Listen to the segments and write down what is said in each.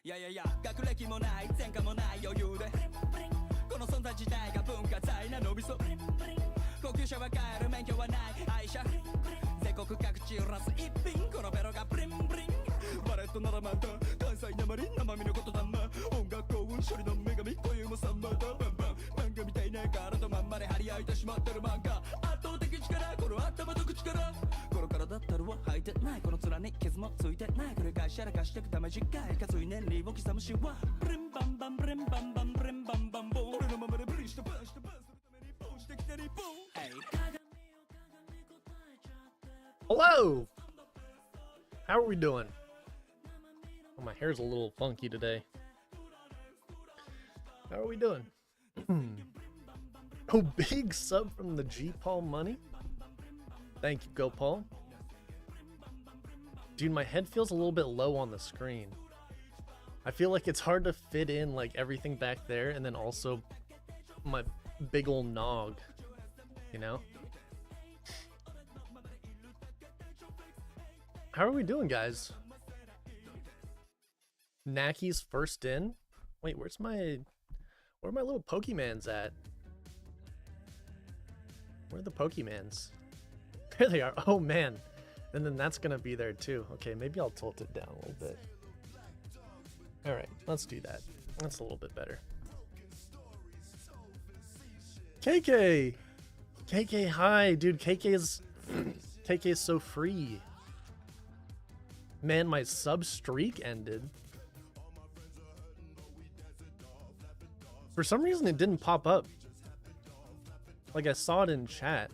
いやいやいや学歴もない前科もない余裕でこの存在自体が文化財なのびそ高級車は買える免許はない愛車全国各地揺らす一品このベロがブリンブリンバレットならまた関西なまり生身のことだま音楽幸運処理の女神声もさんまだバンバン漫画みたいな体とまんまで張り合いてしまってる漫画圧倒的力この頭と口からこの体ったるは履いてないこの面に傷もついてない繰り返しやらかしてくため次回数い年利を刻むしはブリンバンバンブリンバンバンブリンバンバンボン俺のままでブリンしてバンしてバンするためにボンしてきてリボン Hello! How are we doing? Oh, my hair's a little funky today. How are we doing? Oh, big sub from the G Paul Money. Thank you, Go Paul. Dude, my head feels a little bit low on the screen. I feel like it's hard to fit in like everything back there and then also my big ol' nog, you know? How are we doing, guys? Naki's first in? Wait, where are my little Pokemans at? Where are the Pokemans? There they are. Oh man. And then that's gonna be there too. Okay, maybe I'll tilt it down a little bit. Alright, let's do that. That's a little bit better. KK! KK, hi, dude. KK's so free. Man, my sub streak ended. For some reason, it didn't pop up. Like, I saw it in chat.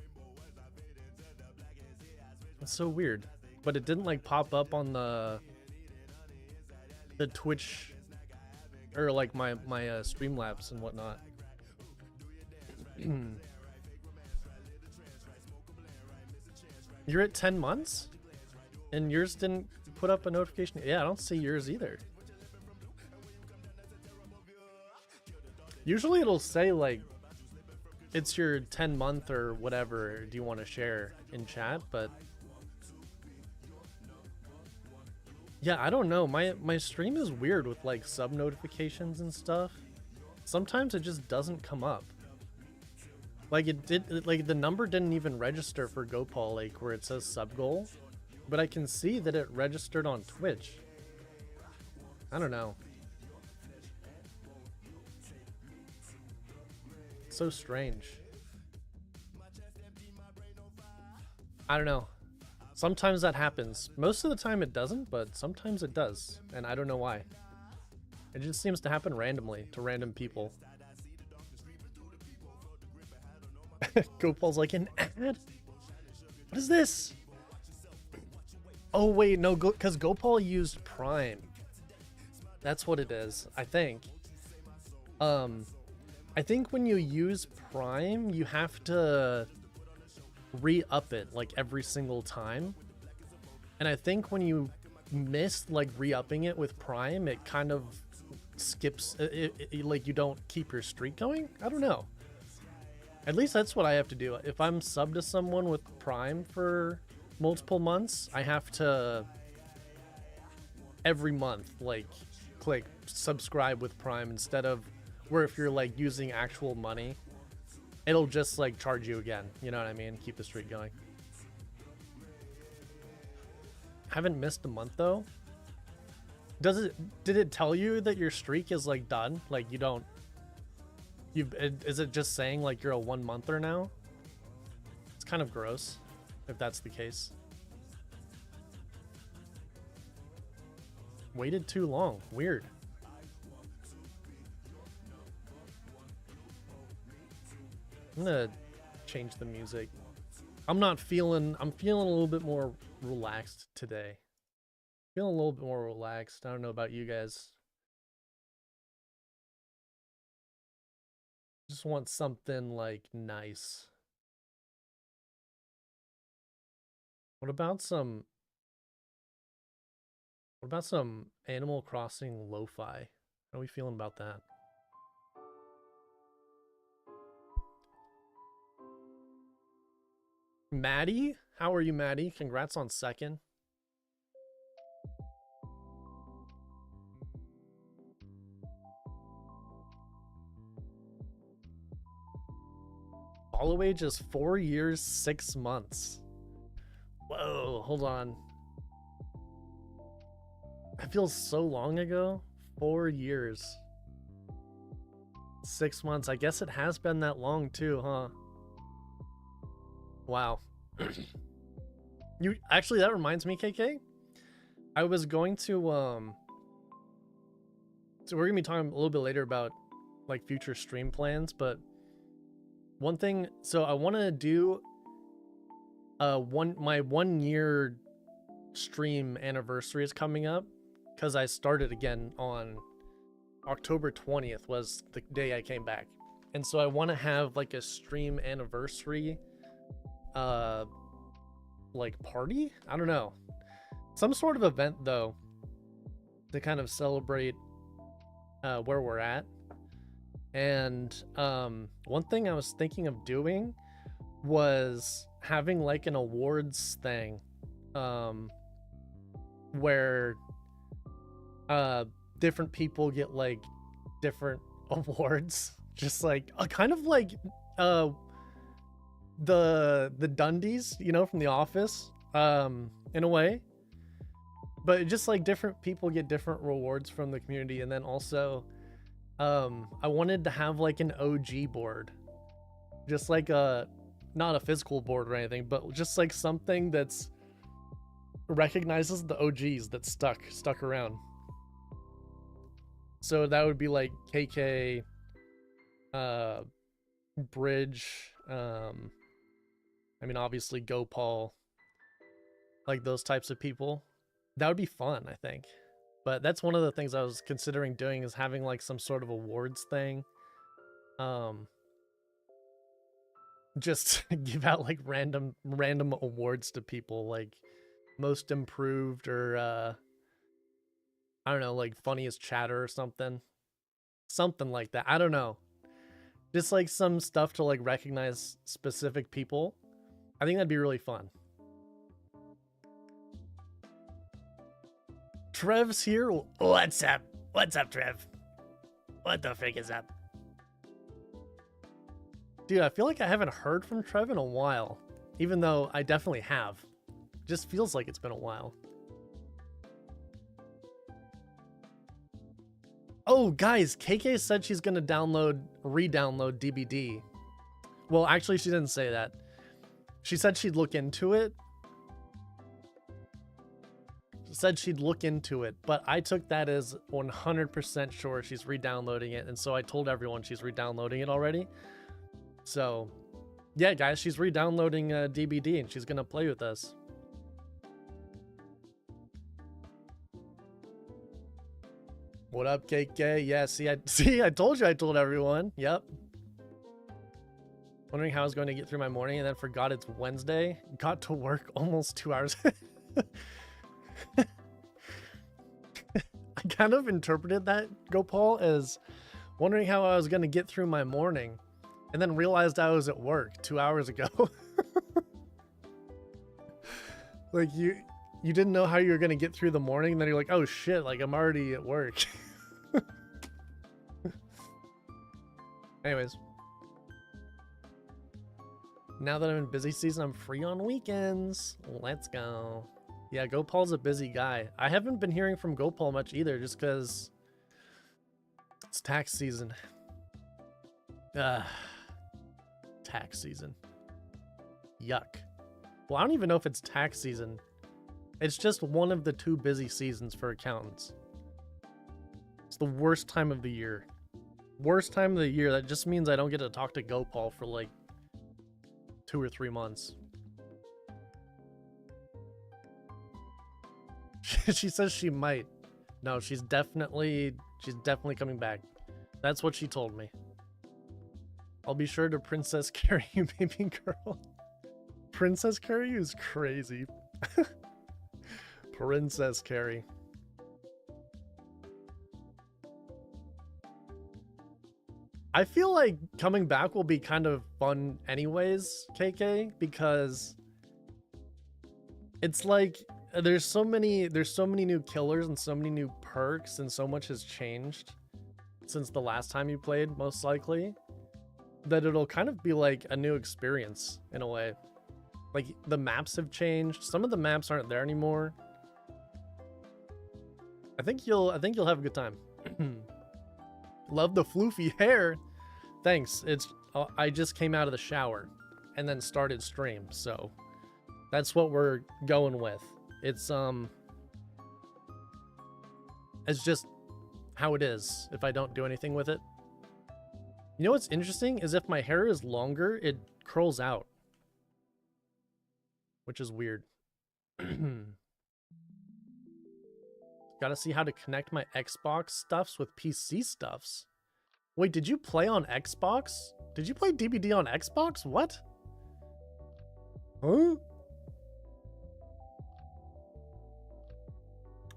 It's so weird. But it didn't, like, pop up on the Twitch, or, like, my Streamlabs and whatnot. You're at 10 months? And yours didn't put up a notification? Yeah, I don't see yours either. Usually it'll say like, it's your 10-month or whatever do you want to share in chat, but yeah, I don't know. My stream is weird with like sub notifications and stuff. Sometimes it just doesn't come up. Like like the number didn't even register for Gopal Lake where it says sub goal, but I can see that it registered on Twitch. I don't know. So strange. I don't know. Sometimes that happens. Most of the time it doesn't, but sometimes it does, and I don't know why. It just seems to happen randomly to random people. Gopal's like, an ad? What is this? Oh wait, no, because Gopal used Prime. That's what it is, I think. I think when you use Prime, you have to re-up it like every single time. And I think when you miss like re-upping it with Prime, it kind of skips, like you don't keep your streak going. I don't know. At least that's what I have to do. If I'm subbed to someone with Prime for multiple months, I have to every month like click subscribe with Prime, instead of where if you're like using actual money, it'll just like charge you again. You know what I mean? Keep the streak going. Haven't missed a month though. Did it tell you that your streak is like done? Like you don't, is it just saying like you're a 1 monther now? It's kind of gross if that's the case. Waited too long. Weird. I'm gonna change the music. I'm feeling a little bit more relaxed today. Feeling a little bit more relaxed. I don't know about you guys. Just want something like nice. What about some Animal Crossing lo-fi? How are we feeling about that? Maddie? How are you, Maddie? Congrats on second. Follow age is 4 years, 6 months. Whoa, hold on. That feels so long ago. 4 years. 6 months. I guess it has been that long too, huh? Wow. You actually, that reminds me, KK. I was going to so we're gonna be talking a little bit later about like future stream plans, but one thing, so I want to do my 1 year stream anniversary is coming up, because I started again on October 20th was the day I came back, and so I want to have like a stream anniversary like party, I don't know, some sort of event though, to kind of celebrate where we're at. And one thing I was thinking of doing was having like an awards thing, where different people get like different awards, just like a kind of like the Dundies, you know, from The Office, in a way, but just like different people get different rewards from the community. And then also I wanted to have like an OG board, just like not a physical board or anything, but just like something that's recognizes the OGs that stuck around. So that would be like KK, Bridge, I mean obviously Gopal, like those types of people. That would be fun, I think. But that's one of the things I was considering doing, is having like some sort of awards thing. Just give out like random awards to people, like most improved or I don't know, like funniest chatter or something. Something like that. I don't know. Just like some stuff to like recognize specific people. I think that'd be really fun. Trev's here. What's up? What's up, Trev? What the frick is up? Dude, I feel like I haven't heard from Trev in a while. Even though I definitely have. It just feels like it's been a while. Oh, guys, KK said she's going to re-download DBD. Well, actually, she didn't say that. She said she'd look into it. Said she'd look into it, but I took that as 100% sure she's re-downloading it, and so I told everyone she's re-downloading it already. So, yeah, guys, she's re-downloading DBD, and she's gonna play with us. What up, KK? Yeah, I told you I told everyone. Yep. Wondering how I was going to get through my morning, and then forgot it's Wednesday. Got to work almost 2 hours. I kind of interpreted that, Gopal, as wondering how I was going to get through my morning, and then realized I was at work 2 hours ago. Like, you didn't know how you were going to get through the morning, and then you're like, oh shit, like I'm already at work. Anyways. Now that I'm in busy season, I'm free on weekends. Let's go. Yeah, Gopal's a busy guy. I haven't been hearing from Gopal much either, just because it's tax season. Tax season. Yuck. Well, I don't even know if it's tax season. It's just one of the 2 busy seasons for accountants. It's the worst time of the year. Worst time of the year. That just means I don't get to talk to Gopal for like 2 or 3 months. She says she might. No, she's definitely coming back. That's what she told me. I'll be sure to Princess carry you, baby girl. Princess carry you is crazy. Princess carry. I feel like coming back will be kind of fun anyways, KK, because it's like there's so many new killers and so many new perks and so much has changed since the last time you played, most likely, that it'll kind of be like a new experience in a way. Like the maps have changed. Some of the maps aren't there anymore. I think you'll have a good time. Love the floofy hair. Thanks. I just came out of the shower and then started stream, so that's what we're going with. It's just how it is if I don't do anything with it. You know what's interesting is if my hair is longer, it curls out, which is weird. Gotta see how to connect my Xbox stuffs with PC stuffs. Wait, did you play on Xbox? Did you play DBD on Xbox? What? Huh?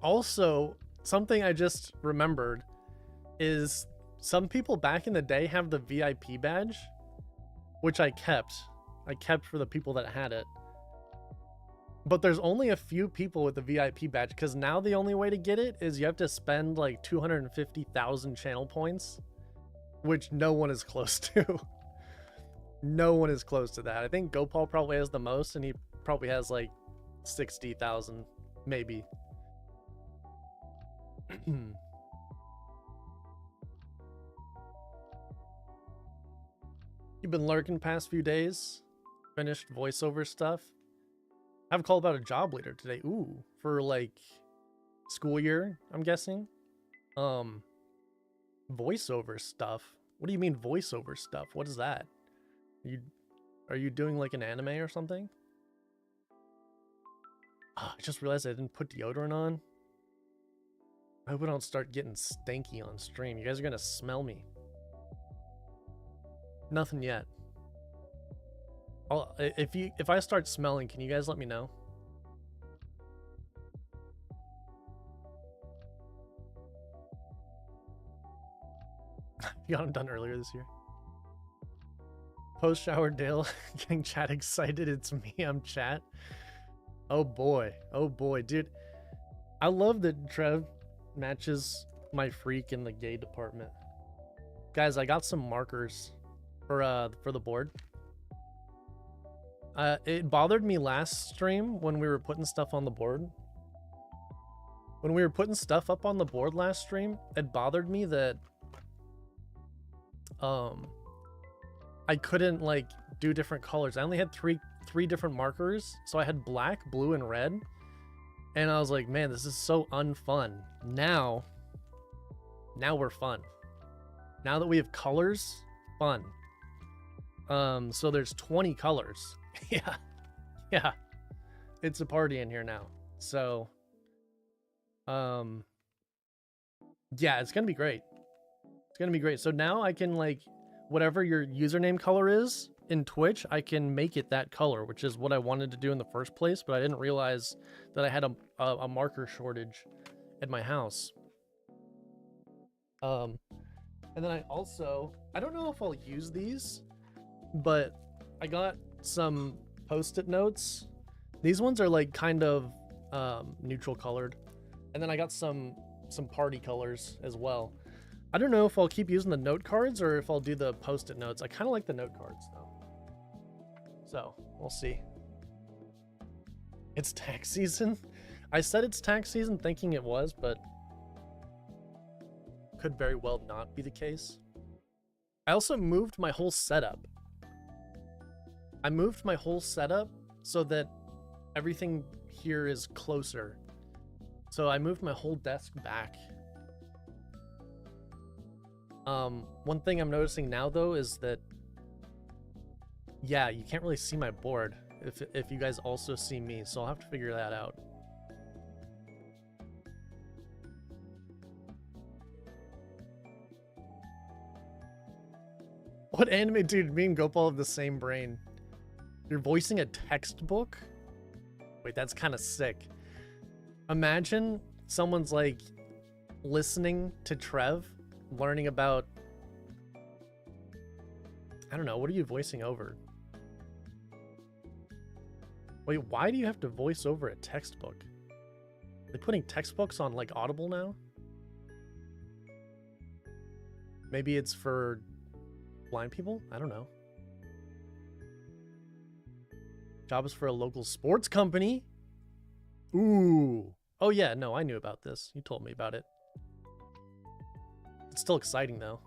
Also, something I just remembered is some people back in the day have the VIP badge, which I kept. I kept for the people that had it. But there's only a few people with the VIP badge, because now the only way to get it is you have to spend like 250,000 channel points, which no one is close to. No one is close to that. I think Gopal probably has the most, and he probably has like 60,000, maybe. You've been lurking past few days. Finished voiceover stuff. I have a call about a job later today. Ooh, for like school year, I'm guessing. Voiceover stuff. What do you mean voiceover stuff? What is that? Are you doing like an anime or something? Oh, I just realized I didn't put deodorant on. I hope I don't start getting stanky on stream. You guys are gonna smell me. Nothing yet. If I start smelling, can you guys let me know? You got them done earlier this year. Post shower Dale getting chat excited. It's me. I'm chat. Oh boy, dude. I love that Trev matches my freak in the gay department. Guys, I got some markers for the board. It bothered me last stream when we were putting stuff on the board. When we were putting stuff up on the board last stream, it bothered me that I couldn't like do different colors. I only had three different markers, so I had black, blue, and red. And I was like, man, this is so unfun. Now we're fun. Now that we have colors, fun. So there's 20 colors. Yeah. It's a party in here now. So, yeah, it's gonna be great. It's gonna be great. So now I can like, whatever your username color is in Twitch, I can make it that color, which is what I wanted to do in the first place, but I didn't realize that I had a marker shortage at my house. And then I don't know if I'll use these, but I got some post-it notes. These ones are like kind of neutral colored. And then I got some party colors as well. I don't know if I'll keep using the note cards or if I'll do the post-it notes. I kind of like the note cards though. So we'll see. It's tax season. I said it's tax season thinking it was, but could very well not be the case. I also moved my whole setup. I moved my whole setup so that everything here is closer. So I moved my whole desk back. One thing I'm noticing now though is that, yeah, you can't really see my board if you guys also see me, so I'll have to figure that out. What anime, dude? Me and Gopal have the same brain. You're voicing a textbook? Wait, that's kind of sick. Imagine someone's like listening to Trev, learning about, I don't know, what are you voicing over? Wait, why do you have to voice over a textbook? Are they putting textbooks on like Audible now? Maybe it's for blind people? I don't know. Job is for a local sports company. Ooh. Oh yeah, no, I knew about this. You told me about it. It's still exciting though.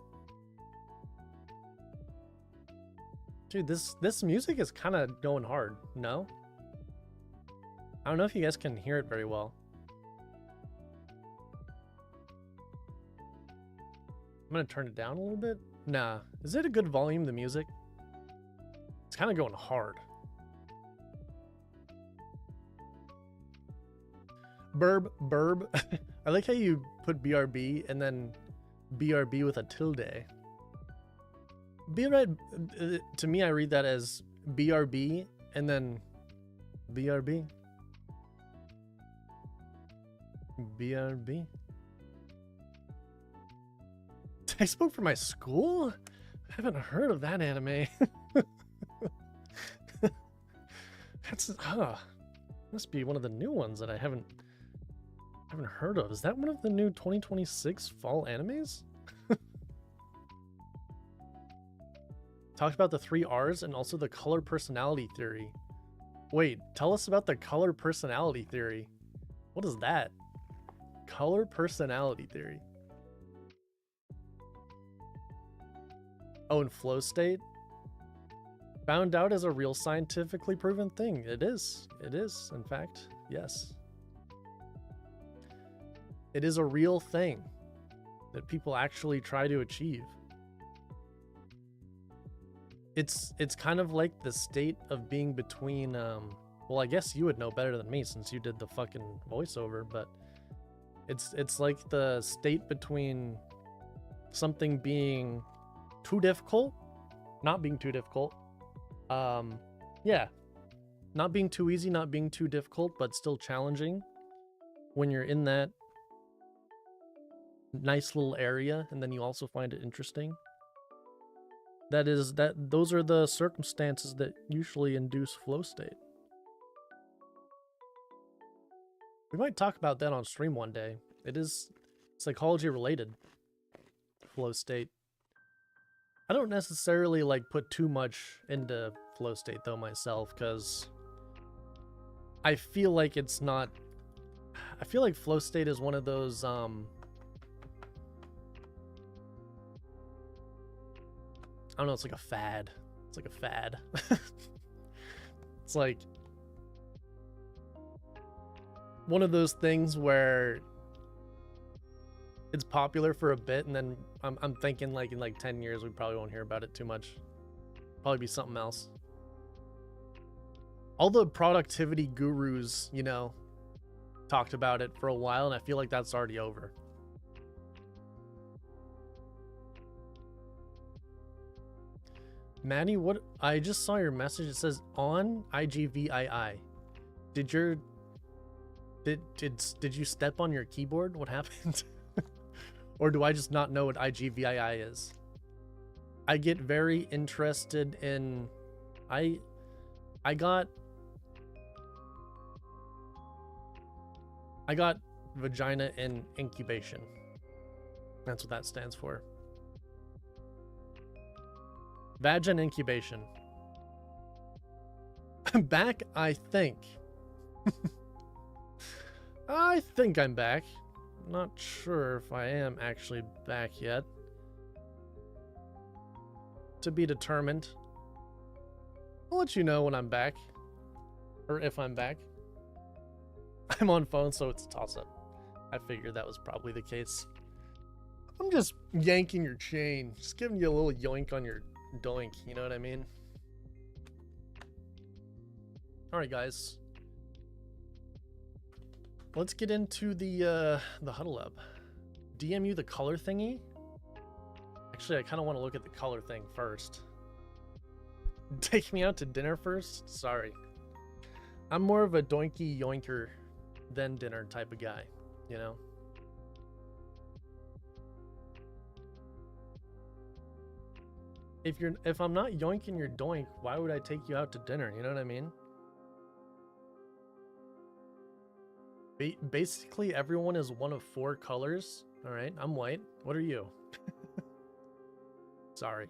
Dude, this music is kind of going hard, no? I don't know if you guys can hear it very well. I'm gonna turn it down a little bit. Nah, is it a good volume, the music? It's kind of going hard. Burb. I like how you put BRB and then BRB with a tilde. To me, I read that as BRB and then BRB. BRB. Textbook for my school? I haven't heard of that anime. That's must be one of the new ones that I haven't heard of. Is that one of the new 2026 fall animes? Talked about the 3 R's and also the color personality theory. Wait, tell us about the color personality theory. What is that? Color personality theory. Oh, and flow state? Found out as a real scientifically proven thing. It is, in fact, yes. It is a real thing that people actually try to achieve. It's kind of like the state of being between, well, I guess you would know better than me since you did the fucking voiceover, but it's like the state between something being too difficult, not being too difficult, yeah, not being too easy, not being too difficult, but still challenging when you're in that nice little area, and then you also find it interesting. those are the circumstances that usually induce flow state. We might talk about that on stream one day. It is psychology related. Flow state. I don't necessarily like put too much into flow state though myself, because I feel like it's not. I feel like flow state is one of those I don't know, it's like a fad. It's like a fad. It's like one of those things where it's popular for a bit, and then I'm thinking like in like 10 years we probably won't hear about it too much. Probably be something else. All the productivity gurus, you know, talked about it for a while, and I feel like that's already over. Manny, what? I just saw your message. It says on IGVII. Did you step on your keyboard? What happened? Or do I just not know what IGVII is? I get very interested in I got vagina in incubation. That's what that stands for. Vagin incubation. I'm back, I think. I think I'm back. Not sure if I am actually back yet. To be determined. I'll let you know when I'm back. Or if I'm back. I'm on phone, so it's a toss-up. I figured that was probably the case. I'm just yanking your chain. Just giving you a little yoink on your doink, you know what I mean? Alright, guys. Let's get into the huddle up. DM you the color thingy? Actually, I kind of want to look at the color thing first. Take me out to dinner first? Sorry. I'm more of a doinky yoinker than dinner type of guy, you know? If I'm not yoinking your doink, why would I take you out to dinner? You know what I mean? Basically, everyone is one of 4 colors. All right, I'm white. What are you? Sorry.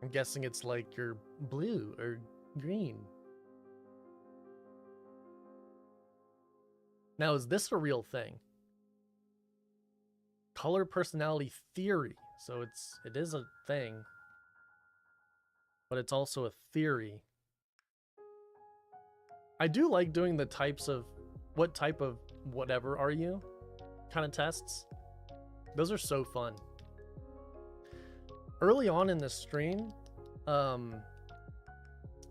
I'm guessing it's like you're blue or green. Now, is this a real thing? Color personality theory. So it is a thing, but it's also a theory. I do like doing the types of what type of whatever are you kind of tests. Those are so fun. Early on in the stream,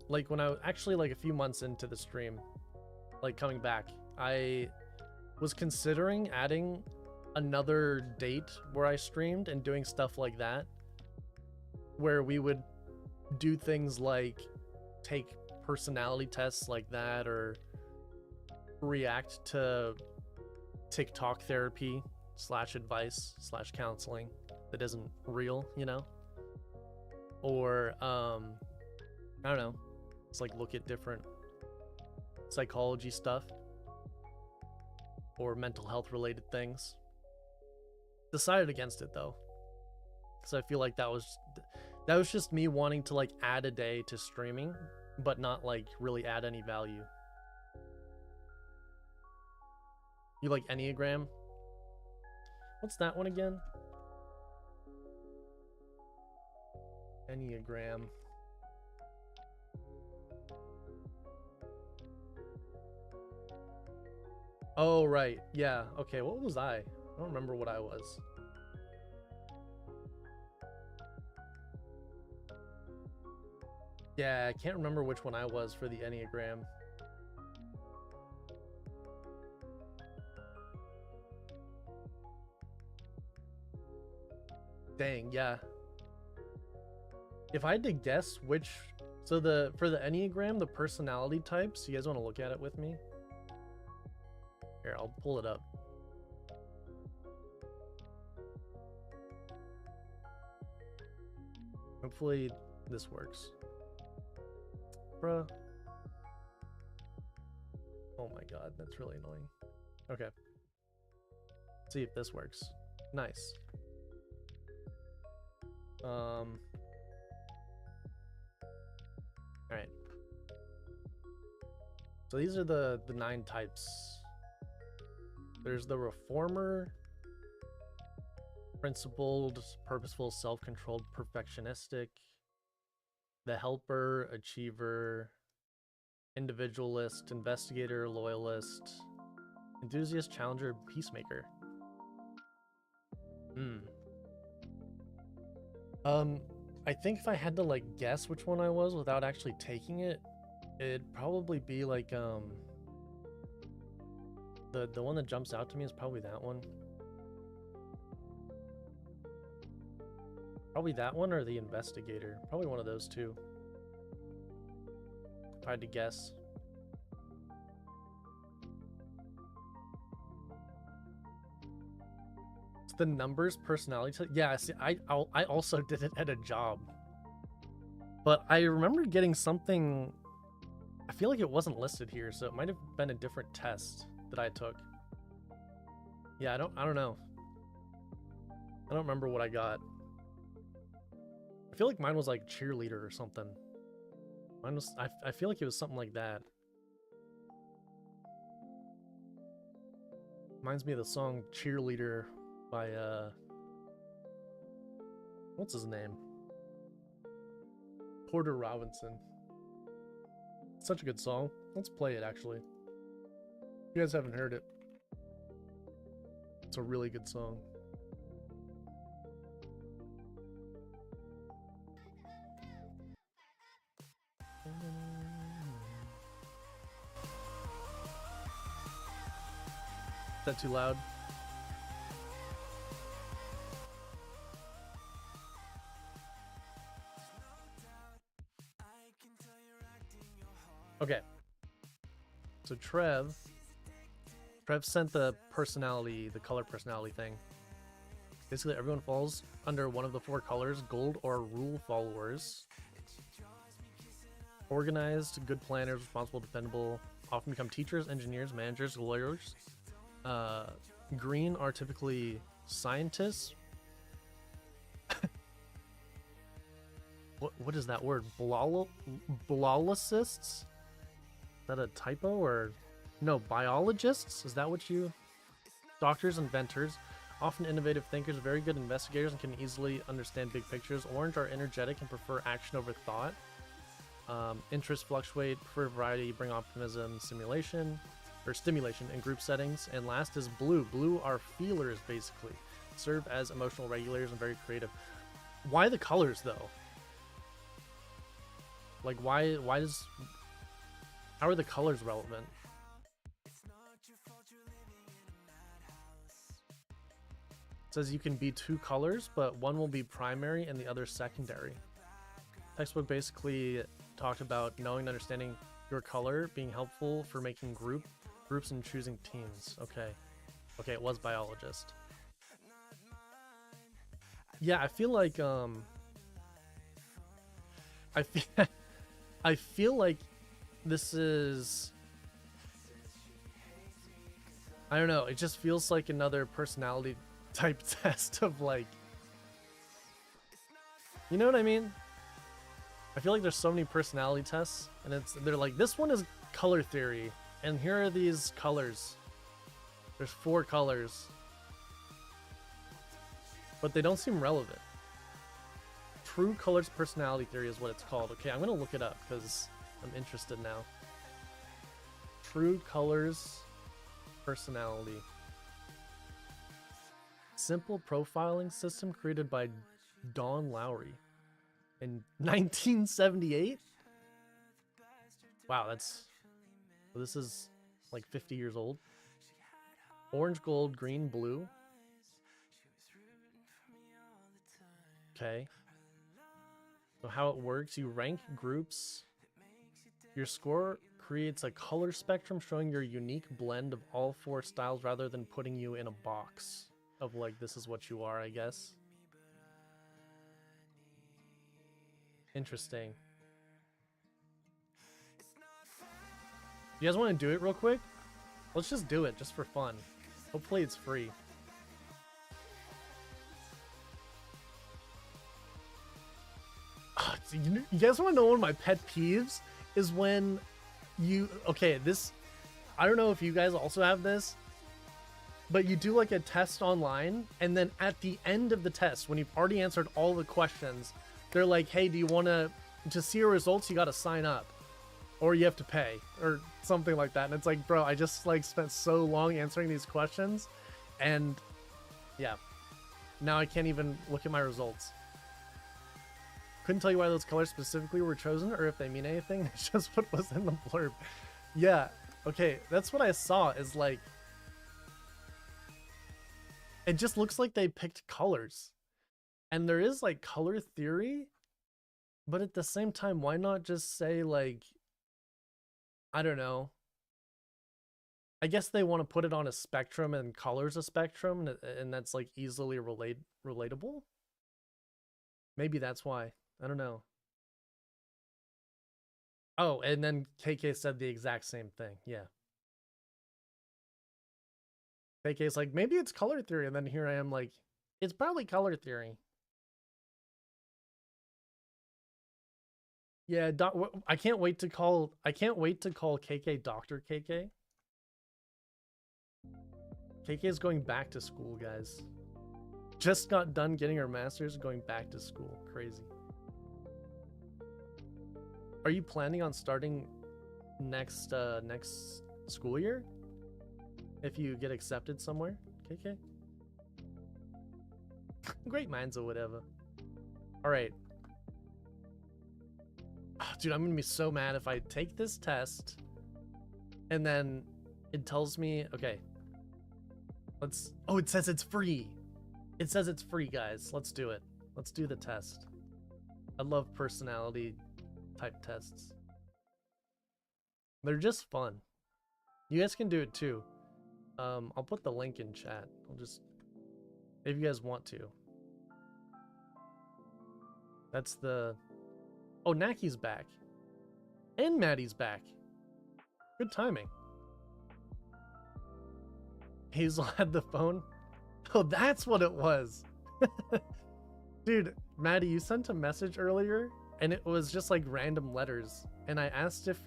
like when I was actually like a few months into the stream, like coming back, I was considering adding another date where I streamed and doing stuff like that, where we would do things like take personality tests like that, or react to TikTok therapy / advice / counseling that isn't real, you know? Or I don't know, it's like look at different psychology stuff or mental health related things. Decided against it though, because I feel like that was just me wanting to like add a day to streaming, but not like really add any value. You like Enneagram? What's that one again? Enneagram. Oh, right. Yeah. Okay. What was I? I don't remember what I was. Yeah, I can't remember which one I was for the Enneagram. Dang, yeah. If I had to guess which... So for the Enneagram, the personality types, you guys want to look at it with me? Here, I'll pull it up. Hopefully this works. Bruh. Oh my god, that's really annoying. Okay. Let's see if this works. Nice. Alright. So these are the 9 types. There's the reformer, principled, purposeful, self-controlled, perfectionistic, the helper, achiever, individualist, investigator, loyalist, enthusiast, challenger, peacemaker. I think if I had to like guess which one I was without actually taking it, it'd probably be like the one that jumps out to me is probably that one. Probably that one or the investigator. Probably one of those two. If I had to guess. It's the numbers personality. Yeah, see, I also did it at a job. But I remember getting something. I feel like it wasn't listed here, so it might have been a different test that I took. Yeah, I don't know. I don't remember what I got. I feel like mine was like cheerleader or something. Mine was, I feel like it was something like that. Reminds me of the song Cheerleader by what's his name? Porter Robinson. Such a good song. Let's play it actually. If you guys haven't heard it, it's a really good song. Is that too loud? Okay. So Trev sent the personality, the color personality thing. Basically, everyone falls under one of the 4 colors: gold or rule followers. Organized, good planners, responsible, dependable, often become teachers, engineers, managers, lawyers. Green are typically scientists. What is that word? Blolicists? Is that a typo or no? Biologists? Is that what you? Doctors, inventors, often innovative thinkers, very good investigators, and can easily understand big pictures. Orange are energetic and prefer action over thought. Interests fluctuate, prefer variety, bring optimism, stimulation in group settings. And last is blue. Blue are feelers, basically. Serve as emotional regulators and very creative. Why the colors though? Like why does, how are the colors relevant? It says you can be 2 colors, but one will be primary and the other secondary. Textbook basically talked about knowing and understanding your color being helpful for making groups and choosing teams. Okay, it was biologist. Yeah, I feel like I feel like this is, I don't know, it just feels like another personality type test of like, you know what I mean? I feel like there's so many personality tests, and they're like, this one is color theory, and here are these colors. There's 4 colors, but they don't seem relevant. True Colors Personality Theory is what it's called. Okay, I'm gonna look it up because I'm interested now. True Colors Personality. Simple profiling system created by Don Lowry in 1978. Wow, this is like 50 years old. Orange, gold, green, blue. Okay. So how it works, you rank groups. Your score creates a color spectrum showing your unique blend of all 4 styles rather than putting you in a box of like, this is what you are, I guess. Interesting. You guys want to do it real quick? Let's just do it, just for fun. Hopefully it's free. You guys want to know one of my pet peeves is when you... Okay, this... I don't know if you guys also have this, but you do like a test online, and then at the end of the test, when you've already answered all the questions, they're like, hey, do you want to see your results? You got to sign up, or you have to pay, or something like that. And it's like, bro, I just like spent so long answering these questions, and yeah, now I can't even look at my results. Couldn't tell you why those colors specifically were chosen or if they mean anything. It's just what was in the blurb. Yeah, okay, that's what I saw, is like, it just looks like they picked colors. And there is like color theory, but at the same time, why not just say like, I don't know. I guess they want to put it on a spectrum and colors a spectrum, and that's like easily relatable. Maybe that's why. I don't know. Oh, and then KK said the exact same thing. Yeah. KK's like, maybe it's color theory, and then here I am like, it's probably color theory. Yeah, I can't wait to call KK Dr. KK. KK is going back to school, guys. Just got done getting her master's, going back to school. Crazy. Are you planning on starting next school year? If you get accepted somewhere, KK? Great minds or whatever. All right. Oh, dude, I'm gonna be so mad if I take this test and then it tells me, okay, let's, oh, it says it's free. It says it's free, guys. Let's do it. Let's do the test. I love personality type tests. They're just fun. You guys can do it too. I'll put the link in chat. I'll just, if you guys want to. That's the, oh, Naki's back. And Maddie's back. Good timing. Hazel had the phone. Oh, that's what it was. Dude, Maddie, you sent a message earlier and it was just like random letters. And I asked if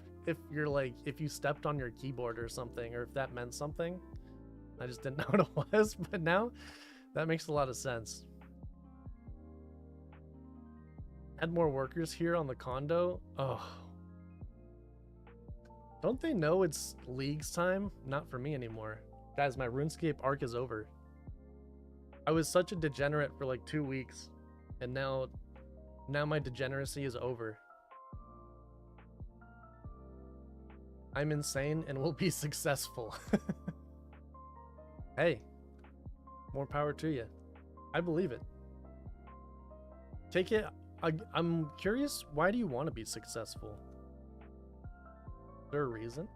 you're like, if you stepped on your keyboard or something, or if that meant something. I just didn't know what it was, but now that makes a lot of sense. Had more workers here on the condo. Oh. Don't they know it's League's time? Not for me anymore. Guys, my RuneScape arc is over. I was such a degenerate for like 2 weeks, and now my degeneracy is over. I'm insane and will be successful. Hey, more power to you. I believe it. Take it. I'm curious, why do you want to be successful? Is there a reason?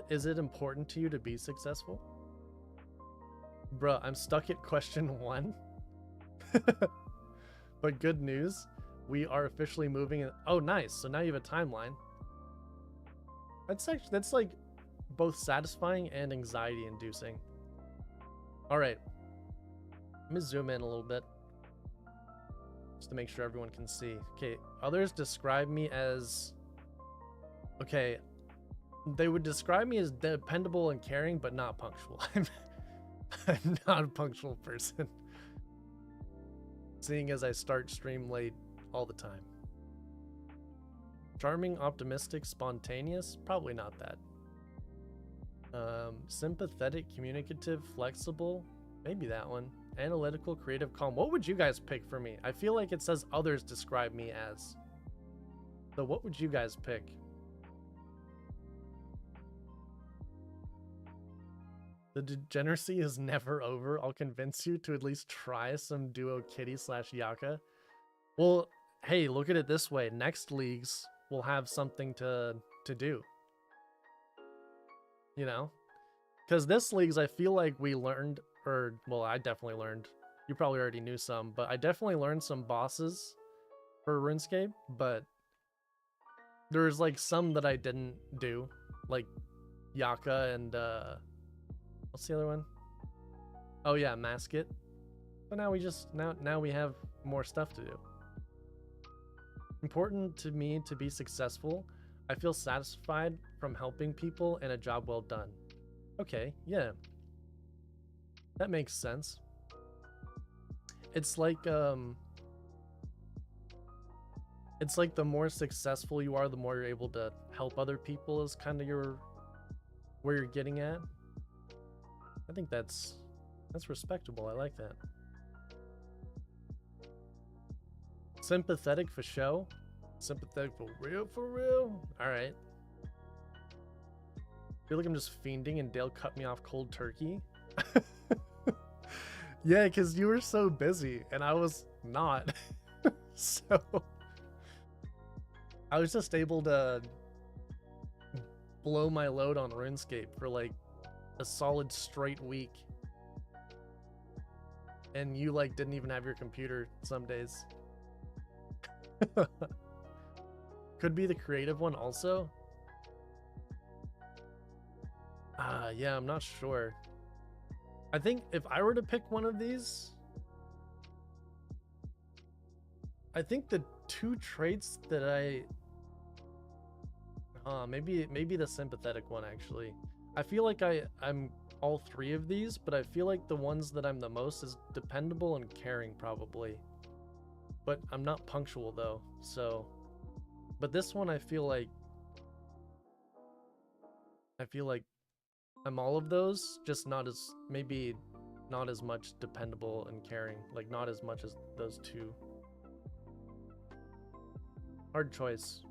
Is it important to you to be successful? Bruh, I'm stuck at question 1. But good news, we are officially moving in. Oh, nice. So now you have a timeline. That's like both satisfying and anxiety inducing. All right. Let me zoom in a little bit just to make sure everyone can see. Okay, others describe me as, okay, they would describe me as dependable and caring, but not punctual. I'm not a punctual person. Seeing as I start stream late all the time. Charming, optimistic, spontaneous? Probably not that. Sympathetic, communicative, flexible? Maybe that one. Analytical, creative, calm. What would you guys pick for me? I feel like it says others describe me as. So what would you guys pick? The degeneracy is never over. I'll convince you to at least try some duo kitty / Yaka. Well, hey, look at it this way. Next leagues will have something to do. You know? Because this leagues, I feel like we learned, or, well, I definitely learned. You probably already knew some, but I definitely learned some bosses for RuneScape, but there's like some that I didn't do, like Yaka and what's the other one? Oh yeah, Mask It. But now we just now we have more stuff to do. Important to me to be successful. I feel satisfied from helping people and a job well done. Okay, yeah. That makes sense. It's like the more successful you are, the more you're able to help other people is kind of where you're getting at. I think that's respectable. I like that. Sympathetic for show. Sympathetic for real, for real. All right. I feel like I'm just fiending and Dale cut me off cold turkey. Yeah, because you were so busy and I was not. So I was just able to blow my load on RuneScape for like a solid straight week. And you like didn't even have your computer some days. Could be the creative one also. Yeah, I'm not sure. I think if I were to pick one of these, I think the two traits that maybe the sympathetic one actually. I feel like I'm all three of these, but I feel like the ones that I'm the most is dependable and caring probably. But I'm not punctual though, so. But this one I feel like I'm all of those, just maybe not as much dependable and caring, like not as much as those two. Hard choice.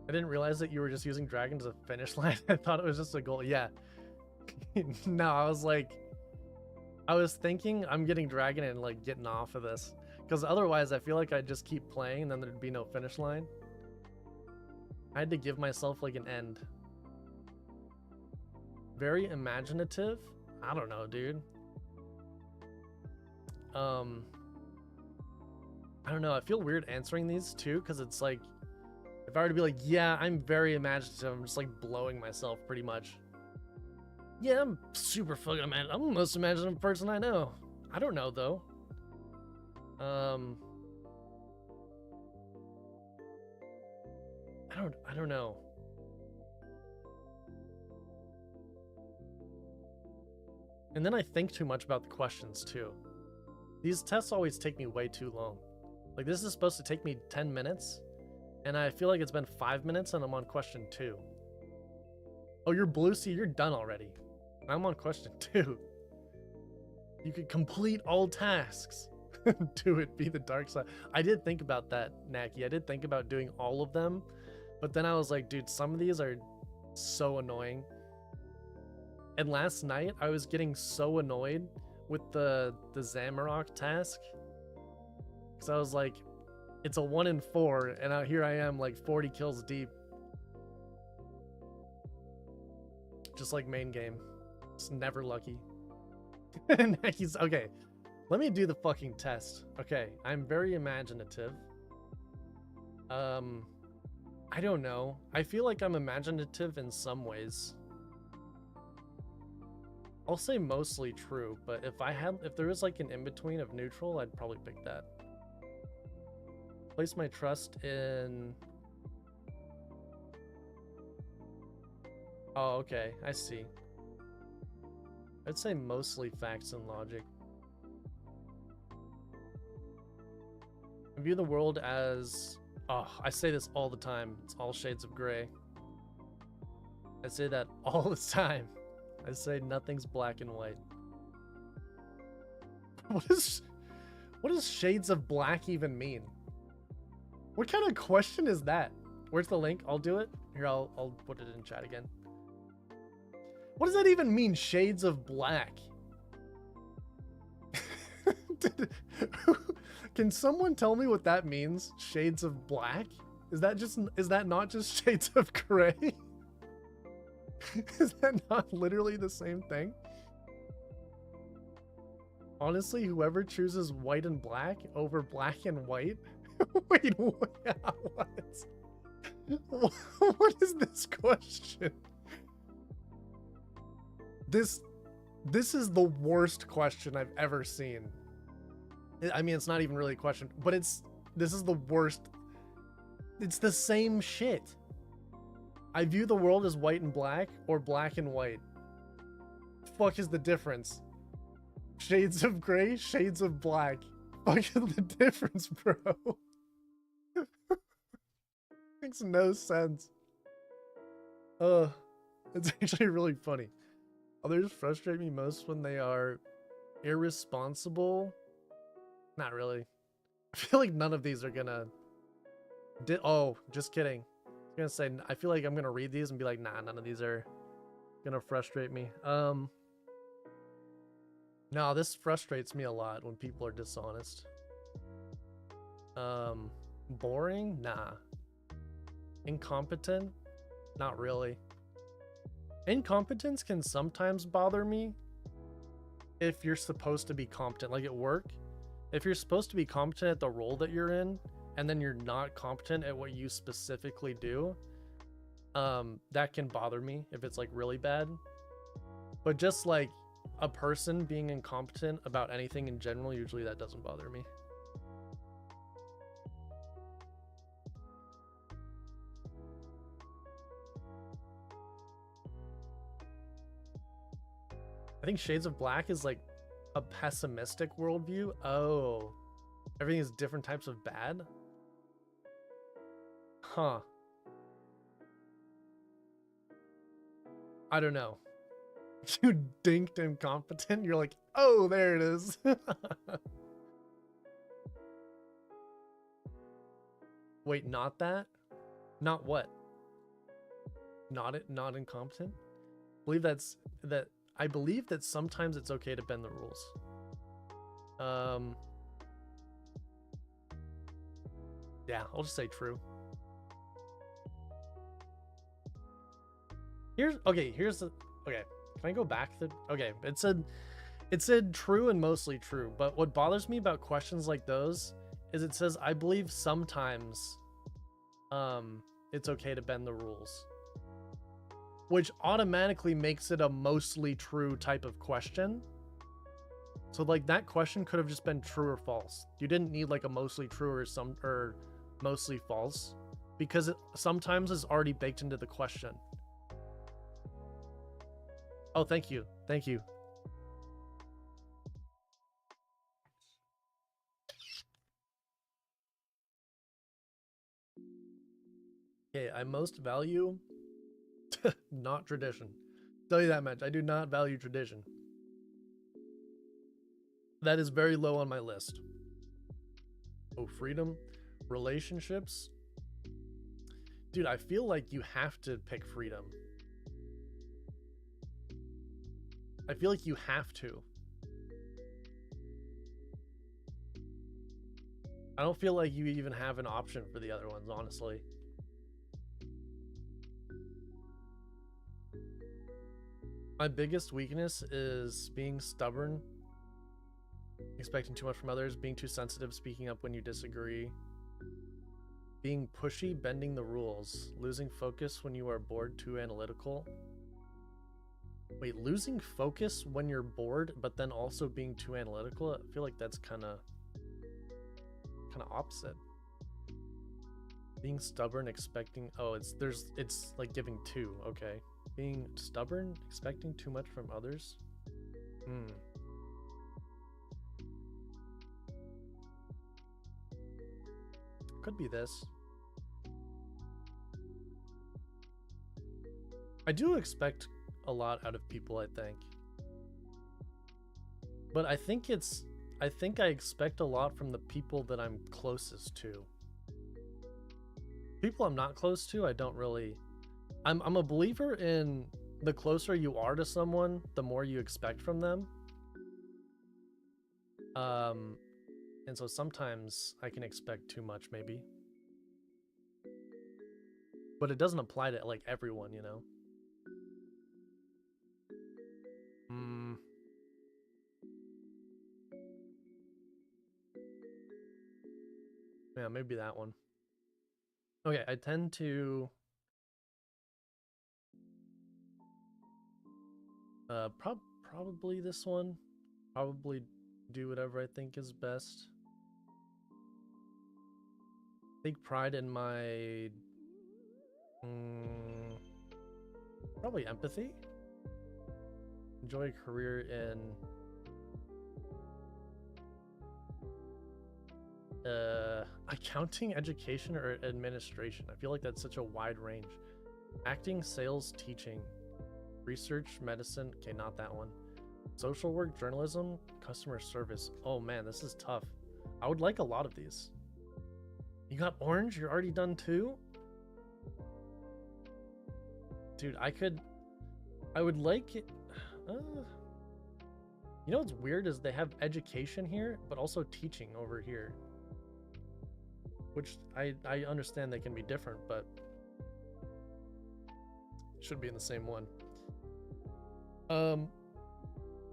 I didn't realize that you were just using dragon as a finish line. I thought it was just a goal. Yeah. No, I was thinking I'm getting dragon and like getting off of this. Because otherwise I feel like I'd just keep playing and then there'd be no finish line. I had to give myself like an end. Very imaginative? I don't know, dude. I don't know. I feel weird answering these too, because it's like, if I were to be like, yeah, I'm very imaginative, I'm just like blowing myself pretty much. Yeah, I'm super fucking imaginative. I'm the most imaginative person I know. I don't know though. I don't know. And then I think too much about the questions too. These tests always take me way too long. Like this is supposed to take me 10 minutes and I feel like it's been 5 minutes and I'm on question 2. Oh, you're blue sea, you're done already. I'm on question 2. You could complete all tasks. Do it, be the dark side. I did think about that, Naki. I did think about doing all of them, but then I was like, dude, some of these are so annoying. And last night I was getting so annoyed with the Zamarok task, because I was like, it's a 1 in 4 and here I am like 40 kills deep, just like main game. It's never lucky. Naki's okay. Let me do the fucking test. Okay, I'm very imaginative. I don't know. I feel like I'm imaginative in some ways. I'll say mostly true, but if there was like an in-between of neutral, I'd probably pick that. Place my trust in... Oh, okay, I see. I'd say mostly facts and logic. I view the world as... Oh, I say this all the time. It's all shades of gray. I say that all the time. I say nothing's black and white. What does shades of black even mean? What kind of question is that? Where's the link? I'll do it. Here, I'll put it in chat again. What does that even mean, shades of black? Can someone tell me what that means? Shades of black? Is that not just shades of gray? Is that not literally the same thing? Honestly, whoever chooses white and black over black and white. Wait, what? What is this question? This is the worst question I've ever seen. I mean, it's not even really a question, but this is the worst. It's the same shit. I view the world as white and black or black and white. Fuck is the difference? Shades of gray, shades of black. Fuck is the difference, bro? Makes no sense. It's actually really funny. Others frustrate me most when they are irresponsible. Not really. I feel like none of these are gonna... Oh, just kidding. I was gonna say, I feel like I'm gonna read these and be like, nah, none of these are gonna frustrate me. No, this frustrates me a lot when people are dishonest. Boring? Nah. Incompetent? Not really. Incompetence can sometimes bother me if you're supposed to be competent, like at work. If you're supposed to be competent at the role that you're in, and then you're not competent at what you specifically do, that can bother me if it's like really bad. But just like a person being incompetent about anything in general, usually that doesn't bother me. I think Shades of Black is like a pessimistic worldview. Oh, everything is different types of bad? Huh. I don't know. You dinked incompetent. You're like, oh, there it is. Wait, not that? Not what? Not incompetent? I believe that sometimes it's okay to bend the rules. Yeah, I'll just say true. Okay, can I go back? Okay, it said true and mostly true, but what bothers me about questions like those is it says, I believe sometimes it's okay to bend the rules, which automatically makes it a mostly true type of question. So like that question could have just been true or false. You didn't need like a mostly true or mostly false, because it sometimes is already baked into the question. Oh, thank you. Thank you. Okay, I most value not tradition. Tell you that much. I do not value tradition. That is very low on my list. Oh, freedom, relationships. Dude, I feel like you have to pick freedom. I feel like you have to. I don't feel like you even have an option for the other ones, honestly. My biggest weakness is being stubborn, expecting too much from others, being too sensitive, speaking up when you disagree, being pushy, bending the rules, losing focus when you are bored, too analytical. Wait, losing focus when you're bored, but then also being too analytical? I feel like that's kind of opposite. Being stubborn, expecting... Oh, it's like giving two. Okay. Being stubborn, expecting too much from others? Could be this. I do expect a lot out of people, I think. But I think I expect a lot from the people that I'm closest to. People I'm not close to, I don't really... I'm a believer in the closer you are to someone, the more you expect from them. And so sometimes I can expect too much, maybe. But it doesn't apply to, like, everyone, you know? Yeah, maybe that one. Okay, I tend to probably this one. Probably do whatever I think is best. Take pride in my probably empathy. Enjoy a career in accounting, education, or administration. I feel like that's such a wide range. Acting, sales, teaching, research, medicine. Okay, not that one. Social work, journalism, customer service. Oh man, this is tough. I would like a lot of these. You got orange? You're already done too? Dude, I would like it. You know what's weird is they have education here, but also teaching over here. Which I understand they can be different, but should be in the same one.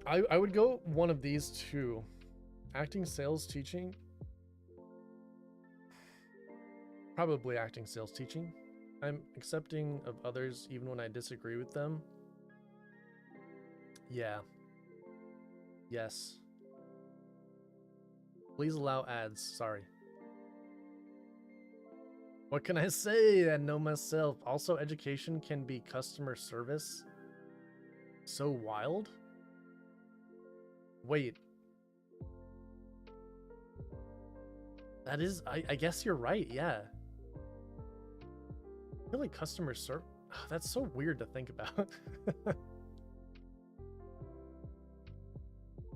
I would go one of these two. Acting, sales, teaching. Probably acting, sales, teaching. I'm accepting of others even when I disagree with them. Yeah. Yes. Please allow ads. Sorry. What can I say? I know myself. Also, education can be customer service. So wild? Wait. That is... I guess you're right, yeah. Really customer service... That's so weird to think about.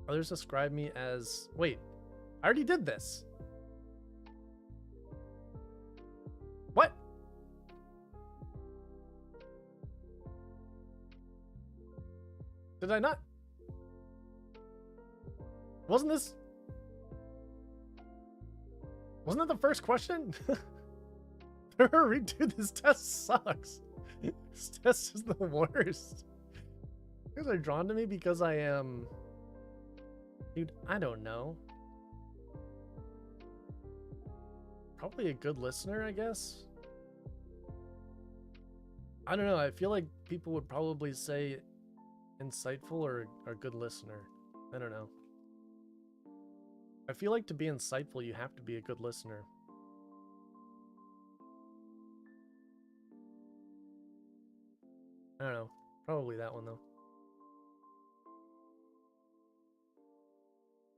Others describe me as... Wait. I already did this. What? Did I not? Wasn't this... Wasn't that the first question? Dude, this test sucks. This test is the worst. You guys are drawn to me because I am... Dude, I don't know. Probably a good listener, I guess. I don't know. I feel like people would probably say insightful or a good listener. I don't know. I feel like to be insightful, you have to be a good listener. I don't know. Probably that one, though.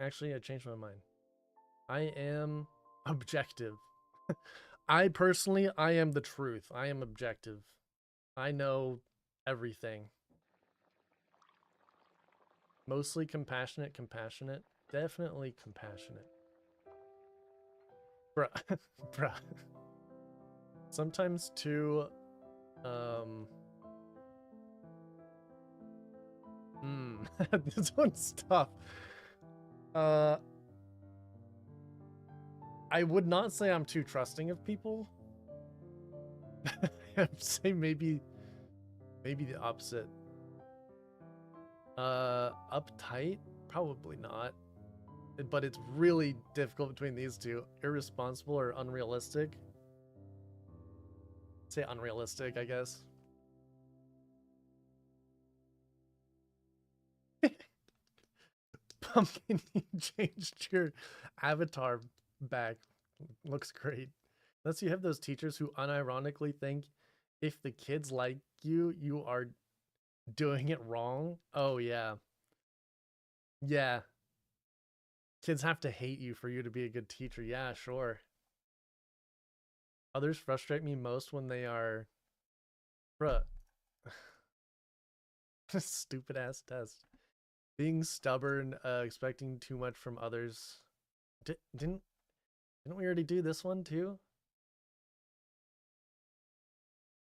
Actually, I changed my mind. I am objective. I am the truth. I am objective. I know everything. Mostly compassionate. Definitely compassionate. Bruh. Bruh. Sometimes too, this one's tough. I would not say I'm too trusting of people. I'd say maybe the opposite. Uptight? Probably not. But it's really difficult between these two. Irresponsible or unrealistic? Say unrealistic, I guess. Pumpkin, you changed your avatar back. Looks great. Unless you have those teachers who unironically think if the kids like you, you are doing it wrong. Oh, yeah. Yeah. Kids have to hate you for you to be a good teacher. Yeah, sure. Others frustrate me most when they are... Bruh. Stupid ass test. Being stubborn, expecting too much from others. Didn't we already do this one too?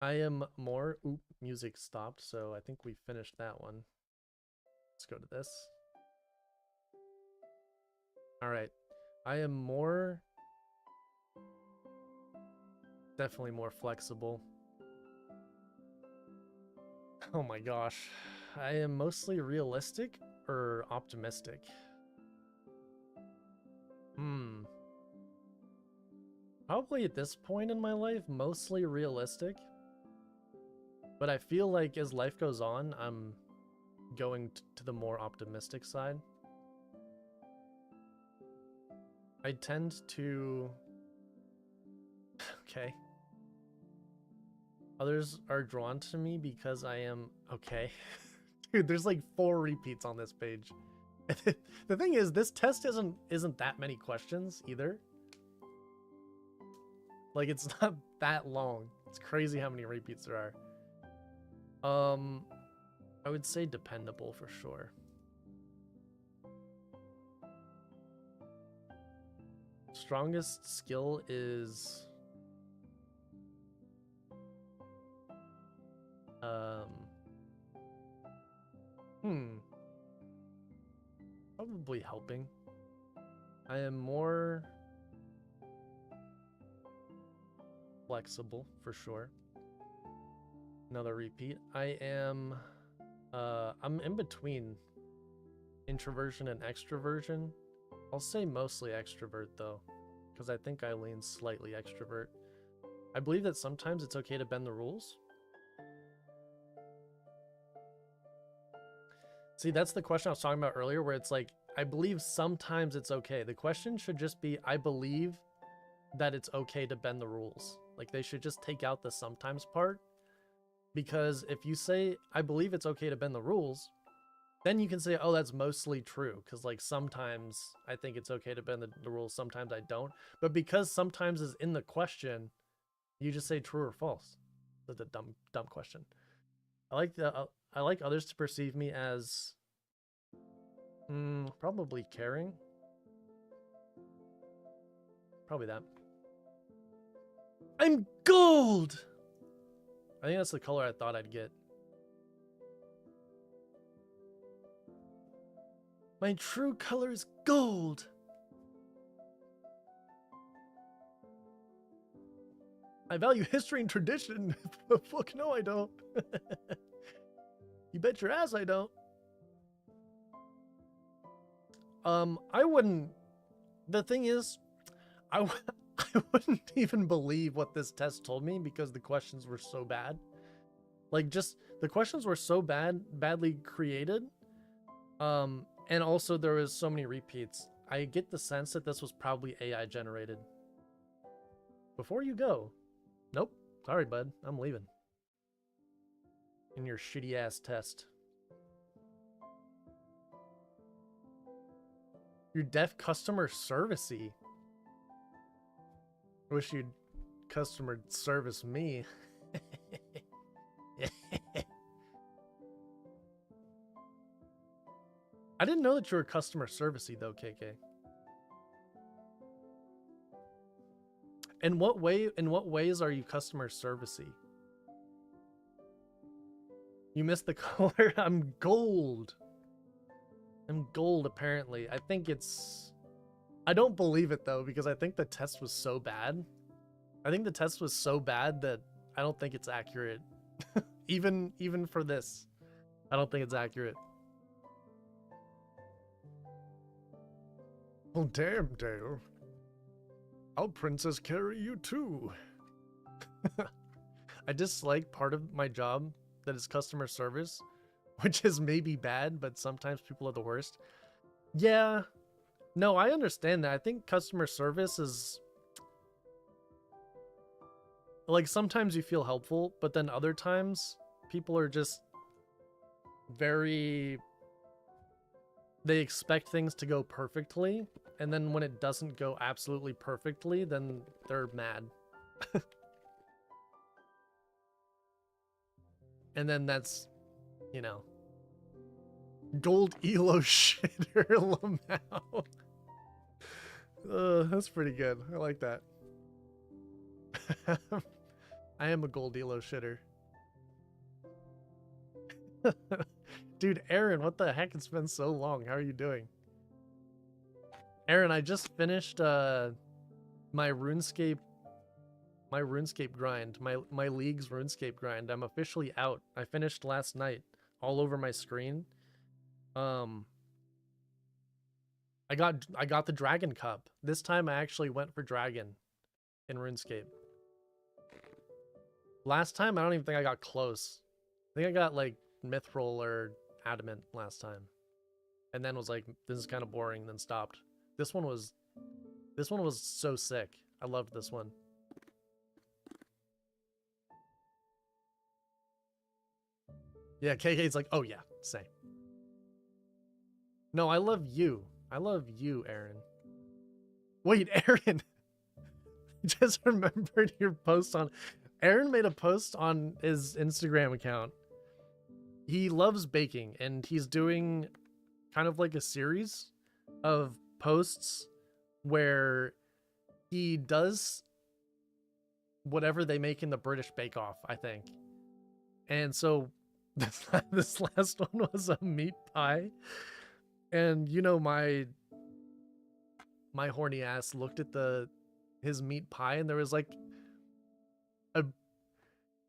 I am more... Oop, music stopped, so I think we finished that one. Let's go to this. Alright. I am more... Definitely more flexible. Oh my gosh. I am mostly realistic or optimistic? Probably at this point in my life, mostly realistic. But I feel like as life goes on, I'm going to the more optimistic side. I tend to... Okay. Others are drawn to me because I am... Okay. Dude, there's like 4 repeats on this page. The thing is, this test isn't that many questions either. Like, it's not that long. It's crazy how many repeats there are. I would say dependable for sure. Strongest skill is... Probably helping. I am more flexible for sure. Another repeat. I am I'm in between introversion and extroversion. I'll say mostly extrovert though, because I think I lean slightly extrovert. I believe that sometimes it's okay to bend the rules. See, that's the question I was talking about earlier, where it's like, I believe sometimes it's okay. The question should just be, I believe that it's okay to bend the rules. Like, they should just take out the sometimes part. Because if you say, I believe it's okay to bend the rules, then you can say, oh, that's mostly true. Because, like, sometimes I think it's okay to bend the rules, sometimes I don't. But because sometimes is in the question, you just say true or false. That's a dumb question. I like others to perceive me as probably caring. Probably that. I'm gold! I think that's the color I thought I'd get. My true color is gold! I value history and tradition. Fuck no, I don't. You bet your ass I don't. I wouldn't... The thing is, I wouldn't even believe what this test told me because the questions were so bad. Like, just, the questions were so badly created. And also there was so many repeats. I get the sense that this was probably AI generated. Before you go... Nope. Sorry, bud. I'm leaving. In your shitty ass test. You're deaf customer servicey. I wish you'd customer service me. I didn't know that you were customer servicey though, KK. In what ways are you customer servicey? You missed the color. I'm gold. I'm gold, apparently. I think it's... I don't believe it, though, because I think the test was so bad. I think the test was so bad that I don't think it's accurate. even for this, I don't think it's accurate. Well, damn, Dale. I'll Princess carry you, too. I dislike part of my job that is customer service, which is maybe bad, but sometimes people are the worst. Yeah. No, I understand that. I think customer service is... Like, sometimes you feel helpful, but then other times, people are just very... They expect things to go perfectly, and then when it doesn't go absolutely perfectly, then they're mad. And then that's, you know, gold elo shitter Lamau. That's pretty good. I like that. I am a gold elo shitter. Dude, Aaron, what the heck? It's been so long. How are you doing? Aaron, I just finished my RuneScape grind, my league's RuneScape grind. I'm officially out. I finished last night, all over my screen. I got the Dragon Cup. This time I actually went for Dragon in RuneScape. Last time, I don't even think I got close. I think I got like Mithril or Adamant last time. And then was like, this is kind of boring, then stopped. This one was so sick. I loved this one. Yeah, KK's like, oh yeah, same. No, I love you. I love you, Aaron. Wait, Aaron. Just remembered your post on... Aaron made a post on his Instagram account. He loves baking, and he's doing kind of like a series of posts where he does whatever they make in the British Bake Off, I think. And so this last one was a meat pie. And you know, my horny ass looked at his meat pie, and there was like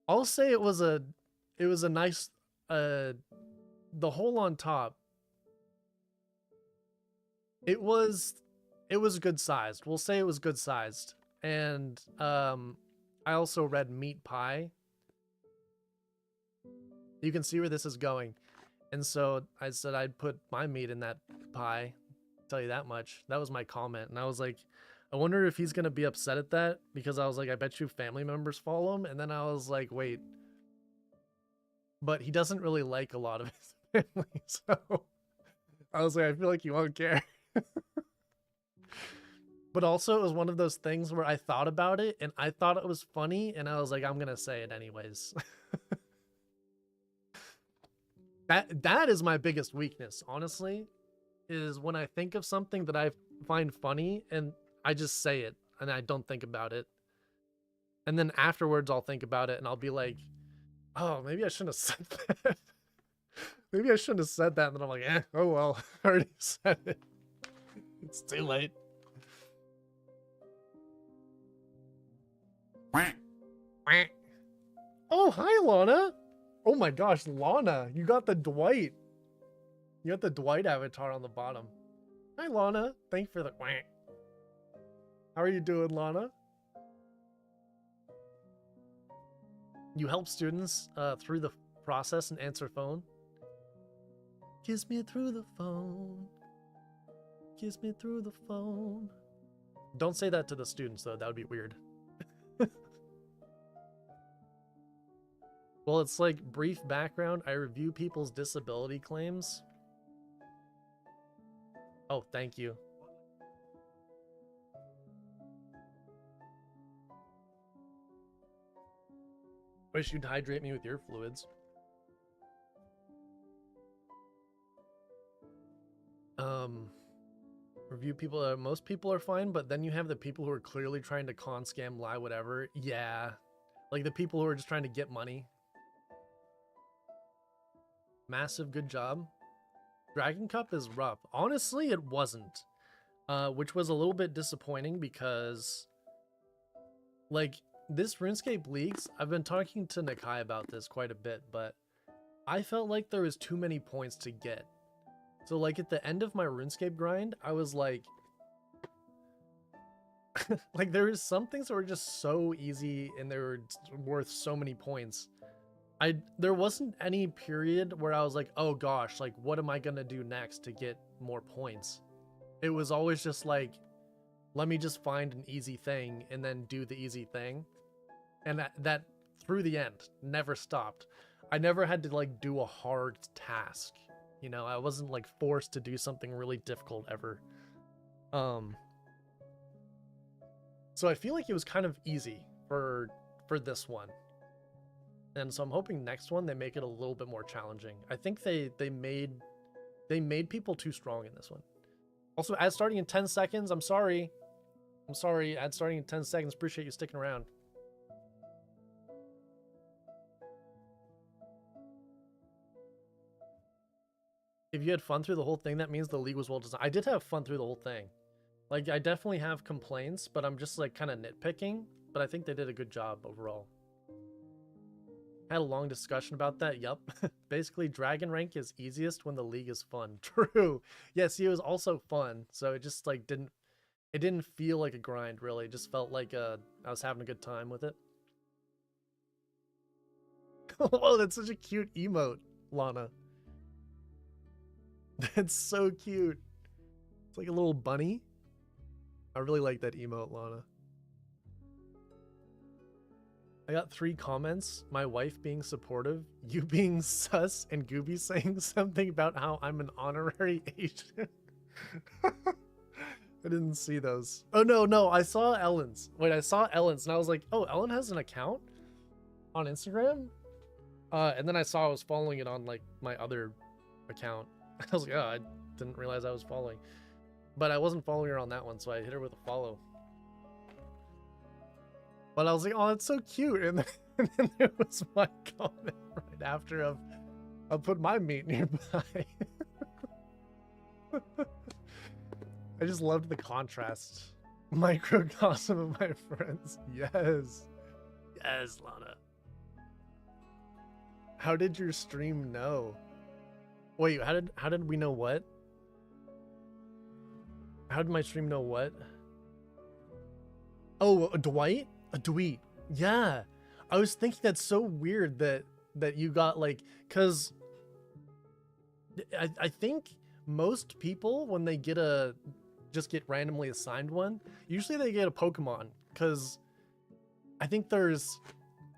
I'll say it was a nice the hole on top. It was good sized. We'll say it was good sized. And I also read meat pie. You can see where this is going. And so I said I'd put my meat in that pie. Tell you that much. That was my comment. And I was like, I wonder if he's going to be upset at that, because I was like, I bet you family members follow him. And then I was like, wait. But he doesn't really like a lot of his family. So I was like, I feel like you won't care. But also it was one of those things where I thought about it and I thought it was funny. And I was like, I'm going to say it anyways. That is my biggest weakness, honestly, is when I think of something that I find funny and I just say it and I don't think about it. And then afterwards I'll think about it and I'll be like, oh, maybe I shouldn't have said that. Maybe I shouldn't have said that. And then I'm like, oh well, I already said it. It's too late. Oh, hi, Lana. Oh my gosh, Lana, you got the Dwight. You got the Dwight avatar on the bottom. Hi, Lana. Thank you for the... How are you doing, Lana? You help students through the process and answer phone. Kiss me through the phone. Kiss me through the phone. Don't say that to the students, though. That would be weird. Well, it's like brief background. I review people's disability claims. Oh, thank you. Wish you'd hydrate me with your fluids. Review people. Most people are fine, but then you have the people who are clearly trying to con, scam, lie, whatever. Yeah. Like the people who are just trying to get money. Massive good job. Dragon Cup is rough. Honestly, it wasn't. Which was a little bit disappointing because, like, this RuneScape Leagues, I've been talking to Nakai about this quite a bit, but I felt like there was too many points to get. So, like, at the end of my RuneScape grind, I was like... like, there was some things that were just so easy and they were worth so many points. There wasn't any period where I was like, oh gosh, like, what am I gonna do next to get more points? It was always just like, let me just find an easy thing and then do the easy thing. And that through the end, never stopped. I never had to, like, do a hard task. You know, I wasn't, like, forced to do something really difficult ever. So I feel like it was kind of easy for this one. And so I'm hoping next one they make it a little bit more challenging. I think they made people too strong in this one. Also, ad starting in 10 seconds. I'm sorry. Ad starting in 10 seconds. Appreciate you sticking around. If you had fun through the whole thing, that means the league was well designed. I did have fun through the whole thing. Like, I definitely have complaints, but I'm just, like, kind of nitpicking. But I think they did a good job overall. Had a long discussion about that. Yup. Basically, dragon rank is easiest when the league is fun. True. Yes, it was also fun. So it just, like, didn't... It didn't feel like a grind, really. It just felt like I was having a good time with it. Whoa, that's such a cute emote, Lana. That's so cute. It's like a little bunny. I really like that emote, Lana. I got 3 comments. My wife being supportive, you being sus, and Gooby saying something about how I'm an honorary Asian. I didn't see those. Oh, no, I saw Ellen's. Wait, I saw Ellen's, and I was like, oh, Ellen has an account on Instagram? And then I saw I was following it on, like, my other account. I was like, oh, I didn't realize I was following. But I wasn't following her on that one, so I hit her with a follow. But I was like, oh, that's so cute. And then there was my comment right after I'll put my meat nearby. I just loved the contrast. Microcosm of my friends. Yes. Yes, Lana. How did your stream know? Wait, how did we know what? How did my stream know what? Oh, Dwight? A Dweet. Yeah. I was thinking that's so weird that you got like, cause I think most people when they get just get randomly assigned one, usually they get a Pokemon, cause I think there's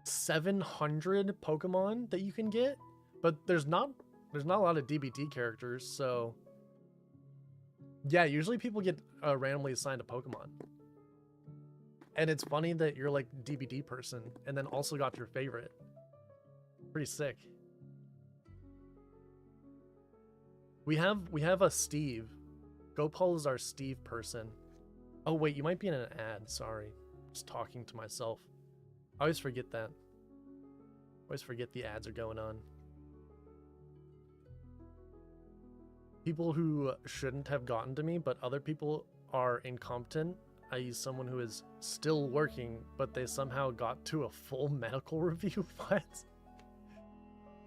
700 Pokemon that you can get, but there's not a lot of DBD characters, so yeah, usually people get randomly assigned a Pokemon. And it's funny that you're like DBD person and then also got your favorite. Pretty sick. We have a Steve. GoPaul is our Steve person. Oh wait, you might be in an ad, sorry. Just talking to myself. I always forget that. I always forget the ads are going on. People who shouldn't have gotten to me, but other people are incompetent, i.e. someone who is still working, but they somehow got to a full medical review. What?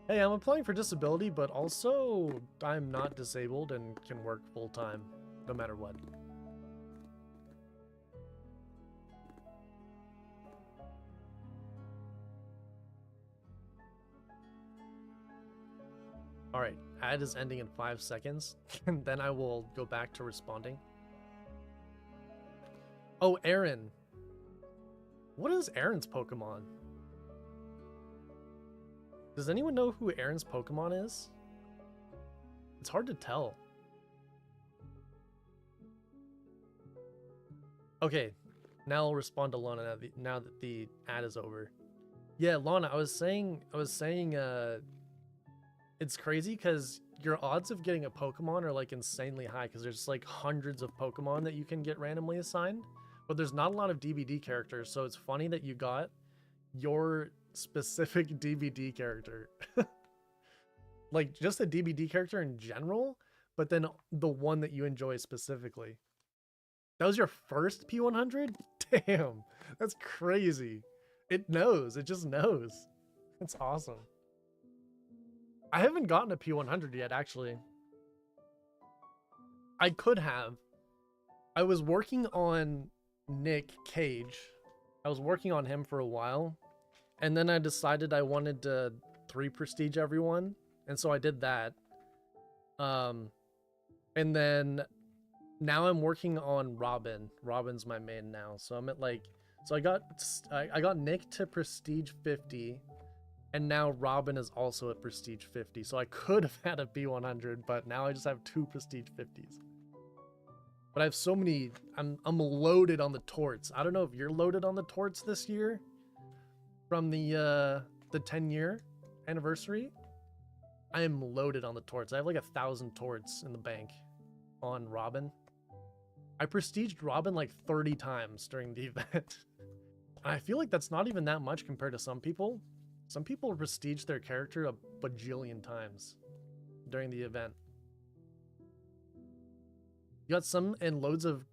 Hey, I'm applying for disability, but also I'm not disabled and can work full-time, no matter what. Alright, ad is ending in 5 seconds, and then I will go back to responding. Oh, Aaron. What is Aaron's Pokemon? Does anyone know who Aaron's Pokemon is? It's hard to tell. Okay, now I'll respond to Lana now that the ad is over. Yeah, Lana, I was saying, it's crazy because your odds of getting a Pokemon are like insanely high because there's like hundreds of Pokemon that you can get randomly assigned, but there's not a lot of DBD characters, so it's funny that you got your specific DBD character. Like just a DBD character in general, but then the one that you enjoy specifically. That was your first P100? Damn, that's crazy. It knows, it just knows. That's awesome. I haven't gotten a P100 yet, actually. I could have. I was working on Nick Cage. I was working on him for a while, and then I decided I wanted to 3 prestige everyone, and so I did that. And then now I'm working on Robin. Robin's my main now, so I'm at like, so I got Nick to prestige 50. And now Robin is also at prestige 50. So I could have had a P100, but now I just have 2 prestige 50s. But I have so many, I'm loaded on the torts. I don't know if you're loaded on the torts this year from the 10-year anniversary. I am loaded on the torts. I have like 1,000 torts in the bank on Robin. I prestiged Robin like 30 times during the event. And I feel like that's not even that much compared to some people. Some people prestige their character a bajillion times during the event. You got some and loads of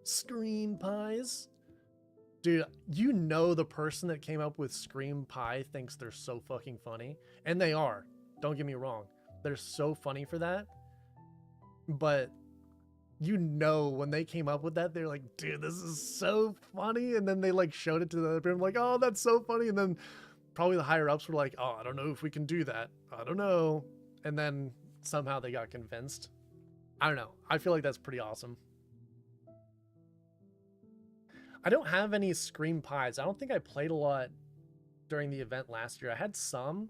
Scream Pies. Dude, you know the person that came up with Scream Pie thinks they're so fucking funny. And they are. Don't get me wrong. They're so funny for that. But you know, when they came up with that, they're like, dude, this is so funny. And then they like showed it to the other people, like, oh, that's so funny. And then probably the higher ups were like, oh, I don't know if we can do that. I don't know. And then somehow they got convinced. I don't know. I feel like that's pretty awesome. I don't have any Scream Pies. I don't think I played a lot during the event last year. I had some,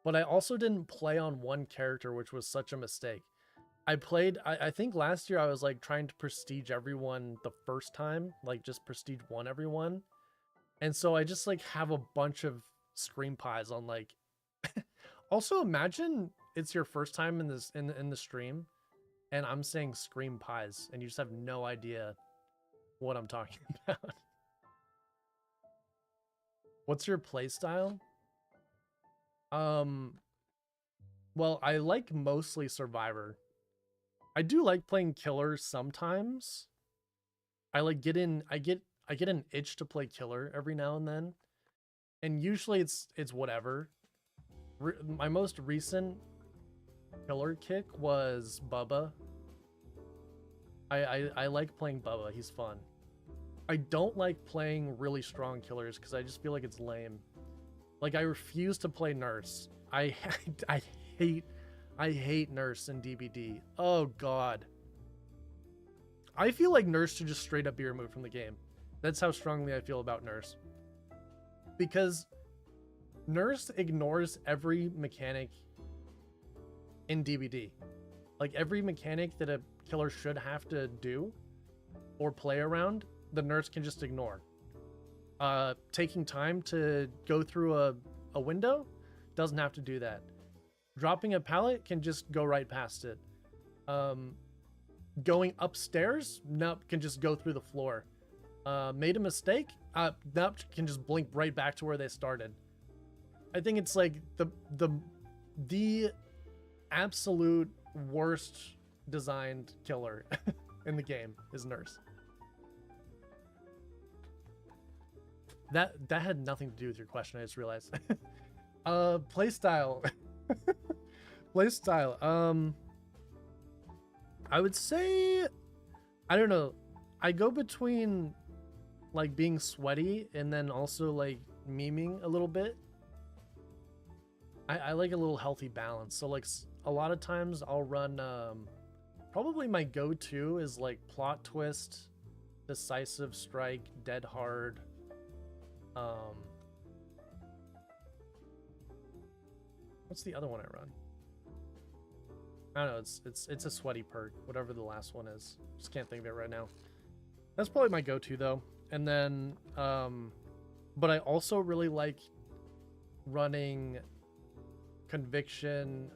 but I also didn't play on one character, which was such a mistake. I think last year I was like trying to prestige everyone the first time, like just prestige one everyone. And so I just like have a bunch of Scream Pies on like also imagine it's your first time in this in the stream and I'm saying Scream Pies and you just have no idea what I'm talking about. What's your play style? Well, I like mostly Survivor. I do like playing Killer sometimes. I get an itch to play Killer every now and then. And usually it's whatever. My most recent Killer kick was Bubba. I like playing Bubba. He's fun. I don't like playing really strong killers because I just feel like it's lame. Like I refuse to play Nurse. I hate Nurse in DBD. Oh god. I feel like Nurse should just straight up be removed from the game. That's how strongly I feel about Nurse. Because Nurse ignores every mechanic in DBD. Like every mechanic that a killer should have to do or play around, the Nurse can just ignore. Taking time to go through a window doesn't have to do that. Dropping a pallet can just go right past it. Going upstairs, nope, can just go through the floor. Made a mistake, nope, can just blink right back to where they started. I think it's like the absolute worst designed killer in the game is Nurse. That had nothing to do with your question, I just realized. Playstyle. Playstyle. I would say, I don't know. I go between like being sweaty and then also like memeing a little bit. I like a little healthy balance. So like a lot of times I'll run, probably my go-to is like Plot Twist, Decisive Strike, Dead Hard. What's the other one I run? I don't know, it's a sweaty perk, whatever the last one is. Just can't think of it right now. That's probably my go-to though. And then but I also really like running Conviction,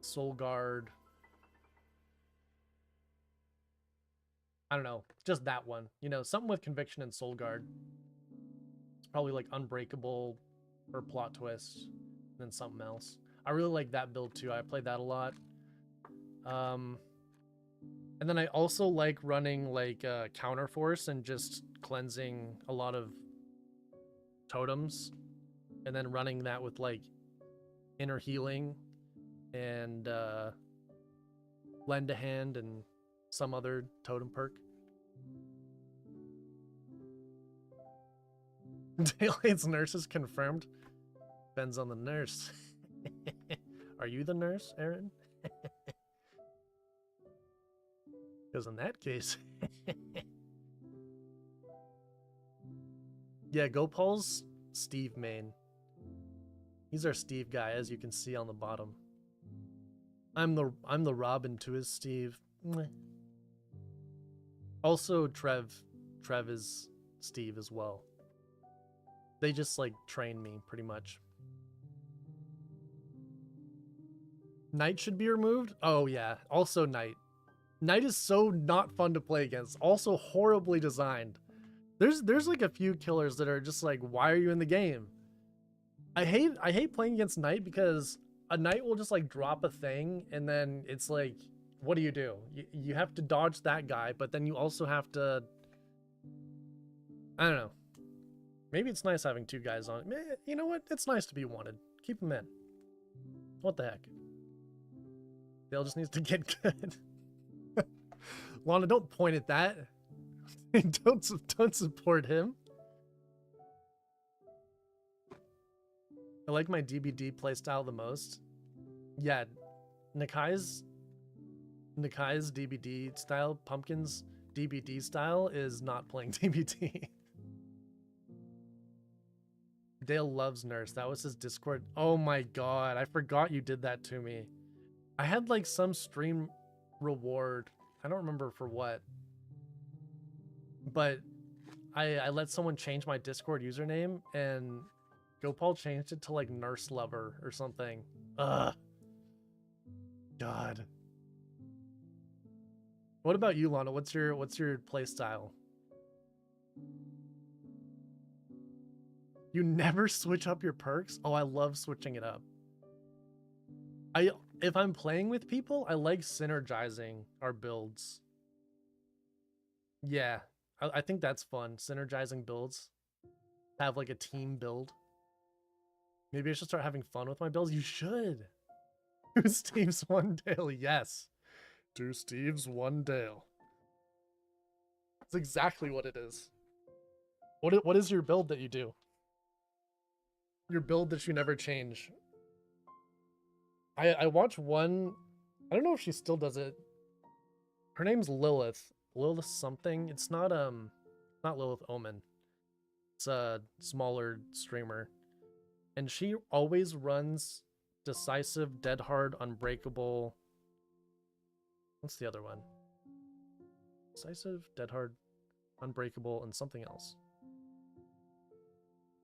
Soul Guard. I don't know, just that one. You know, something with Conviction and Soul Guard. It's probably like Unbreakable or Plot Twist, and then something else. I really like that build too. I played that a lot. And then I also like running like Counterforce and just cleansing a lot of totems, and then running that with like Inner Healing and Lend a Hand and some other totem perk. Daylight's Nurse is confirmed. Depends on the nurse. Are you the nurse, Aaron? Because in that case... Yeah, Gopal's Steve main. He's our Steve guy, as you can see on the bottom. I'm the Robin to his Steve. Mwah. Also, Trev is Steve as well. They just like train me pretty much. Knight should be removed? Oh yeah, also Knight. Knight is so not fun to play against. Also horribly designed. There's like a few killers that are just like, why are you in the game? I hate playing against Knight because a Knight will just like drop a thing and then it's like, what do? You have to dodge that guy, but then you also have to, I don't know. Maybe it's nice having two guys on it. You know what? It's nice to be wanted. Keep them in. What the heck? Dale just needs to get good. Lana, don't point at that. don't support him. I like my DBD playstyle the most. Yeah, Nakai's DBD style, Pumpkin's DBD style is not playing DBD. Dale loves Nurse. That was his Discord. Oh my god, I forgot you did that to me. I had like some stream reward. I don't remember for what. But I let someone change my Discord username and Gopal changed it to like Nurse Lover or something. Ugh. God. What about you, Lana? What's your play style? You never switch up your perks? Oh, I love switching it up. If I'm playing with people, I like synergizing our builds. Yeah, I think that's fun. Synergizing builds. Have like a team build. Maybe I should start having fun with my builds. You should. 2 Steves, 1 Dale. Yes. 2 Steves, 1 Dale. That's exactly what it is. What is your build that you do? Your build that you never change. I watch one. I don't know if she still does it. Her name's Lilith. Lilith something. It's not Lilith Omen. It's a smaller streamer. And she always runs Decisive, Dead Hard, Unbreakable. What's the other one? Decisive, Dead Hard, Unbreakable, and something else.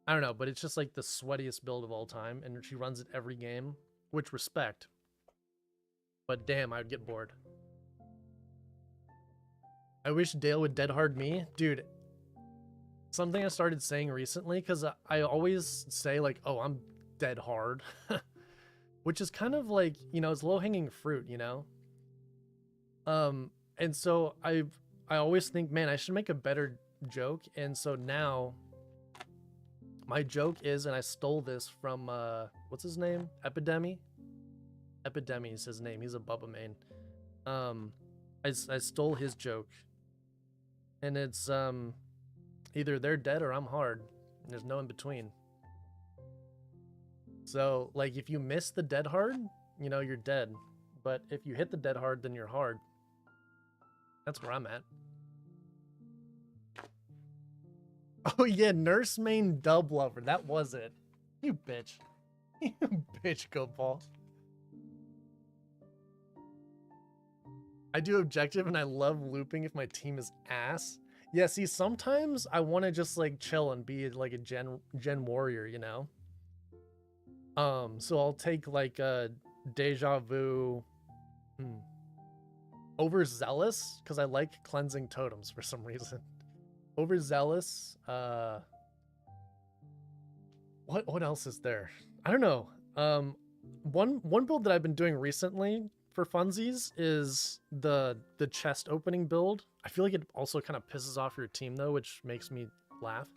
I don't know, but it's just like the sweatiest build of all time, and she runs it every game, which respect. But damn, I'd get bored. I wish Dale would Dead Hard me. Dude, something I started saying recently, because I always say like, oh, I'm dead hard. Which is kind of like, you know, it's low-hanging fruit, you know? And so I always think, man, I should make a better joke. And so now my joke is, and I stole this from, what's his name? Epidemi? Epidemi is his name. He's a Bubba main. I stole his joke. And it's, either they're dead or I'm hard. And there's no in between. So, like, if you miss the dead hard, you know, you're dead. But if you hit the dead hard, then you're hard. That's where I'm at. Oh, yeah, Nurse main dub lover. That was it. You bitch. You bitch, Gopal. I do objective and I love looping if my team is ass. Yeah, see, sometimes I want to just, like, chill and be, like, a gen warrior, you know? So I'll take, like, a Deja Vu... Overzealous, because I like cleansing totems for some reason. Overzealous. What else is there? I don't know. One build that I've been doing recently for funsies is the chest opening build. I feel like it also kind of pisses off your team though, which makes me laugh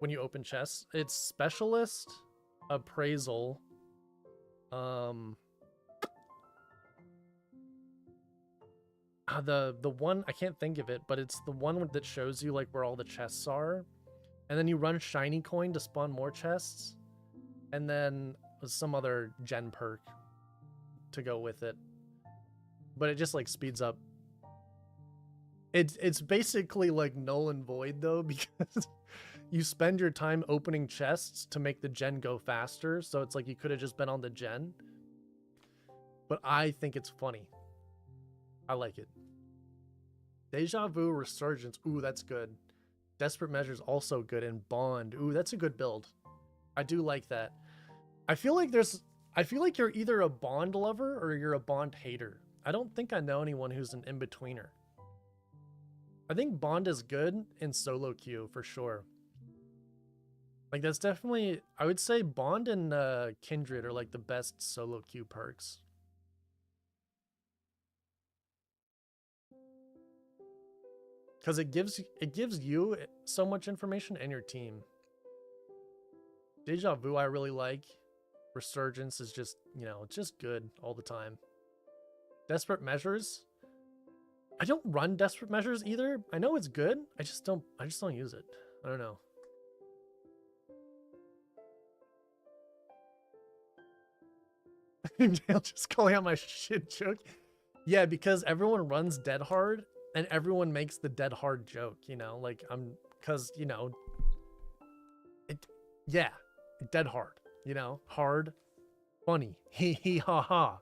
when you open chests. It's specialist, appraisal, the one, I can't think of it, but it's the one that shows you like where all the chests are, and then you run shiny coin to spawn more chests, and then some other gen perk to go with it, but it just like speeds up. It's basically like null and void though, because you spend your time opening chests to make the gen go faster, so it's like you could have just been on the gen, but I think it's funny. I like it. Deja Vu, Resurgence. Ooh, that's good. Desperate Measures also good. And Bond. Ooh, that's a good build. I do like that. I feel like you're either a Bond lover or you're a Bond hater. I don't think I know anyone who's an in-betweener. I think Bond is good in solo queue for sure. Like that's definitely, I would say Bond and Kindred are like the best solo queue perks. Because it gives you so much information and your team. Deja Vu I really like. Resurgence is just, you know, it's just good all the time. Desperate Measures. I don't run Desperate Measures either. I know it's good. I just don't use it. I don't know. Dale just calling out my shit joke. Yeah, because everyone runs dead hard and everyone makes the dead hard joke, you know, like because you know yeah, dead hard, you know, hard, funny, hee ha ha.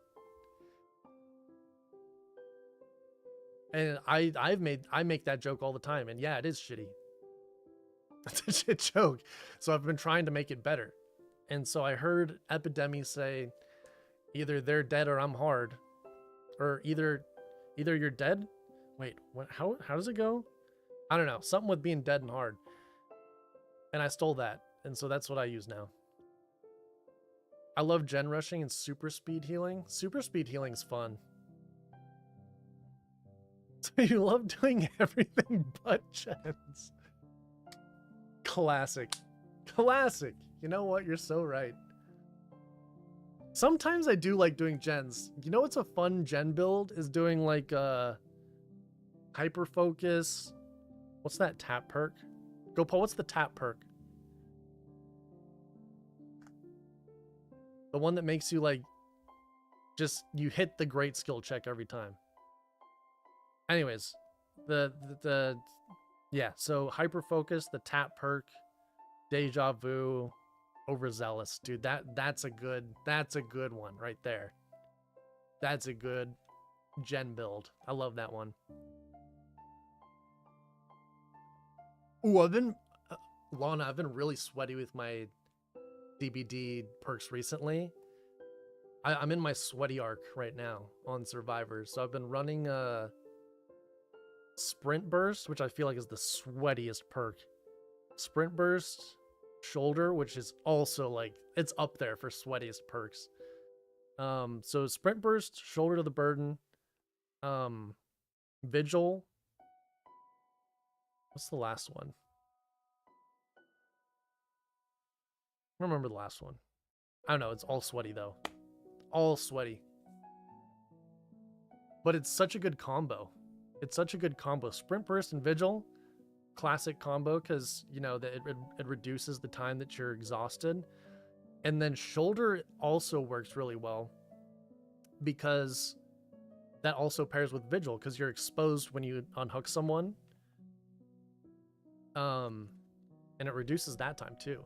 And I make that joke all the time, and yeah, it is shitty. It's a shit joke. So I've been trying to make it better. And so I heard Epidemi say, either they're dead or I'm hard. Or either you're dead. Wait, what? How does it go? I don't know. Something with being dead and hard. And I stole that. And so that's what I use now. I love gen rushing and super speed healing. Super speed healing's fun. So you love doing everything but gens. Classic. Classic. You know what? You're so right. Sometimes I do like doing gens. You know what's a fun gen build? Is doing like hyper focus. What's that tap perk? Go Paul, what's the tap perk? The one that makes you like just you hit the great skill check every time. Anyways, the yeah, so hyper focus, the tap perk, deja vu, overzealous, dude. That's a good one right there. That's a good gen build. I love that one. Ooh, Lana, I've been really sweaty with my DBD perks recently. I'm in my sweaty arc right now on Survivor, so I've been running Sprint Burst, which I feel like is the sweatiest perk. Sprint Burst, Shoulder, which is also like, it's up there for sweatiest perks. So Sprint Burst, Shoulder to the Burden, Vigil. What's the last one? I don't remember the last one. I don't know, it's all sweaty though. All sweaty. But it's such a good combo. It's such a good combo. Sprint Burst and Vigil, classic combo, because you know that it reduces the time that you're exhausted. And then Shoulder also works really well because that also pairs with Vigil, because you're exposed when you unhook someone. And it reduces that time too.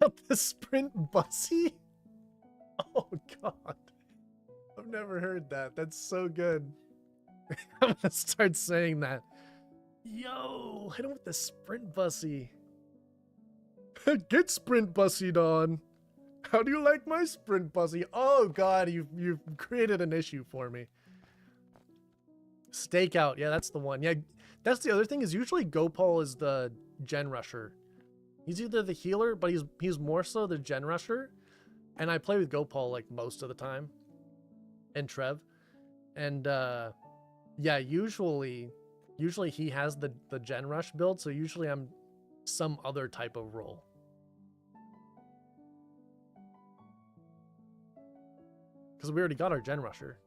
Not the Sprint Bussy? Oh god. I've never heard that. That's so good. I'm gonna start saying that. Yo, hit him with the Sprint Bussy. Get Sprint Bussied on. How do you like my Sprint Bussy? Oh god, you've created an issue for me. Stakeout, yeah, that's the one. Yeah, that's the other thing, is usually Gopal is the gen rusher. He's either the healer, but he's more so the gen rusher. And I play with Gopal like most of the time. And Trev. And yeah, usually he has the gen rush build, so usually I'm some other type of role. Because we already got our gen rusher.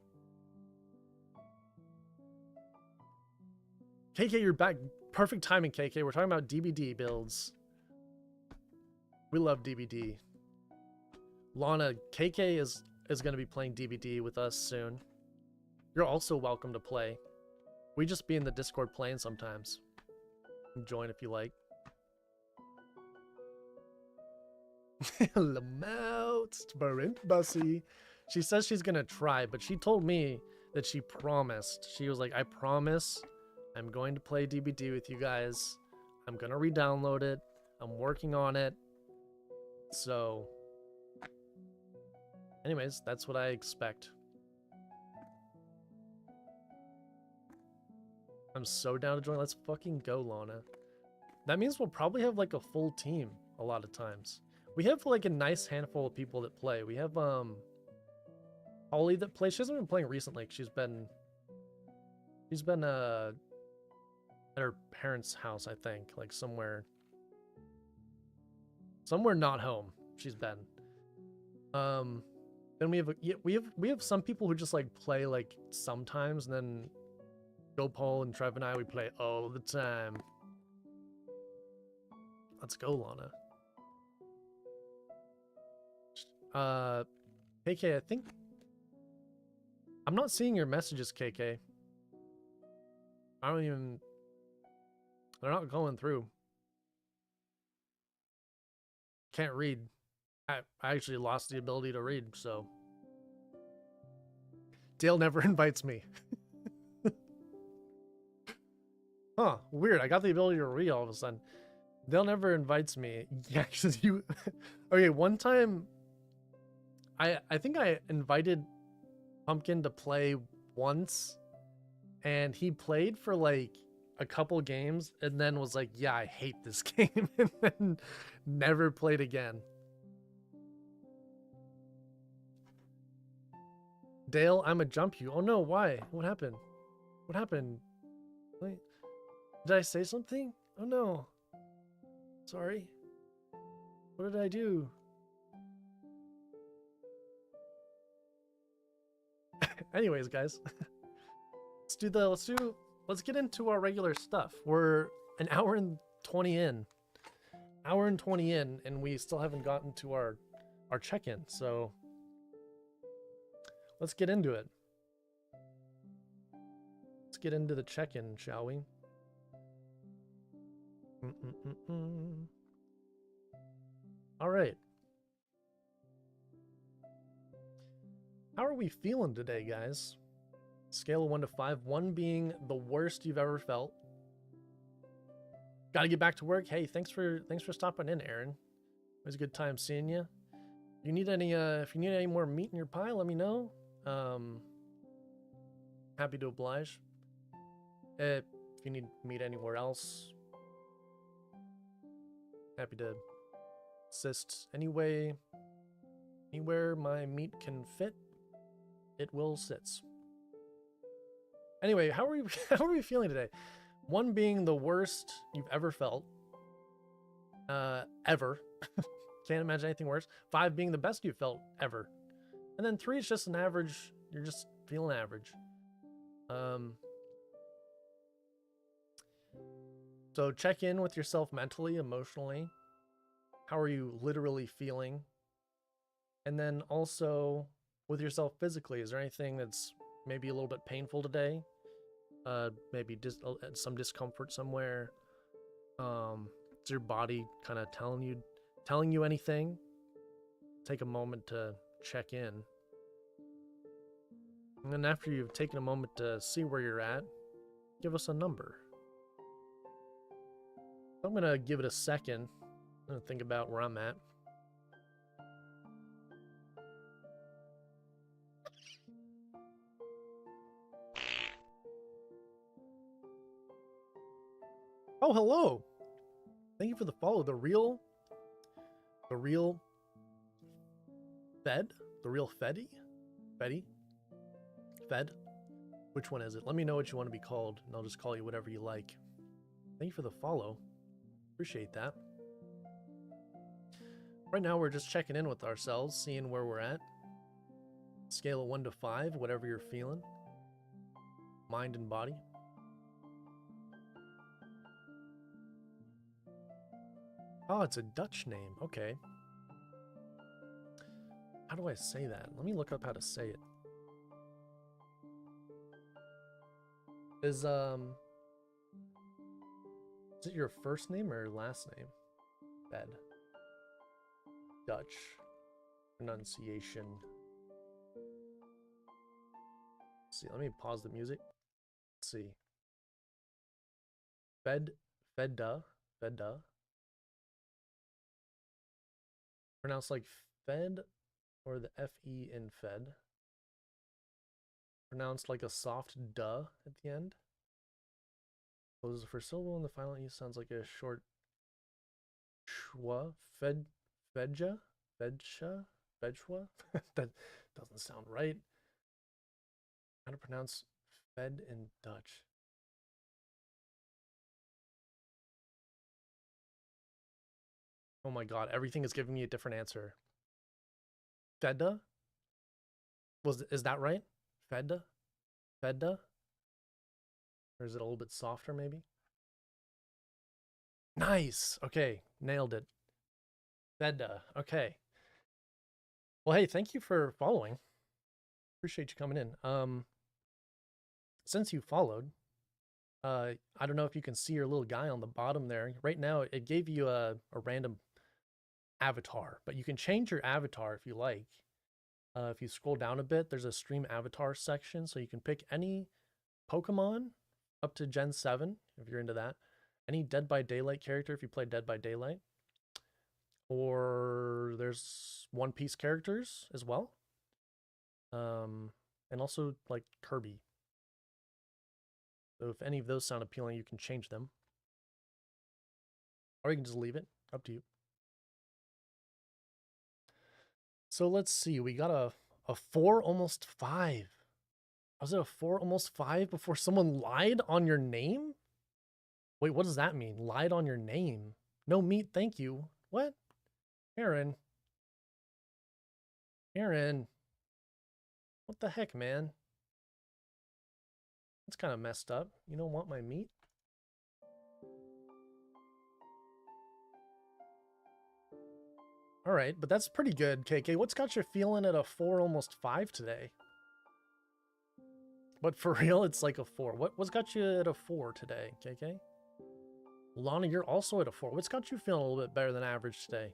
KK, you're back. Perfect timing, KK. We're talking about DBD builds. We love DBD. Lana, KK is going to be playing DBD with us soon. You're also welcome to play. We just be in the Discord playing sometimes. Join if you like. Lamouth, Sprint Bussy. She says she's going to try, but she told me that she promised. She was like, I promise I'm going to play DBD with you guys. I'm going to re-download it. I'm working on it. So, anyways, that's what I expect. I'm so down to join. Let's fucking go, Lana. That means we'll probably have like a full team a lot of times. We have like a nice handful of people that play. We have Holly that plays. She hasn't been playing recently. She's been at her parents' house, I think, like somewhere not home. She's been. Then we have some people who just like play like sometimes, and then Go Paul and Trev and I, we play all the time. Let's go, Lana. KK, I think I'm not seeing your messages, KK. I don't even, they're not going through. Can't read. I actually lost the ability to read, so. Dale never invites me. Huh, weird. I got the ability to read all of a sudden. Dale never invites me. Yeah, because you... Okay, one time... I think I invited Pumpkin to play once, and he played for like a couple games, and then was like, yeah, I hate this game, and then never played again. Dale, I'ma jump you. Oh no, why? What happened? What happened? Wait, did I say something? Oh no. Sorry. What did I do? Anyways, guys. Let's get into our regular stuff. We're an hour and 20 in. Hour and 20 in, and we still haven't gotten to our check-in, so let's get into it. Let's get into the check-in, shall we? All right. How are we feeling today, guys? Scale of 1 to 5, 1 being the worst you've ever felt. Got to get back to work. Hey, thanks for stopping in, Aaron. It was a good time seeing you. You need any if you need any more meat in your pie, let me know. Happy to oblige. If you need meat anywhere else, happy to assist anywhere my meat can fit. It will sits. Anyway, how are we feeling today? 1 being the worst you've ever felt. Ever. Can't imagine anything worse. 5 being the best you've felt ever. And then 3 is just an average. You're just feeling average. So check in with yourself mentally, emotionally. How are you literally feeling? And then also with yourself physically. Is there anything that's maybe a little bit painful today? Maybe some discomfort somewhere. Is your body kind of telling you anything? Take a moment to check in. And then after you've taken a moment to see where you're at, give us a number. I'm gonna give it a second. I'm gonna think about where I'm at. Oh, hello. Thank you for the follow. The real Fed? The real Feddy? Feddy? Fed? Which one is it? Let me know what you want to be called, and I'll just call you whatever you like. Thank you for the follow. Appreciate that. Right now, we're just checking in with ourselves, seeing where we're at. Scale of 1 to 5, whatever you're feeling. Mind and body. Oh, it's a Dutch name. Okay. How do I say that? Let me look up how to say it. Is it your first name or last name? Bed. Dutch. Pronunciation. Let's see, let me pause the music. Let's see. Fedda. Pronounced like Fed or the F-E in Fed. Pronounced like a soft duh at the end. Closes the first syllable and the final E sounds like a short schwa. Fedja? Fedshwa? That doesn't sound right. How to pronounce Fed in Dutch? Oh my god, everything is giving me a different answer. Fedda? Is that right? Fedda? Fedda? Or is it a little bit softer maybe? Nice. Okay, nailed it. Fedda. Okay. Well, hey, thank you for following. Appreciate you coming in. Since you followed, I don't know if you can see your little guy on the bottom there. Right now, it gave you a random avatar, but you can change your avatar if you like. If you scroll down a bit, there's a stream avatar section, so you can pick any Pokemon up to Gen 7, if you're into that. Any Dead by Daylight character if you play Dead by Daylight. Or there's One Piece characters as well. And also like Kirby. So if any of those sound appealing, you can change them. Or you can just leave it. Up to you. So let's see. We got a 4, almost 5. Was it a 4, almost 5 before someone lied on your name? Wait, what does that mean? Lied on your name? No meat, thank you. What? Aaron. Aaron. What the heck, man? That's kind of messed up. You don't want my meat? All right, but that's pretty good, KK. What's got you feeling at a 4, almost 5 today? But for real, it's like a 4. What's got you at a 4 today, KK? Lana, you're also at a 4. What's got you feeling a little bit better than average today?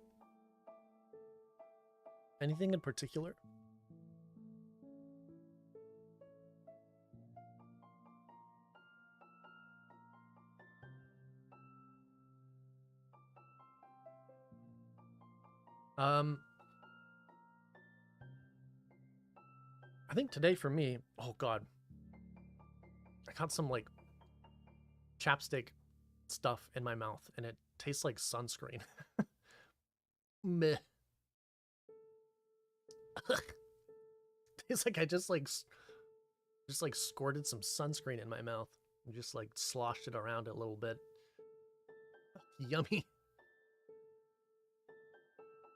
Anything in particular? I think today for me, oh god, I got some like chapstick stuff in my mouth and it tastes like sunscreen. Meh. Tastes like I just squirted some sunscreen in my mouth and just like sloshed it around a little bit. Yummy.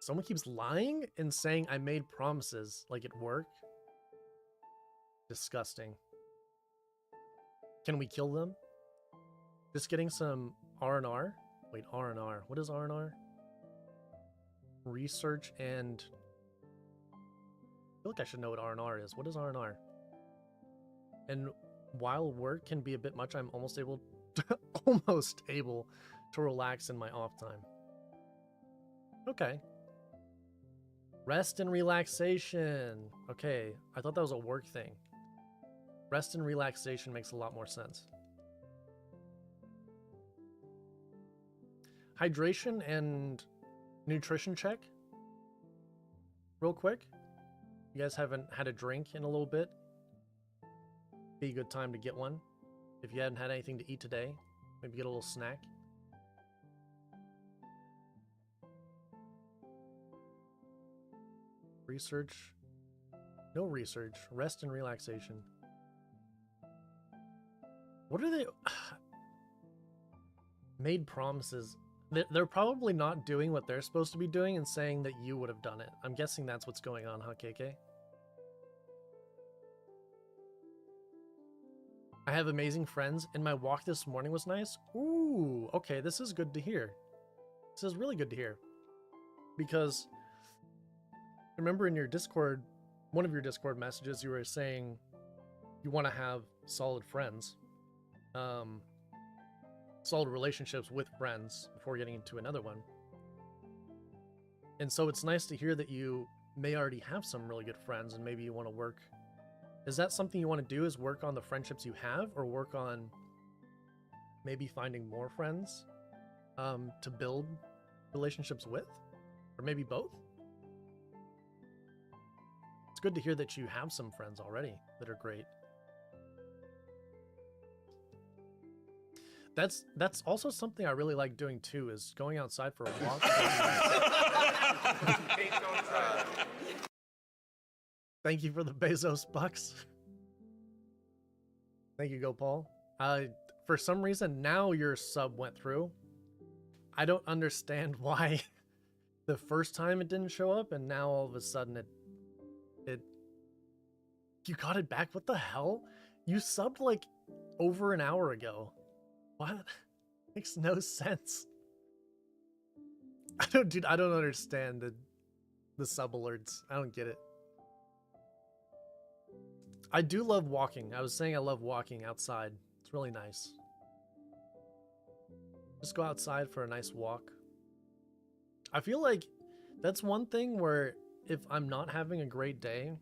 Someone keeps lying and saying I made promises like at work. Disgusting. Can we kill them? Just getting some R&R? Wait, R&R. What is R&R? Research and... I feel like I should know what R&R is. What is R&R? And while work can be a bit much, I'm almost able to relax in my off time. Okay. Rest and relaxation. Okay, I thought that was a work thing. Rest and relaxation makes a lot more sense. Hydration and nutrition check. Real quick. You guys haven't had a drink in a little bit. Be a good time to get one. If you hadn't had anything to eat today, maybe get a little snack. Research. No research. Rest and relaxation. What are they? Made promises. They're probably not doing what they're supposed to be doing and saying that you would have done it. I'm guessing that's what's going on, huh, KK? I have amazing friends, and my walk this morning was nice. Ooh, okay, this is good to hear. This is really good to hear. Because, remember in your Discord, one of your Discord messages, you were saying you want to have solid friends. Solid relationships with friends before getting into another one. And so it's nice to hear that you may already have some really good friends and maybe you want to work. Is that something you want to do, is work on the friendships you have, or work on maybe finding more friends to build relationships with? Or maybe both? It's good to hear that you have some friends already that are great. That's also something I really like doing too, is going outside for a walk. Thank you for the Bezos bucks. Thank you, Go Paul. For some reason, now your sub went through. I don't understand why the first time it didn't show up, and now all of a sudden it You got it back? What the hell? You subbed like over an hour ago. What? Makes no sense. I don't understand the sub alerts. I don't get it. I do love walking. I was saying I love walking outside. It's really nice. Just go outside for a nice walk. I feel like that's one thing where if I'm not having a great day,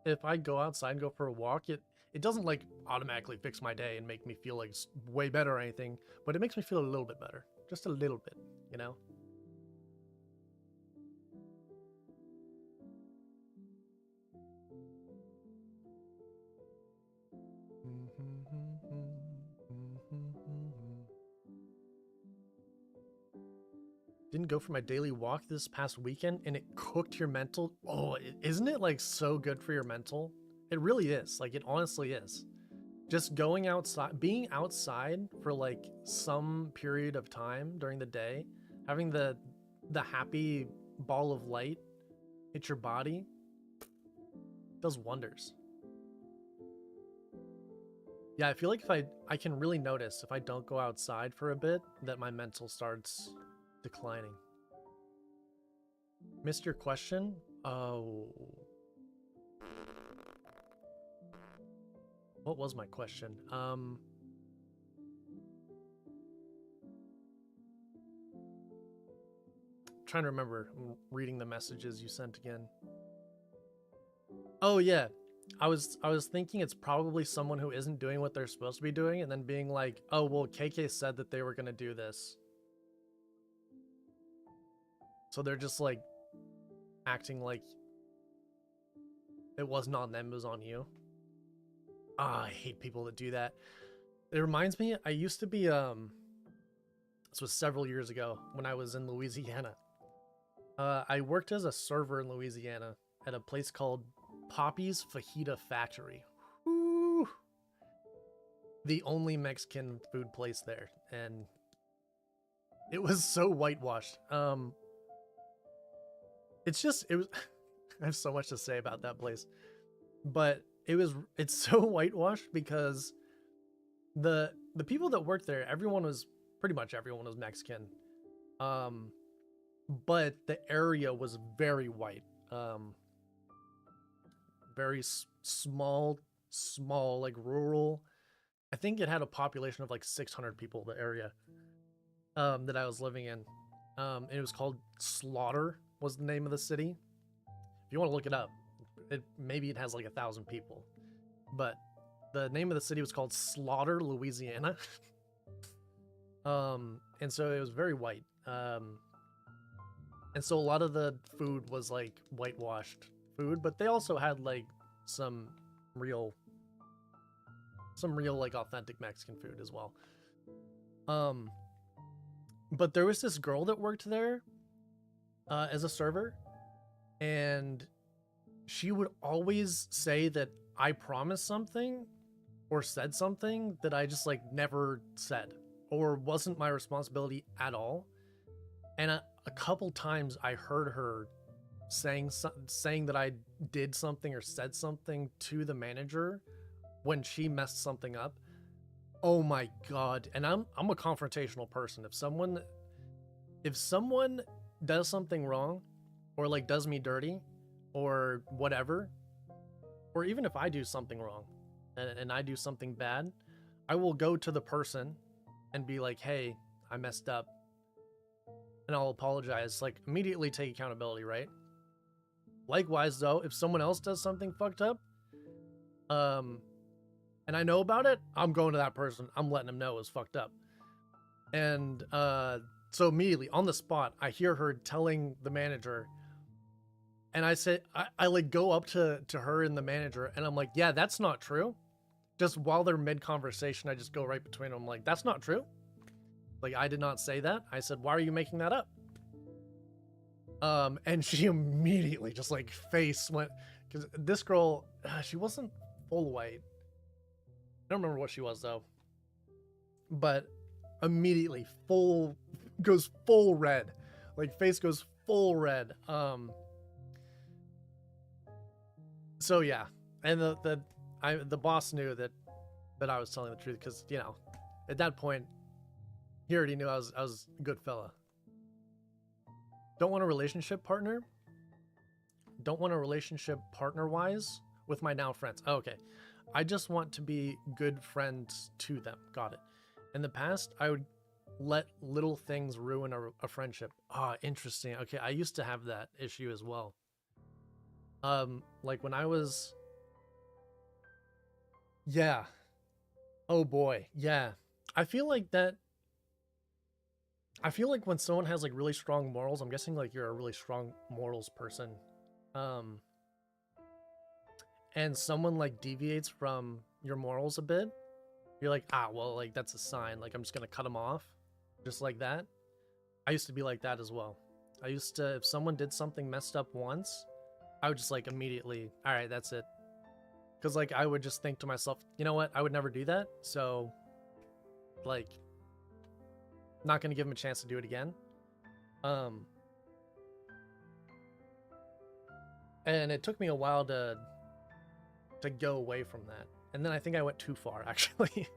if I go outside and go for a walk, it doesn't like automatically fix my day and make me feel like way better or anything, but it makes me feel a little bit better. Just a little bit, you know? Didn't go for my daily walk this past weekend and it cooked your mental. Oh, isn't it like so good for your mental? It really is. Like, it honestly is. Just going outside, being outside for like some period of time during the day, having the happy ball of light hit your body, does wonders. Yeah, I feel like if I can really notice if I don't go outside for a bit that my mental starts declining. Missed your question? Oh. What was my question? Trying to remember. I'm reading the messages you sent again. Oh yeah. I was thinking it's probably someone who isn't doing what they're supposed to be doing and then being like, "Oh, well, KK said that they were going to do this." So they're just like acting like it wasn't on them, it was on you. Ah, I hate people that do that. It reminds me, I used to be, this was several years ago when I was in Louisiana. I worked as a server in Louisiana at a place called Poppy's Fajita Factory. Woo! The only Mexican food place there. And it was so whitewashed. It was, I have so much to say about that place, but it's so whitewashed because the people that worked there, pretty much everyone was Mexican. But the area was very white. Very small, like rural. I think it had a population of like 600 people, the area that I was living in. And it was called Slaughter was the name of the city. If you want to look it up, maybe it has like 1,000 people. But the name of the city was called Slaughter, Louisiana. And so it was very white. And so a lot of the food was like whitewashed food, but they also had like some real like authentic Mexican food as well. But there was this girl that worked there as a server, and she would always say that I promised something or said something that I just like never said or wasn't my responsibility at all. And a couple times I heard her saying that I did something or said something to the manager when she messed something up. Oh my god. And I'm a confrontational person. If someone does something wrong or like does me dirty or whatever, or even if I do something wrong and I do something bad, I will go to the person and be like, "Hey, I messed up." And I'll apologize, like immediately take accountability, right? Likewise though, if someone else does something fucked up, and I know about it, I'm going to that person. I'm letting them know it was fucked up. And so immediately on the spot, I hear her telling the manager, and I say, I like go up to her and the manager, and I'm like, "Yeah, that's not true." Just while they're mid conversation, I just go right between them, like, "That's not true. Like, I did not say that." I said, "Why are you making that up?" And she immediately just like face went, because this girl, she wasn't full white. I don't remember what she was though, but immediately goes full red, like face goes full red. So yeah, and the boss knew that I was telling the truth because, you know, at that point he already knew I was a good fella. Don't want a relationship partner. Don't want a relationship partner wise with my now friends. Oh, okay. I just want to be good friends to them. Got it. In the past, I would let little things ruin a friendship. Ah, interesting. Okay, I used to have that issue as well. Like when I was, yeah. Oh boy, yeah. I feel like that. I feel like when someone has like really strong morals, I'm guessing like you're a really strong morals person. Um, and someone like deviates from your morals a bit, you're like, ah, well, like that's a sign. Like I'm just gonna cut them off, just like that. I used to be like that as well. I used to, if someone did something messed up once, I would just like immediately, all right, that's it. Because like I would just think to myself, you know what, I would never do that. So like, not gonna give him a chance to do it again. And it took me a while to go away from that. And then I think I went too far actually.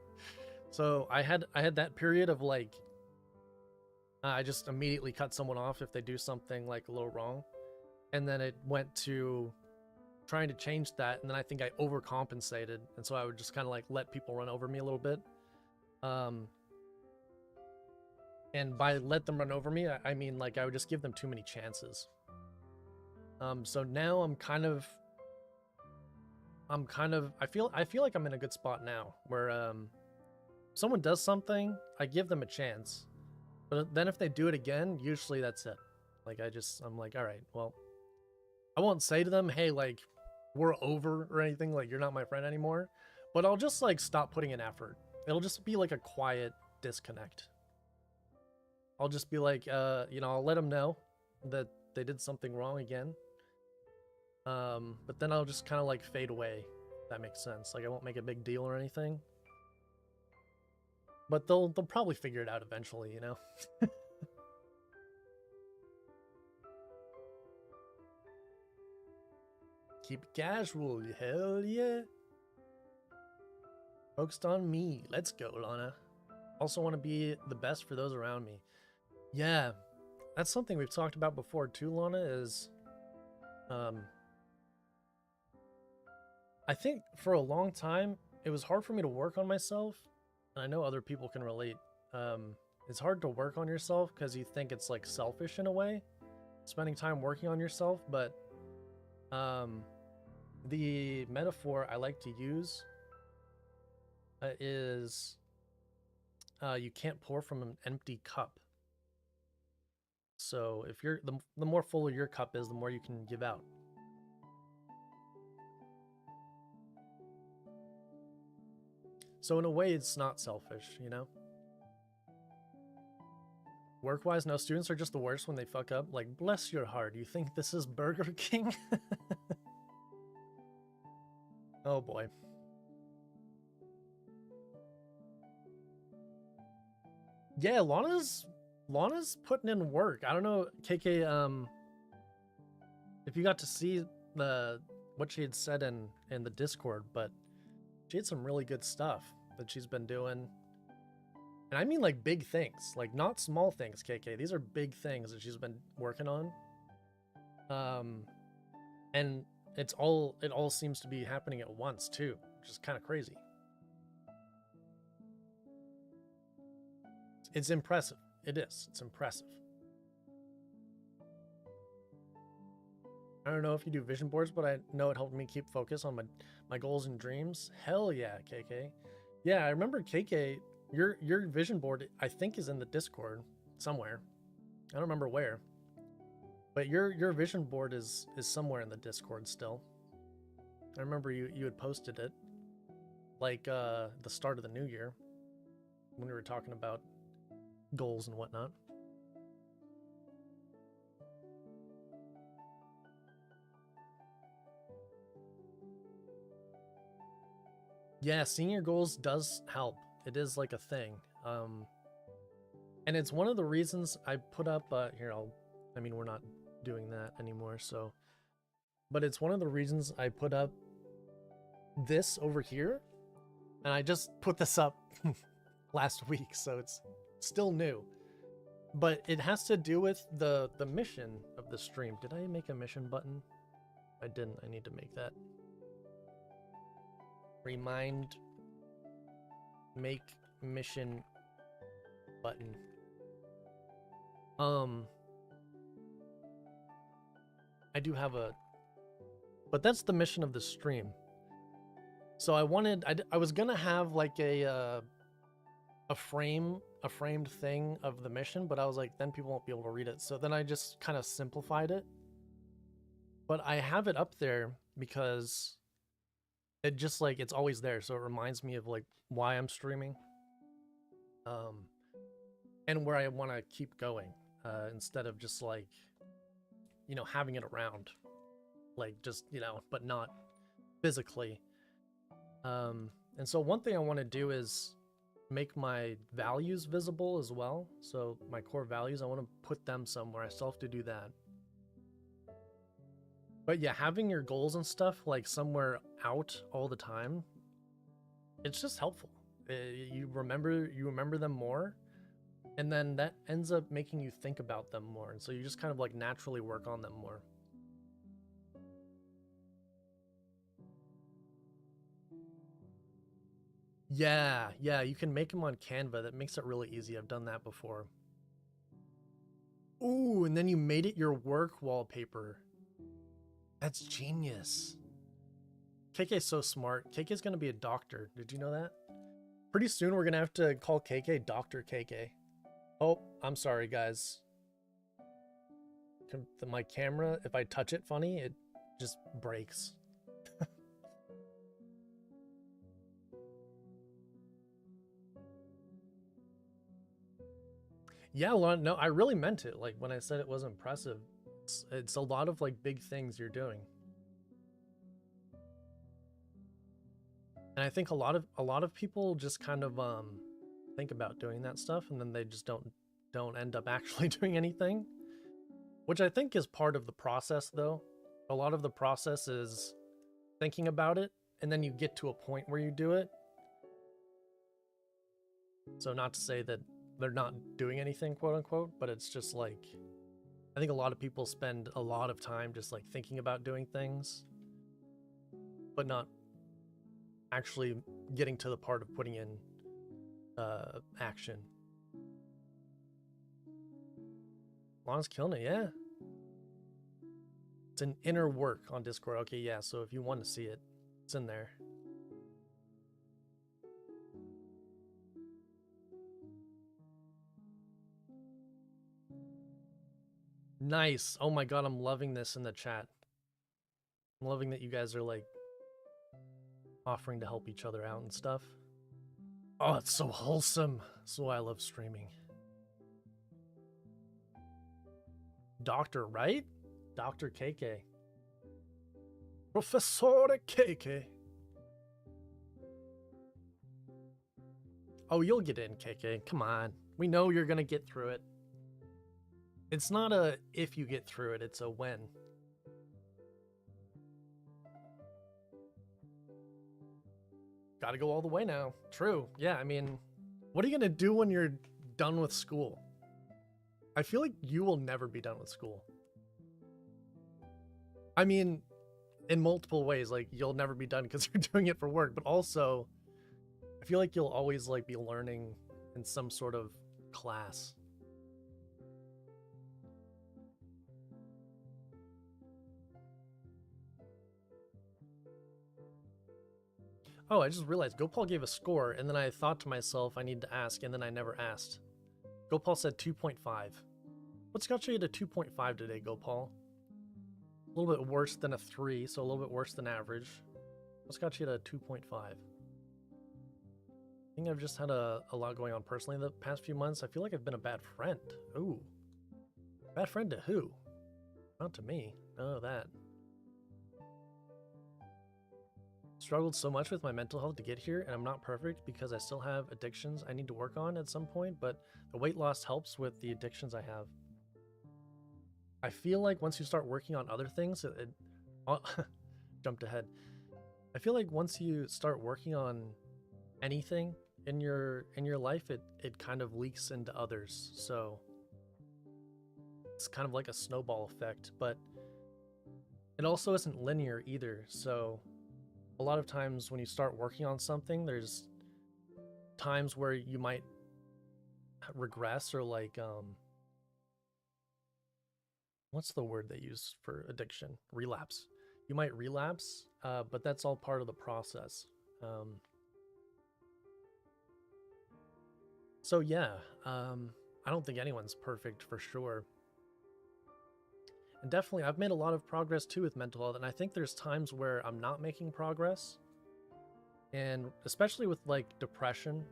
So I had that period of like I just immediately cut someone off if they do something like a little wrong. And then it went to trying to change that, and then I think I overcompensated, and so I would just kind of like let people run over me a little bit. And by let them run over me, I mean like I would just give them too many chances. So now I'm kind of I feel like I'm in a good spot now where someone does something, I give them a chance. But then if they do it again, usually that's it. Like I'm like, all right, well, I won't say to them, hey, like we're over or anything, like you're not my friend anymore, but I'll just like stop putting in effort. It'll just be like a quiet disconnect. I'll just be like, you know, I'll let them know that they did something wrong again. But then I'll just kind of like fade away, if that makes sense. Like I won't make a big deal or anything. But they'll probably figure it out eventually, you know? Keep it casual, hell yeah. Focused on me. Let's go, Lana. Also want to be the best for those around me. Yeah, that's something we've talked about before too, Lana, is I think for a long time it was hard for me to work on myself, and I know other people can relate. It's hard to work on yourself because you think it's like selfish in a way, spending time working on yourself, but the metaphor I like to use is you can't pour from an empty cup. So if you're the more full your cup is, the more you can give out. So in a way, it's not selfish, you know? Work-wise, no, students are just the worst when they fuck up. Like, bless your heart, you think this is Burger King? Oh boy. Yeah, Lana's putting in work. I don't know, KK, if you got to see what she had said in the Discord, but she had some really good stuff that she's been doing. And I mean like big things, like not small things, KK. These are big things that she's been working on. And it all seems to be happening at once too, which is kind of crazy. It's impressive. It is. It's impressive. I don't know if you do vision boards, but I know it helped me keep focus on my goals and dreams. Hell yeah, KK. Yeah, I remember KK, your vision board I think is in the Discord somewhere. I don't remember where. But your vision board is somewhere in the Discord still. I remember you had posted it like the start of the new year when we were talking about goals and whatnot. Yeah, seeing your goals does help. It is like a thing. And it's one of the reasons I put up here, I mean, we're not doing that anymore, so but it's one of the reasons I put up this over here, and I just put this up last week, so it's still new. But it has to do with the mission of the stream. Did I make a mission button? I didn't. I need to make that. Remind, make mission button. I do have a, but that's the mission of the stream. So I was gonna have like a framed thing of the mission, but I was like, then people won't be able to read it. So then I just kind of simplified it. But I have it up there because it just like, it's always there. So it reminds me of like why I'm streaming. And where I want to keep going, instead of just like, you know, having it around, like just, you know, but not physically. And so one thing I want to do is make my values visible as well. So my core values, I want to put them somewhere. I still have to do that. But yeah, having your goals and stuff like somewhere out all the time, it's just helpful. You remember them more, and then that ends up making you think about them more. And so you just kind of like naturally work on them more. Yeah, you can make them on Canva. That makes it really easy. I've done that before. Ooh, and then you made it your work wallpaper. That's genius. KK's so smart. KK's gonna be a doctor. Did you know that? Pretty soon we're gonna have to call KK Dr. KK. Oh, I'm sorry, guys. My camera, if I touch it funny, it just breaks. Yeah, no, I really meant it. Like when I said it was impressive, it's a lot of like big things you're doing. And I think a lot of people just kind of think about doing that stuff, and then they just don't end up actually doing anything, which I think is part of the process though. A lot of the process is thinking about it, and then you get to a point where you do it. So not to say that they're not doing anything, quote unquote, but it's just like, I think a lot of people spend a lot of time just like thinking about doing things, but not actually getting to the part of putting in action. Lon's killing it, yeah. It's an inner work on Discord. Okay, yeah, so if you want to see it, it's in there. Nice. Oh my god, I'm loving this in the chat. I'm loving that you guys are like offering to help each other out and stuff. Oh, it's so wholesome. That's why I love streaming. Doctor, right? Dr. KK. Professor KK. Oh, you'll get in, KK. Come on. We know you're gonna get through it. It's not a if you get through it, it's a when. Gotta go all the way now. True. Yeah, I mean, what are you gonna do when you're done with school? I feel like you will never be done with school. I mean, in multiple ways, like you'll never be done because you're doing it for work, but also I feel like you'll always like be learning in some sort of class. Oh, I just realized Gopal gave a score, and then I thought to myself I need to ask, and then I never asked. Gopal said 2.5. What's got you to 2.5 today, Gopal? A little bit worse than a 3, so a little bit worse than average. What's got you to 2.5? I think I've just had a lot going on personally the past few months. I feel like I've been a bad friend. Ooh. Bad friend to who? Not to me. Oh, that. Struggled so much with my mental health to get here, and I'm not perfect because I still have addictions I need to work on at some point, but the weight loss helps with the addictions I have. I feel like once you start working on other things, jumped ahead. I feel like once you start working on anything in your life, it kind of leaks into others. So it's kind of like a snowball effect, but it also isn't linear either. So a lot of times when you start working on something, there's times where you might regress or like what's the word they use for addiction? Relapse. You might relapse, but that's all part of the process. So yeah, I don't think anyone's perfect for sure. And definitely, I've made a lot of progress too with mental health, and I think there's times where I'm not making progress. And especially with like depression,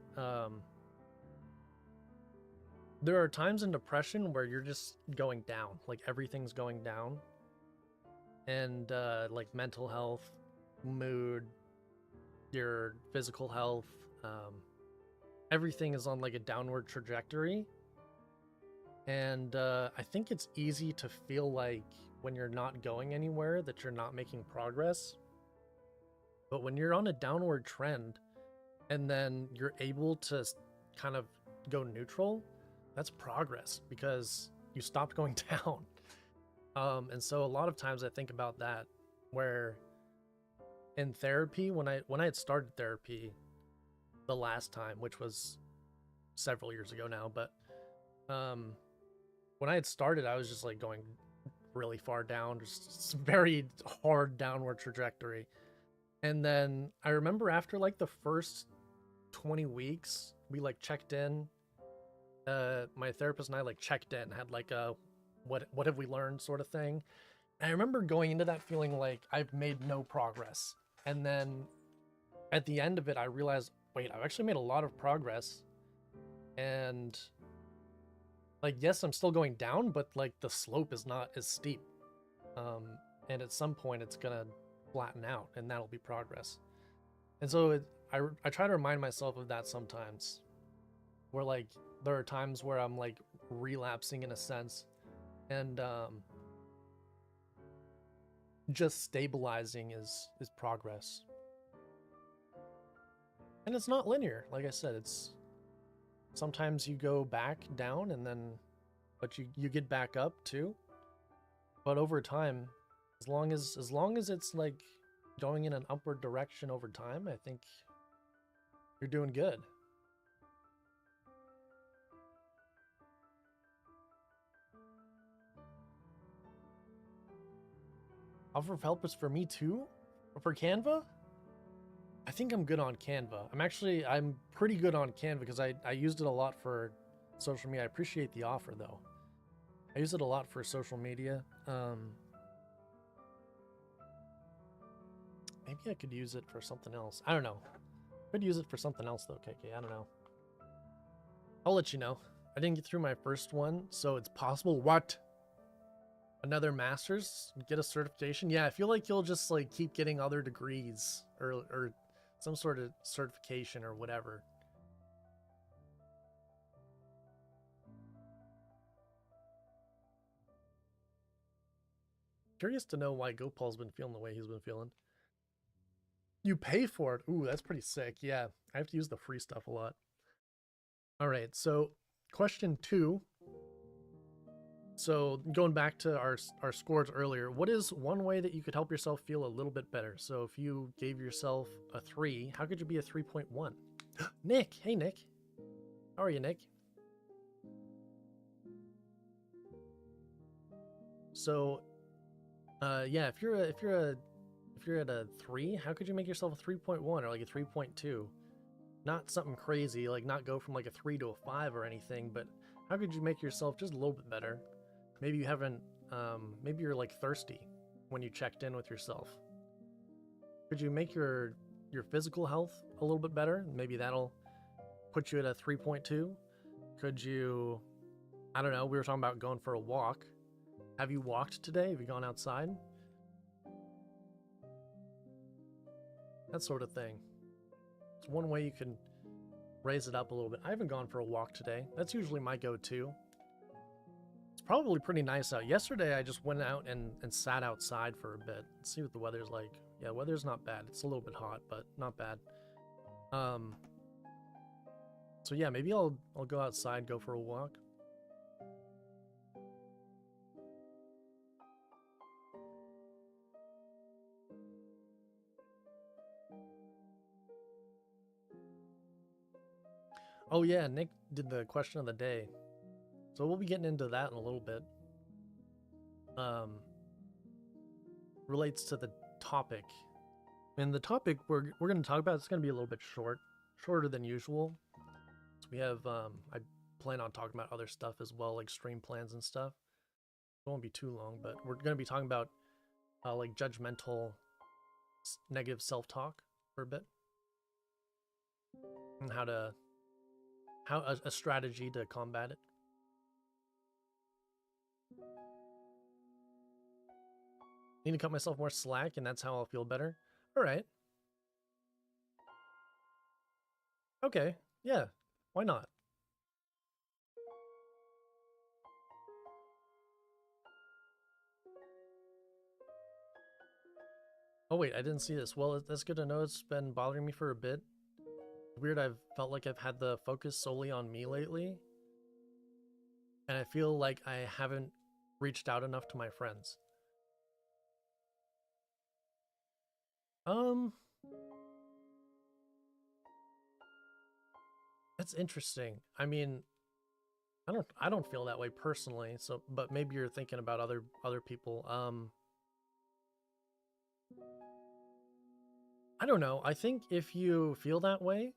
there are times in depression where you're just going down, like everything's going down. And like mental health, mood, your physical health, everything is on like a downward trajectory. And I think it's easy to feel like when you're not going anywhere that you're not making progress. But when you're on a downward trend and then you're able to kind of go neutral, that's progress because you stopped going down. And so a lot of times I think about that, where in therapy, when I had started therapy the last time, which was several years ago now, but when I had started, I was just like going really far down, just very hard downward trajectory. And then I remember after like the first 20 weeks, we like checked in. My therapist and I like checked in, had like a what have we learned sort of thing. And I remember going into that feeling like I've made no progress. And then at the end of it, I realized, wait, I've actually made a lot of progress. And like, yes, I'm still going down, but like the slope is not as steep. And at some point it's gonna flatten out and that'll be progress. And so I try to remind myself of that sometimes, where like there are times where I'm like relapsing in a sense, and just stabilizing is progress. And it's not linear, like I said. It's sometimes you go back down and then but you get back up too. But over time, as long as it's like going in an upward direction over time, I think you're doing good. Offer of help is for me too? For Canva? I think I'm good on Canva. I'm pretty good on Canva because I used it a lot for social media. I appreciate the offer though. I use it a lot for social media. Maybe I could use it for something else. I don't know. Could use it for something else though, KK. I don't know. I'll let you know. I didn't get through my first one, so it's possible. What? Another master's? Get a certification? Yeah, I feel like you'll just like keep getting other degrees or some sort of certification or whatever. Curious to know why Gopal's been feeling the way he's been feeling. You pay for it. Ooh, that's pretty sick. Yeah, I have to use the free stuff a lot. All right, so question 2. So going back to our scores earlier, what is one way that you could help yourself feel a little bit better? So if you gave yourself a 3, how could you be a 3.1? Nick, hey Nick. How are you, Nick? So yeah, if you're at a 3, how could you make yourself a 3.1 or like a 3.2? Not something crazy, like not go from like a 3 to a 5 or anything, but how could you make yourself just a little bit better? Maybe you haven't, maybe you're like thirsty when you checked in with yourself. Could you make your physical health a little bit better? Maybe that'll put you at a 3.2. Could you, I don't know, we were talking about going for a walk. Have you walked today? Have you gone outside? That sort of thing. It's one way you can raise it up a little bit. I haven't gone for a walk today. That's usually my go-to. It's probably pretty nice out. Yesterday, I just went out and sat outside for a bit. See what the weather's like. Yeah, weather's not bad. It's a little bit hot, but not bad. So yeah, maybe I'll go outside, go for a walk. Oh yeah, Nick did the question of the day. So we'll be getting into that in a little bit. Relates to the topic. And the topic we're going to talk about, it's going to be a little bit shorter than usual. So we have, I plan on talking about other stuff as well, like stream plans and stuff. It won't be too long, but we're going to be talking about like judgmental, negative self-talk for a bit. And how a strategy to combat it. Need to cut myself more slack, and that's how I'll feel better. All right. Okay. Yeah. Why not? Oh wait, I didn't see this. Well, that's good to know. It's been bothering me for a bit. Weird, I've felt like I've had the focus solely on me lately. And I feel like I haven't reached out enough to my friends. That's interesting. I mean, I don't feel that way personally, so but maybe you're thinking about other people. I don't know. I think if you feel that way,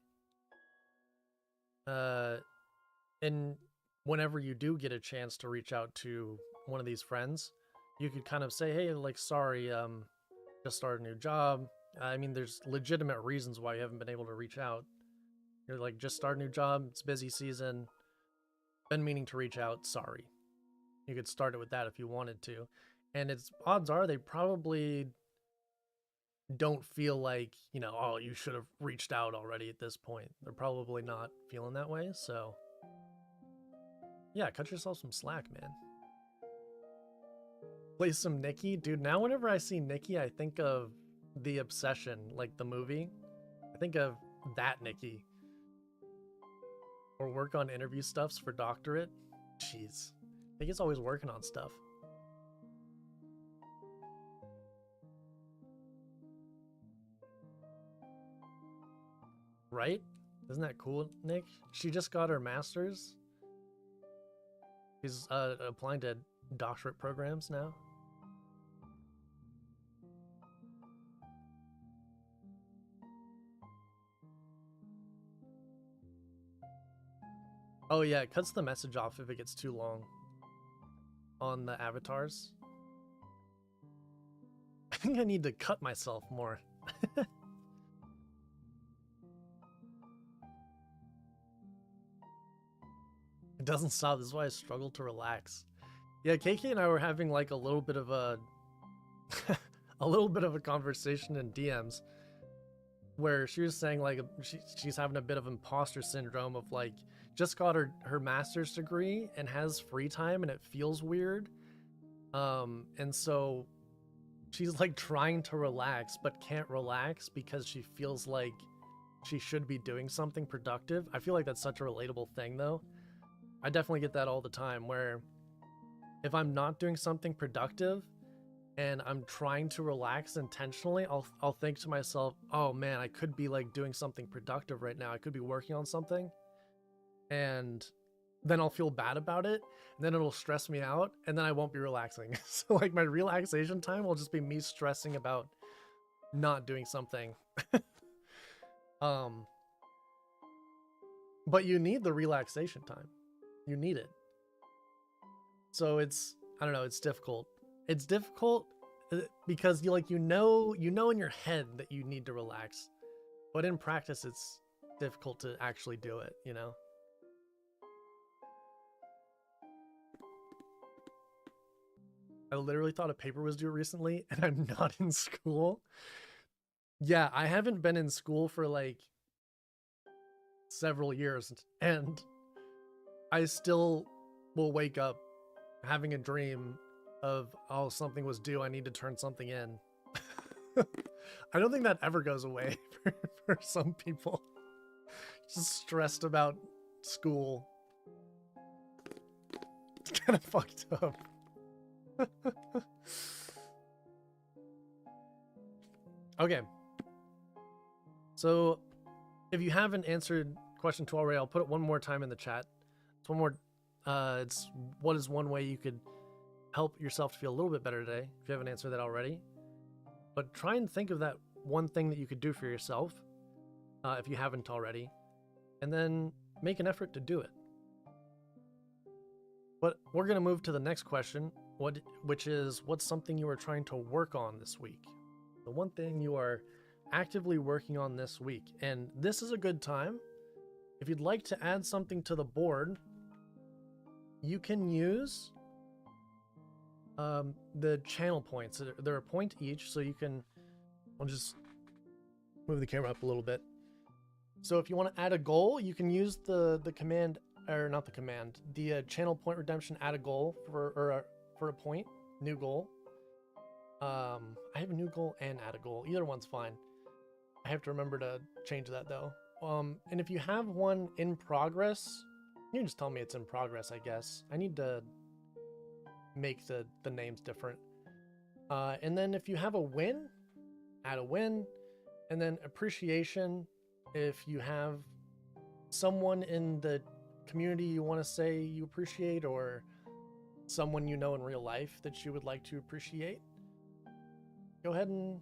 and whenever you do get a chance to reach out to one of these friends, you could kind of say, hey, like, sorry, just started a new job. I mean, there's legitimate reasons why you haven't been able to reach out. You're like, just start a new job, it's busy season, been meaning to reach out, sorry. You could start it with that if you wanted to. And it's odds are they probably don't feel like, you know, oh, you should have reached out already at this point. They're probably not feeling that way, so yeah, cut yourself some slack, man. Play some Nikki. Dude, now whenever I see Nikki, I think of The Obsession, like the movie. I think of that Nikki. Or work on interview stuffs for doctorate. Jeez. I think he's always working on stuff. Right? Isn't that cool, Nick? She just got her master's. She's applying to doctorate programs now. Oh yeah, it cuts the message off if it gets too long on the avatars. I think I need to cut myself more. It doesn't stop. This is why I struggle to relax. Yeah, KK and I were having like a little bit of a a conversation in DMs where she was saying like she's having a bit of imposter syndrome of like just got her master's degree and has free time and it feels weird. And so she's like trying to relax but can't relax because she feels like she should be doing something productive. I feel like that's such a relatable thing though. I definitely get that all the time where if I'm not doing something productive and I'm trying to relax intentionally, I'll think to myself, oh man, I could be like doing something productive right now. I could be working on something. And then I'll feel bad about it. And then it'll stress me out. And then I won't be relaxing. So like my relaxation time will just be me stressing about not doing something. But you need the relaxation time. You need it. So it's, I don't know, it's difficult. It's difficult because you know in your head that you need to relax, but in practice it's difficult to actually do it, you know? I literally thought a paper was due recently and I'm not in school. Yeah, I haven't been in school for like several years and I still will wake up having a dream of, oh, something was due, I need to turn something in. I don't think that ever goes away for some people. Just stressed about school. It's kind of fucked up. Okay. So, if you haven't answered question 2 already, I'll put it one more time in the chat. It's one more. It's what is one way you could help yourself to feel a little bit better today? If you haven't answered that already, but try and think of that one thing that you could do for yourself, if you haven't already, and then make an effort to do it. But we're gonna move to the next question, which is what's something you are trying to work on this week? The one thing you are actively working on this week, and this is a good time. If you'd like to add something to the board, you can use the channel points. They're a point each, so you can. I'll just move the camera up a little bit. So if you want to add a goal, you can use the command, or not the command, the channel point redemption. Add a goal for a point, new goal. I have a new goal and add a goal. Either one's fine. I have to remember to change that though. And if you have one in progress, you can just tell me it's in progress, I guess. I need to make the names different. And then if you have a win, add a win. And then appreciation, if you have someone in the community you want to say you appreciate, or someone you know in real life that you would like to appreciate, go ahead and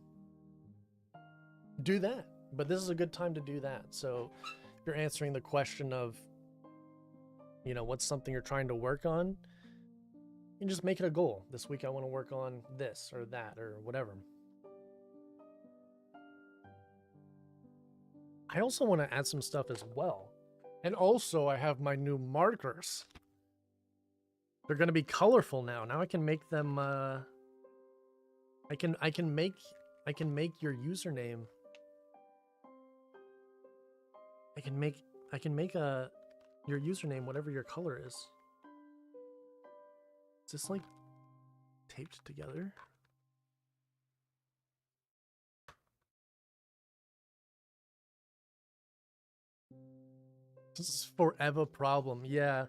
do that. But this is a good time to do that. So if you're answering the question of, you know, what's something you're trying to work on, you can just make it a goal. This week I want to work on this or that or whatever. I also want to add some stuff as well. And also I have my new markers. They're going to be colorful now. Now I can make them I can make your username. I can make your username whatever your color is. Is this like taped together? This is forever problem. Yeah,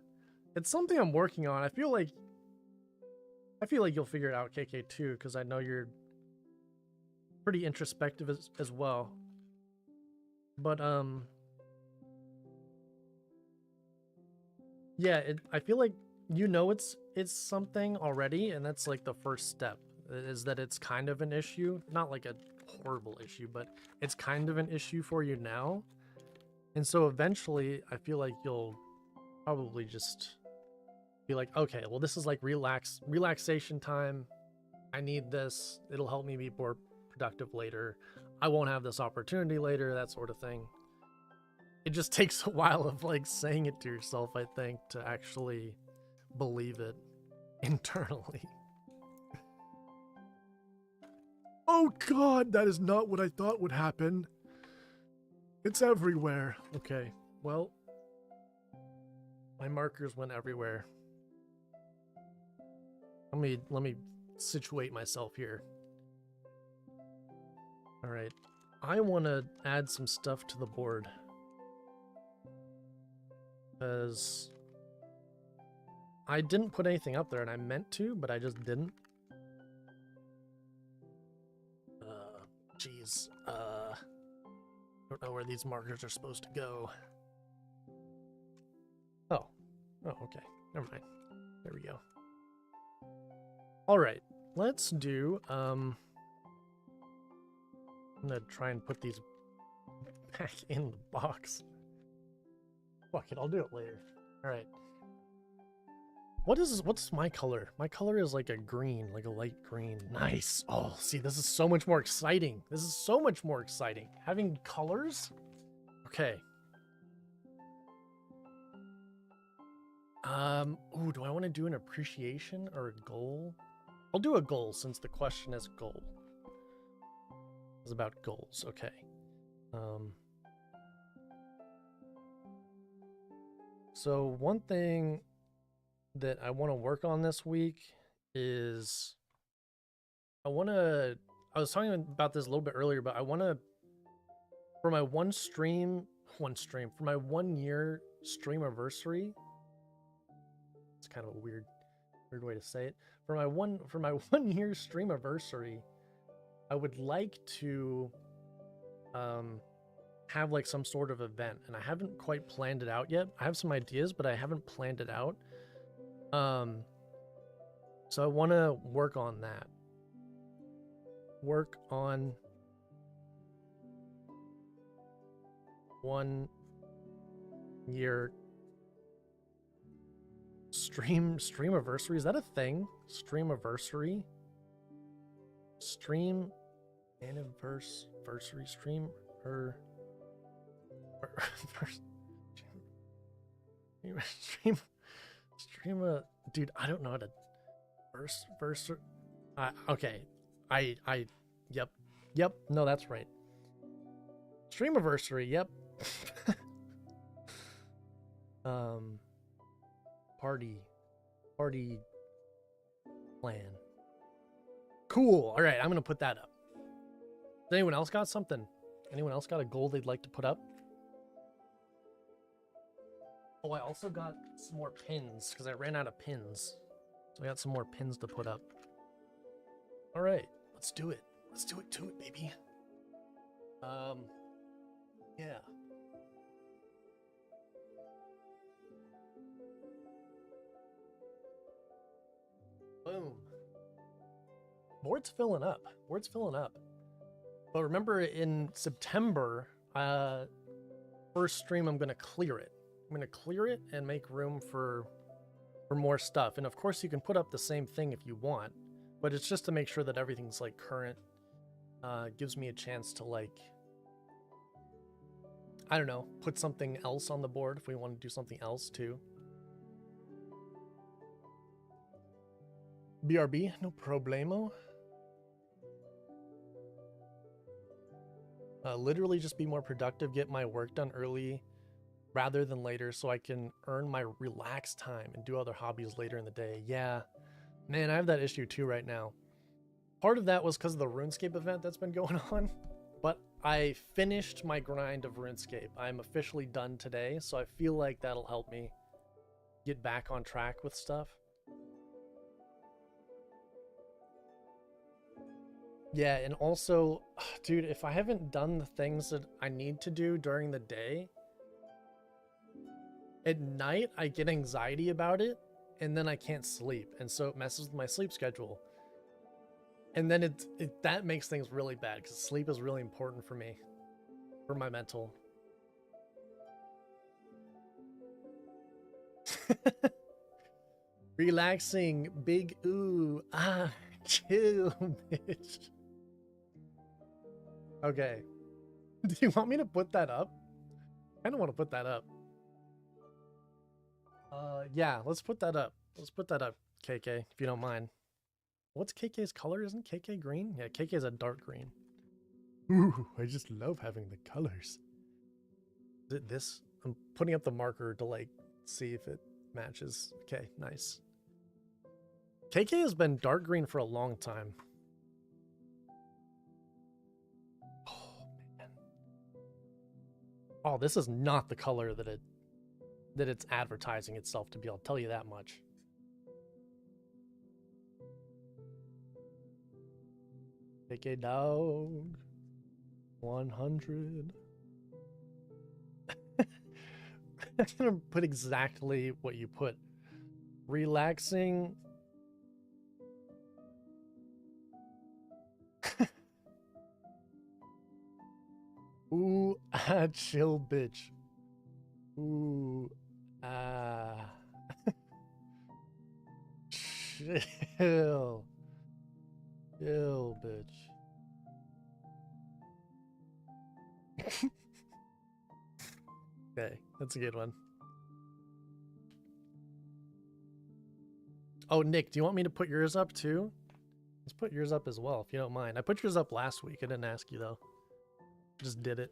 it's something I'm working on. I feel like you'll figure it out, KK, too, because I know you're pretty introspective as well. But yeah, I feel like it's something already, and that's like the first step, is that it's kind of an issue. Not like a horrible issue, but it's kind of an issue for you now. And so eventually, I feel like you'll probably just be like, okay, well, this is like relaxation time. I need this. It'll help me be more productive later. I won't have this opportunity later, that sort of thing. It just takes a while of like saying it to yourself, I think, to actually believe it internally. Oh God, that is not what I thought would happen. It's everywhere. Okay, well, my markers went everywhere. Let me situate myself here. All right, I want to add some stuff to the board because I didn't put anything up there, and I meant to, but I just didn't. Jeez. I don't know where these markers are supposed to go. Oh, okay. Never mind. There we go. All right, let's do. I'm gonna try and put these back in the box. Fuck it, I'll do it later. All right. What's my color? My color is like a green, like a light green. Nice. Oh, see, this is so much more exciting. This is so much more exciting. Having colors? Okay. Ooh, do I want to do an appreciation or a goal? I'll do a goal since the question is goal. It's about goals, okay. So one thing that I want to work on this week is I was talking about this a little bit earlier, but I want to, for my for my 1 year stream anniversary. It's kind of a weird way to say it. For my 1 year stream anniversary, I would like to have like some sort of event, and I haven't quite planned it out yet. I have some ideas, but I haven't planned it out. So I want to work on that. Work on 1 year stream anniversary. Is that a thing? Stream anniversary? Stream anniversary stream or stream dude, I don't know how to okay. Yep, no, that's right. Stream anniversary, yep. Party plan. Cool. All right, I'm gonna put that up. Has anyone else got something? Anyone else got a goal they'd like to put up? Oh, I also got some more pins because I ran out of pins. So I got some more pins to put up. All right, let's do it. Let's do it to it, baby. Yeah. Boom. Board's filling up. Board's filling up. But remember, in September, first stream, I'm going to clear it. I'm going to clear it and make room for more stuff. And of course, you can put up the same thing if you want, but it's just to make sure that everything's like current. Gives me a chance to like, I don't know, put something else on the board if we want to do something else too. BRB, no problemo. Literally just be more productive, get my work done early rather than later so I can earn my relaxed time and do other hobbies later in the day. Yeah, man, I have that issue too right now. Part of that was because of the RuneScape event that's been going on, but I finished my grind of RuneScape. I'm officially done today, so I feel like that'll help me get back on track with stuff. Yeah, and also, dude, if I haven't done the things that I need to do during the day, at night I get anxiety about it, and then I can't sleep, and so it messes with my sleep schedule. And then that makes things really bad, because sleep is really important for me, for my mental. Relaxing, big ooh, chill, bitch. Okay. Do you want me to put that up? I don't want to put that up. Yeah, let's put that up. Let's put that up, KK, if you don't mind. What's KK's color? Isn't KK green? Yeah, KK's a dark green. Ooh, I just love having the colors. Is it this? I'm putting up the marker to like see if it matches. Okay, nice. KK has been dark green for a long time. Oh, this is not the color that it's advertising itself to be, I'll tell you that much. Take a dog. 100. I'm gonna put exactly what you put. Relaxing. Ooh, chill, bitch. Ooh, chill. Chill, bitch. Okay, that's a good one. Oh, Nick, do you want me to put yours up too? Let's put yours up as well, if you don't mind. I put yours up last week. I didn't ask you, though. Just did it.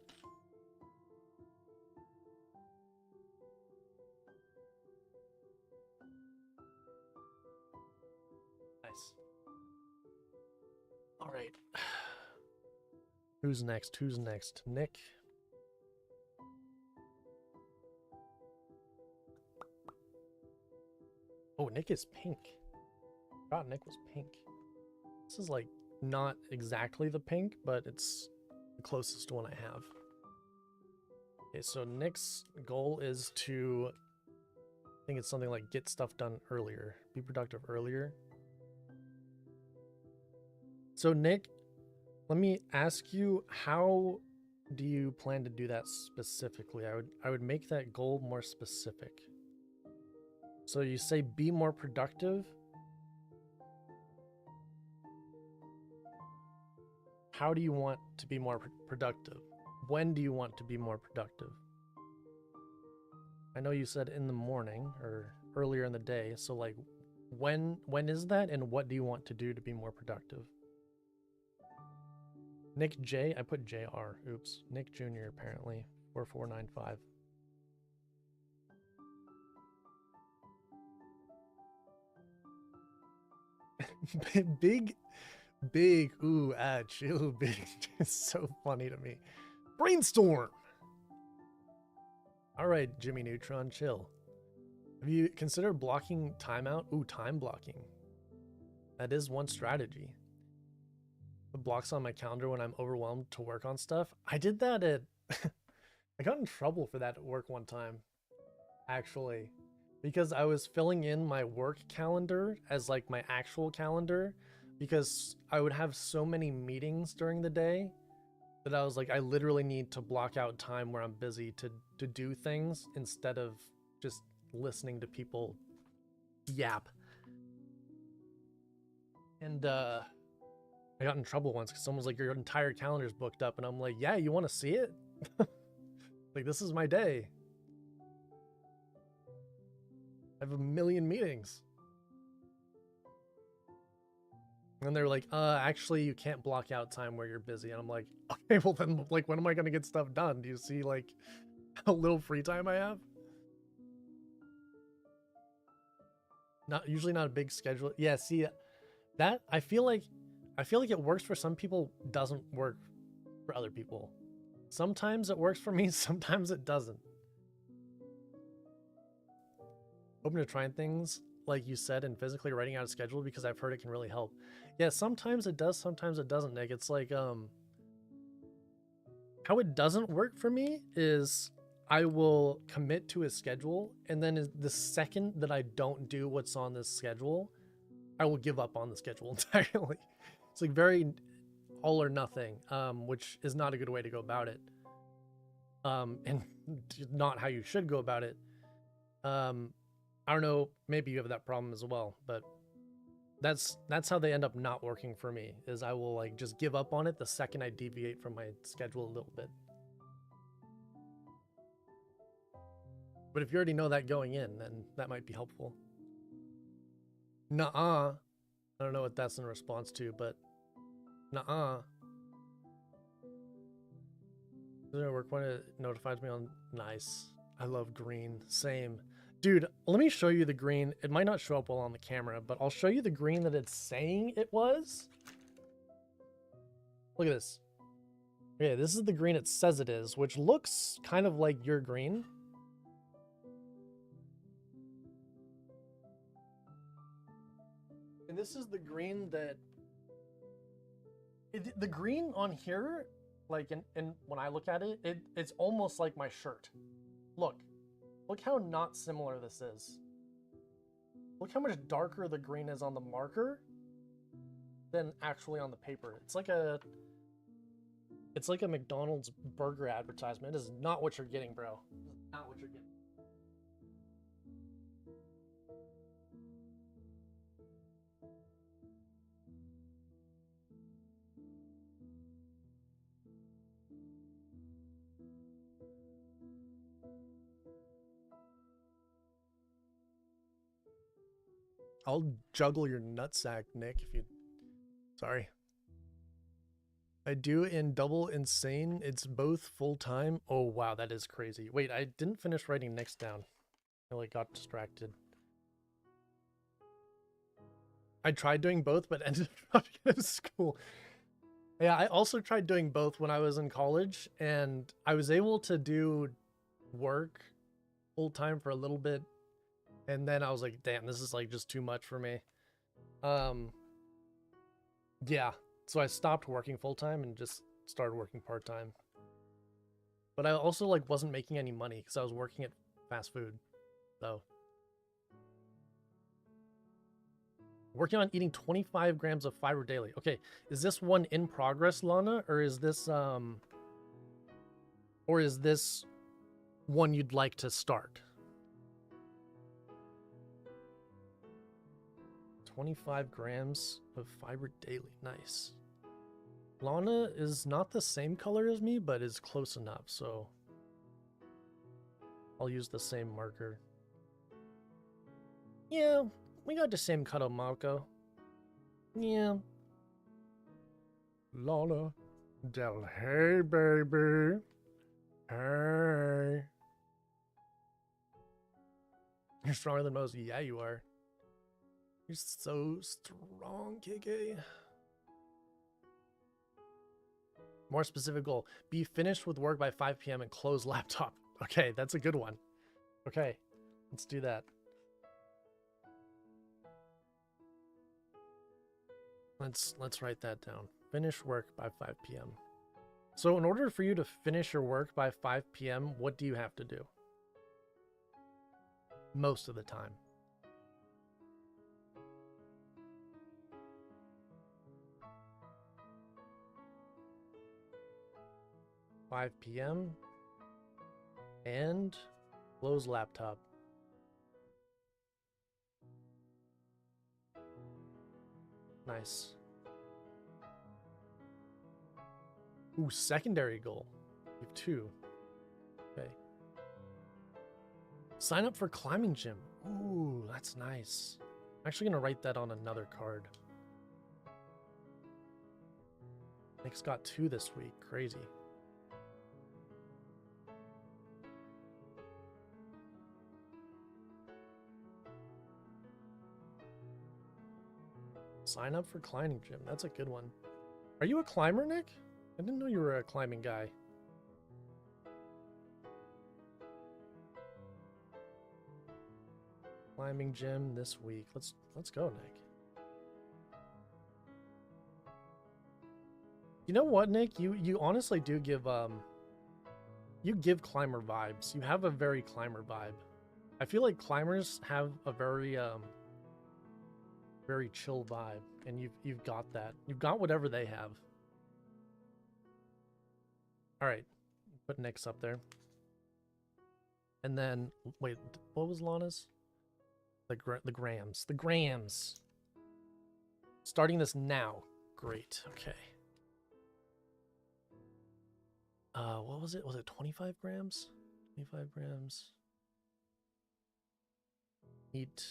Nice. All right. Who's next? Who's next? Nick? Oh, Nick is pink. I forgot Nick was pink. This is like not exactly the pink, but it's the closest one I have. Okay, so Nick's goal is to, I think it's something like get stuff done earlier, be productive earlier. So Nick, let me ask you, how do you plan to do that specifically? I would make that goal more specific. So you say be more productive. How do you want to be more productive? When do you want to be more productive? I know you said in the morning or earlier in the day. So like when is that, and what do you want to do to be more productive? Nick J, I put JR. Oops. Nick Jr. apparently. 4495. Big, ooh, chill, big. It's so funny to me. Brainstorm. All right, Jimmy Neutron, chill. Have you considered blocking time out? Ooh, time blocking. That is one strategy. Put blocks on my calendar when I'm overwhelmed to work on stuff. I did that at... I got in trouble for that at work one time, actually. Because I was filling in my work calendar as like my actual calendar, because I would have so many meetings during the day that I was like, I literally need to block out time where I'm busy to do things instead of just listening to people yap. And I got in trouble once because someone was like, your entire calendar's booked up. And I'm like, yeah, you want to see it? Like, this is my day. I have a million meetings. And they're like, actually, you can't block out time where you're busy. And I'm like, okay, well then, like, when am I going to get stuff done? Do you see, like, how little free time I have? Usually not a big schedule. Yeah, see, that, I feel like it works for some people, doesn't work for other people. Sometimes it works for me, sometimes it doesn't. Open to trying things, like you said, and physically writing out a schedule, because I've heard it can really help. Yeah, sometimes it does, sometimes it doesn't, Nick. It's like, how it doesn't work for me is I will commit to a schedule, and then the second that I don't do what's on this schedule, I will give up on the schedule entirely. It's like very all or nothing, which is not a good way to go about it. And not how you should go about it. I don't know, maybe you have that problem as well, but that's how they end up not working for me, is I will like just give up on it the second I deviate from my schedule a little bit. But if you already know that going in, then that might be helpful. Nuh-uh. I don't know what that's in response to, but nuh-uh. Doesn't work when it notifies me on... Nice. I love green. Same. Dude, let me show you the green. It might not show up well on the camera, but I'll show you the green that it's saying it was. Look at this. Okay, this is the green it says it is, which looks kind of like your green. And this is the green that... the green on here, like, and when I look at it, it's almost like my shirt. Look how not similar this is. Look how much darker the green is on the marker than actually on the paper. It's like a McDonald's burger advertisement. It is not what you're getting, bro. It is not what you're getting. I'll juggle your nutsack, Nick, if you... Sorry. I do in double insane. It's both full-time. Oh, wow, that is crazy. Wait, I didn't finish writing Nick's down. I like got distracted. I tried doing both, but ended up dropping out of school. Yeah, I also tried doing both when I was in college, and I was able to do work full time for a little bit, and then I was like, damn, this is like just too much for me. Yeah, so I stopped working full time and just started working part time. But I also like wasn't making any money because I was working at fast food, so. Working on eating 25 grams of fiber daily. Okay, is this one in progress, Lana, or is this one you'd like to start? 25 grams of fiber daily. Nice. Lana is not the same color as me, but is close enough, so I'll use the same marker. Yeah, we got the same color, Marco. Yeah. Lana Del, hey, baby. Hey. You're stronger than most. Yeah, you are. You're so strong, KK. More specific goal. Be finished with work by 5 p.m. and close laptop. Okay, that's a good one. Okay, let's do that. Let's write that down. Finish work by 5 p.m. So in order for you to finish your work by 5 p.m., what do you have to do? Most of the time. $5 p.m. and close laptop. Nice. Ooh, secondary goal. You have 2. Okay. Sign up for climbing gym. Ooh, that's nice. I'm actually gonna write that on another card. Nick's got 2 this week. Crazy. Sign up for climbing gym. That's a good one. Are you a climber, Nick? I didn't know you were a climbing guy. Climbing gym this week. Let's go, Nick. You know what, Nick? You honestly do give you give climber vibes. You have a very climber vibe. I feel like climbers have a very very chill vibe, and you've got that. You've got whatever they have. All right, put Nick's up there. And then wait, what was Lana's? The grams. The grams. Starting this now. Great. Okay. What was it? Was it 25 grams? 25 grams. Eat.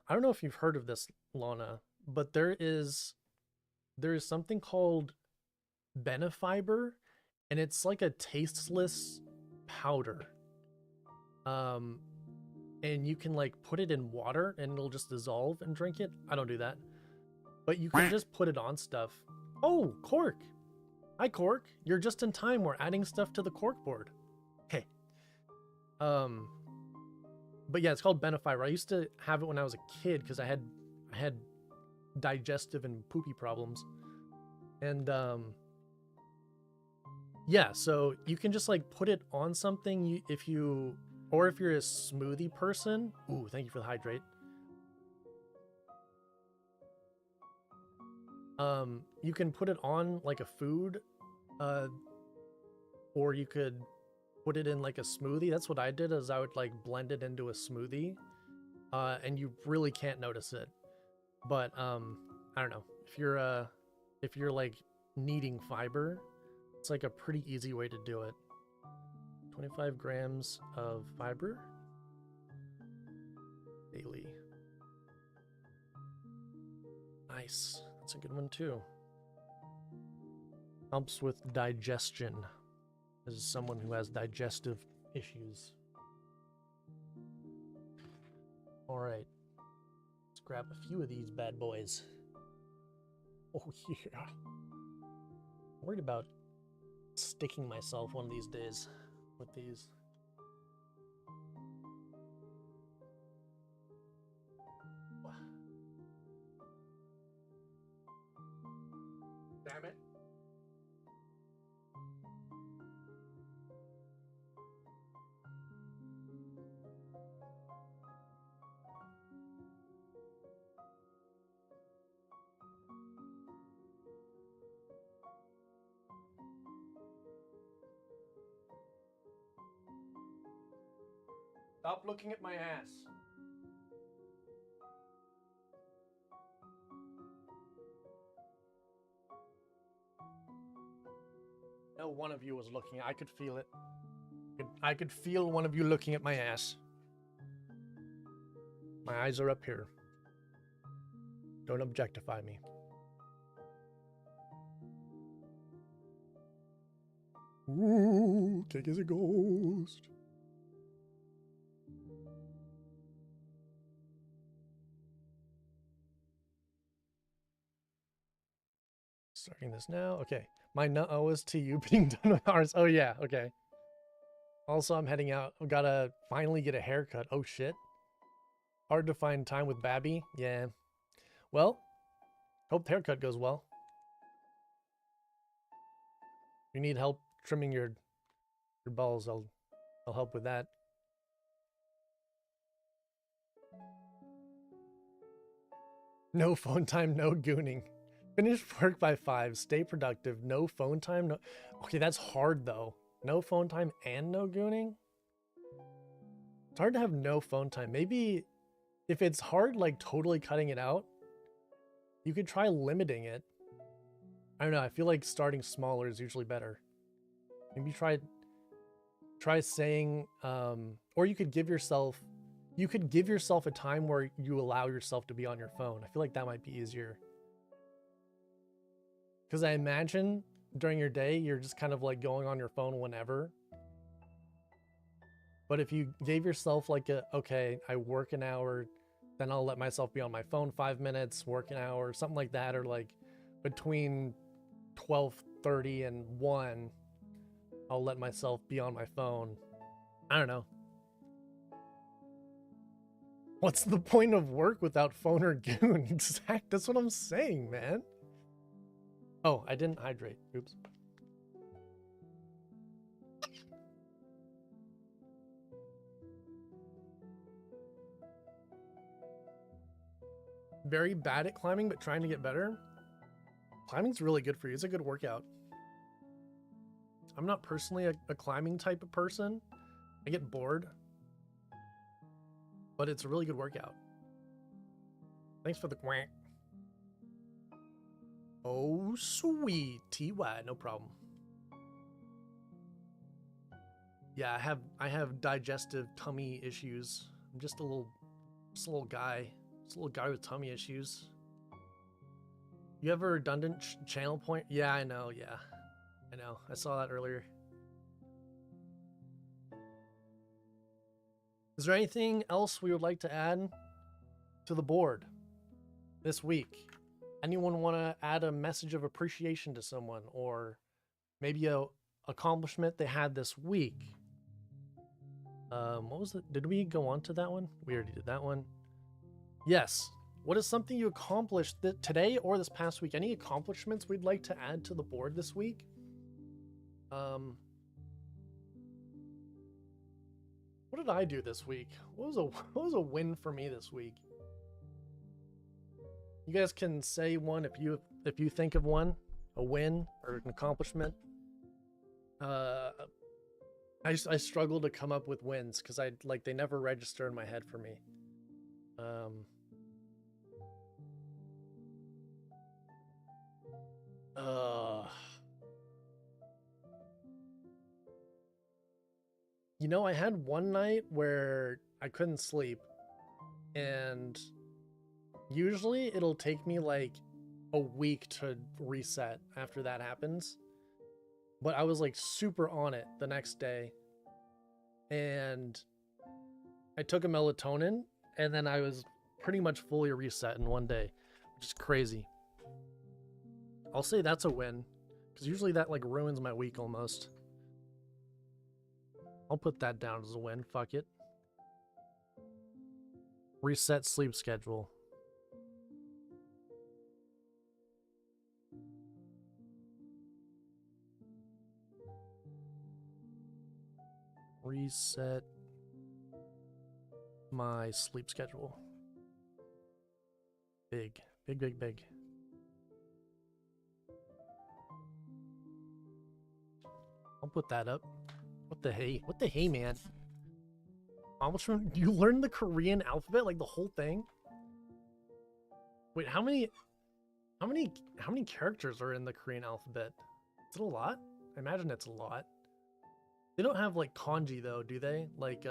I don't know if you've heard of this, Lana, but there is something called Benefiber, and it's like a tasteless powder. And you can like put it in water and it'll just dissolve and drink it. I don't do that. But you can just put it on stuff. Oh, Corq. Hi, Corq. You're just in time. We're adding stuff to the Corq board. Hey. But yeah, it's called Benefiber. I used to have it when I was a kid because I had digestive and poopy problems. And yeah, so you can just like put it on something if you're a smoothie person. Ooh, thank you for the hydrate. You can put it on like a food, or you could put it in like a smoothie. That's what I did, is I would like blend it into a smoothie, and you really can't notice it. But I don't know, if you're like needing fiber, it's like a pretty easy way to do it. 25 grams of fiber daily. Nice. That's a good one too. Helps with digestion. This is someone who has digestive issues. All right. grab a few of these bad boys. Oh yeah. I'm worried about sticking myself one of these days with these. Damn it. Stop looking at my ass. No, one of you was looking. I could feel it. I could feel one of you looking at my ass. My eyes are up here. Don't objectify me. Ooh, Cake is a ghost. Starting this now. Okay. My no is to you being done with ours. Oh, yeah. Okay. Also, I'm heading out. I've got to finally get a haircut. Oh, shit. Hard to find time with Babby. Yeah. Well, hope the haircut goes well. If you need help trimming your balls, I'll help with that. No phone time, no gooning. Finish work by 5. Stay productive. No phone time. No. Okay, that's hard though. No phone time and no gooning. It's hard to have no phone time. Maybe if it's hard, like totally cutting it out, you could try limiting it. I don't know. I feel like starting smaller is usually better. Maybe try saying, or you could give yourself a time where you allow yourself to be on your phone. I feel like that might be easier. Because I imagine during your day, you're just kind of like going on your phone whenever. But if you gave yourself like okay, I work an hour, then I'll let myself be on my phone 5 minutes, work an hour, something like that. Or like between 12:30 and 1, I'll let myself be on my phone. I don't know. What's the point of work without phone or goon? Exact. That's what I'm saying, man. Oh, I didn't hydrate. Oops. Very bad at climbing, but trying to get better. Climbing's really good for you. It's a good workout. I'm not personally a climbing type of person. I get bored. But it's a really good workout. Thanks for the quack. Oh, sweet. TY, no problem. Yeah, I have digestive tummy issues. I'm just a little guy. Just a little guy with tummy issues. You have a redundant channel point? Yeah, I know, yeah. I know. I saw that earlier. Is there anything else we would like to add to the board this week? Anyone want to add a message of appreciation to someone, or maybe a accomplishment they had this week? What was it? Did we go on to that one? We already did that one. Yes. What is something you accomplished today or this past week? Any accomplishments we'd like to add to the board this week? What did I do this week? What was a win for me this week? You guys can say one if you think of one, a win or an accomplishment. I struggle to come up with wins because they never register in my head for me. You know, I had one night where I couldn't sleep, and usually it'll take me like a week to reset after that happens. But I was like super on it the next day, and I took a melatonin, and then I was pretty much fully reset in one day, which is crazy. I'll say that's a win, because usually that like ruins my week almost. I'll put that down as a win. Fuck it. Reset sleep schedule. Reset my sleep schedule. Big, big, big, big. I'll put that up. What the hey? What the hey, man? You learned the Korean alphabet, like the whole thing? Wait, how many characters are in the Korean alphabet? Is it a lot? I imagine it's a lot. They don't have like kanji though, do they? Like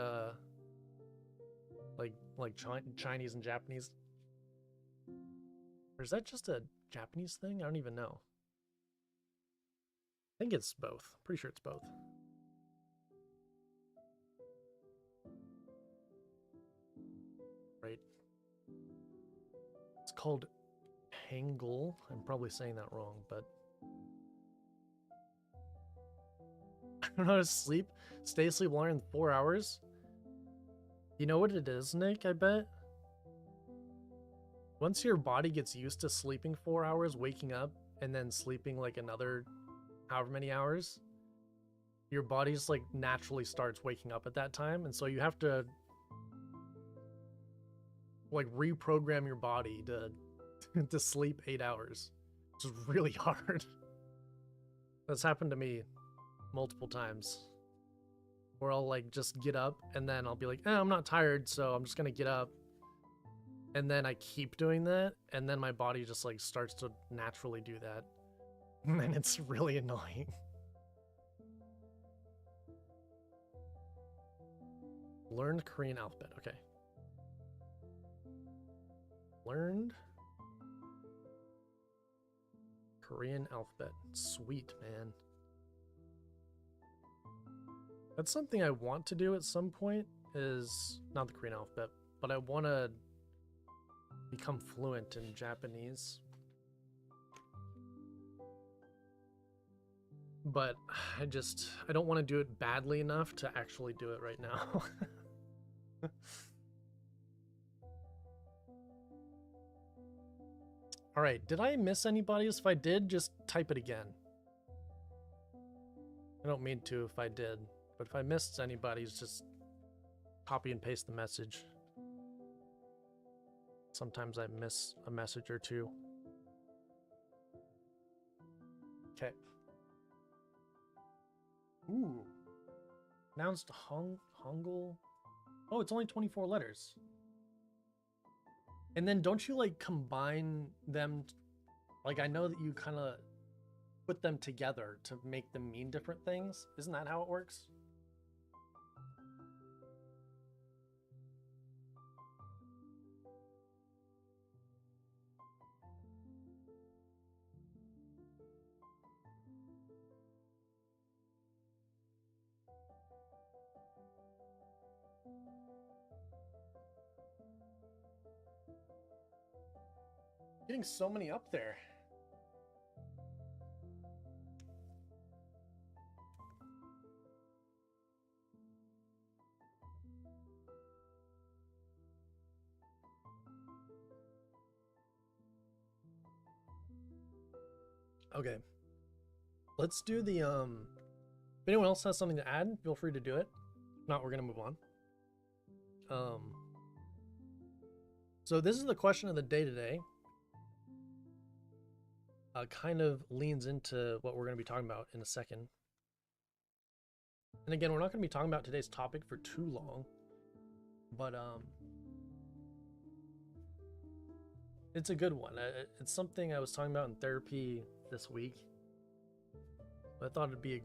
Chinese and Japanese. Or is that just a Japanese thing? I don't even know. I think it's both. Pretty sure it's both. Right. It's called Hangul. I'm probably saying that wrong, but I don't know how to sleep. Stay asleep longer than 4 hours. You know what it is, Nick, I bet? Once your body gets used to sleeping 4 hours, waking up, and then sleeping like another however many hours, your body just like naturally starts waking up at that time. And so you have to like reprogram your body to to sleep 8 hours, which is really hard. That's happened to me multiple times, where I'll like just get up and then I'll be like, I'm not tired, so I'm just gonna get up, and then I keep doing that, and then my body just like starts to naturally do that, and it's really annoying. Learned Korean alphabet. Okay. Learned Korean alphabet. Sweet, man. That's something I want to do at some point, is not the Korean alphabet, but I want to become fluent in Japanese. But I don't want to do it badly enough to actually do it right now. All right, did I miss anybody's? If I did, just type it again. I don't mean to if I did, but if I missed anybody's, just copy and paste the message. Sometimes I miss a message or two. Okay. Ooh. Pronounced Hangul. Oh, it's only 24 letters. And then don't you like combine them? Like I know that you kind of put them together to make them mean different things. Isn't that how it works? Getting so many up there. Okay. Let's do the if anyone else has something to add, feel free to do it. If not, we're gonna move on. So this is the question of the day today. Kind of leans into what we're going to be talking about in a second. And again, we're not going to be talking about today's topic for too long, but it's a good one. It's something I was talking about in therapy this week. I thought it'd be a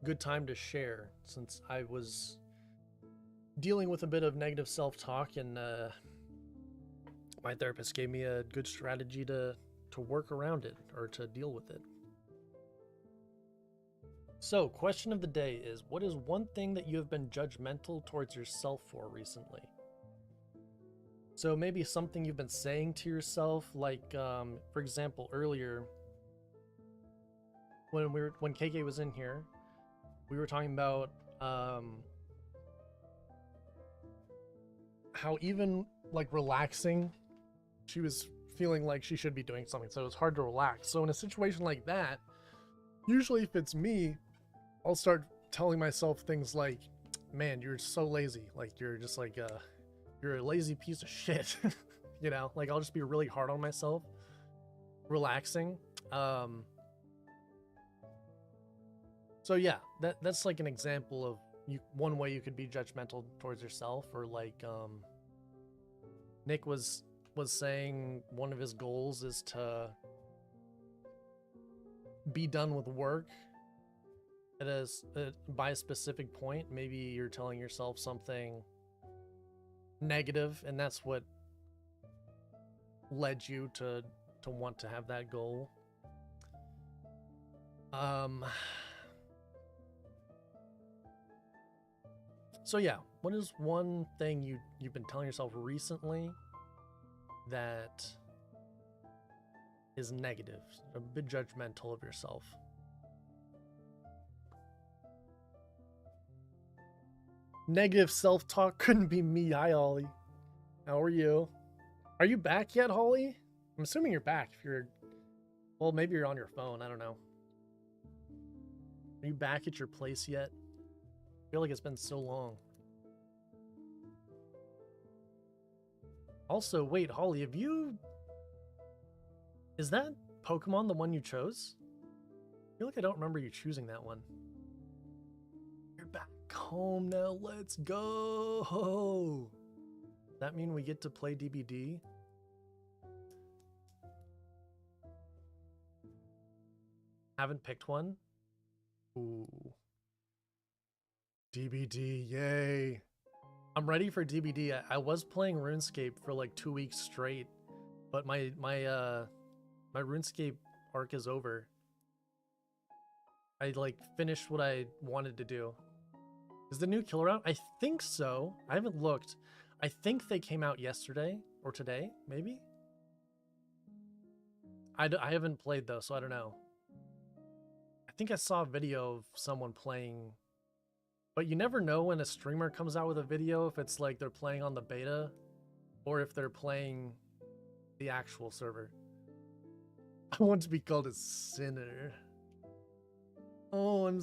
good time to share, since I was dealing with a bit of negative self-talk, and my therapist gave me a good strategy to work around it, or to deal with it. So, question of the day is, what is one thing that you have been judgmental towards yourself for recently? So maybe something you've been saying to yourself, like for example, earlier when KK was in here, we were talking about how even like relaxing, she was feeling like she should be doing something, so it was hard to relax. So in a situation like that, usually if it's me, I'll start telling myself things like, man, you're so lazy, like you're just like you're a lazy piece of shit. You know, like I'll just be really hard on myself relaxing. So yeah, that's like an example of one way you could be judgmental towards yourself. Or like Nick was saying one of his goals is to be done with work by a specific point. Maybe you're telling yourself something negative, and that's what led you to want to have that goal. So yeah, what is one thing you've been telling yourself recently that is negative, a bit judgmental of yourself? Negative self-talk couldn't be me. Hi, Holly. How are you? Are you back yet, Holly? I'm assuming you're back. If you're, well, maybe you're on your phone. I don't know. Are you back at your place yet? I feel like it's been so long. Also, wait, Holly, is that Pokemon the one you chose? I feel like I don't remember you choosing that one. You're back home now. Let's go. Does that mean we get to play DBD? Haven't picked one? Ooh. DBD, yay. I'm ready for DBD. I was playing RuneScape for like 2 weeks straight, but my RuneScape arc is over. I like finished what I wanted to do. Is the new killer out? I think so. I haven't looked. I think they came out yesterday or today, maybe? I haven't played though, so I don't know. I think I saw a video of someone playing, but you never know when a streamer comes out with a video if it's like they're playing on the beta or if they're playing the actual server. I want to be called a sinner. Oh, I'm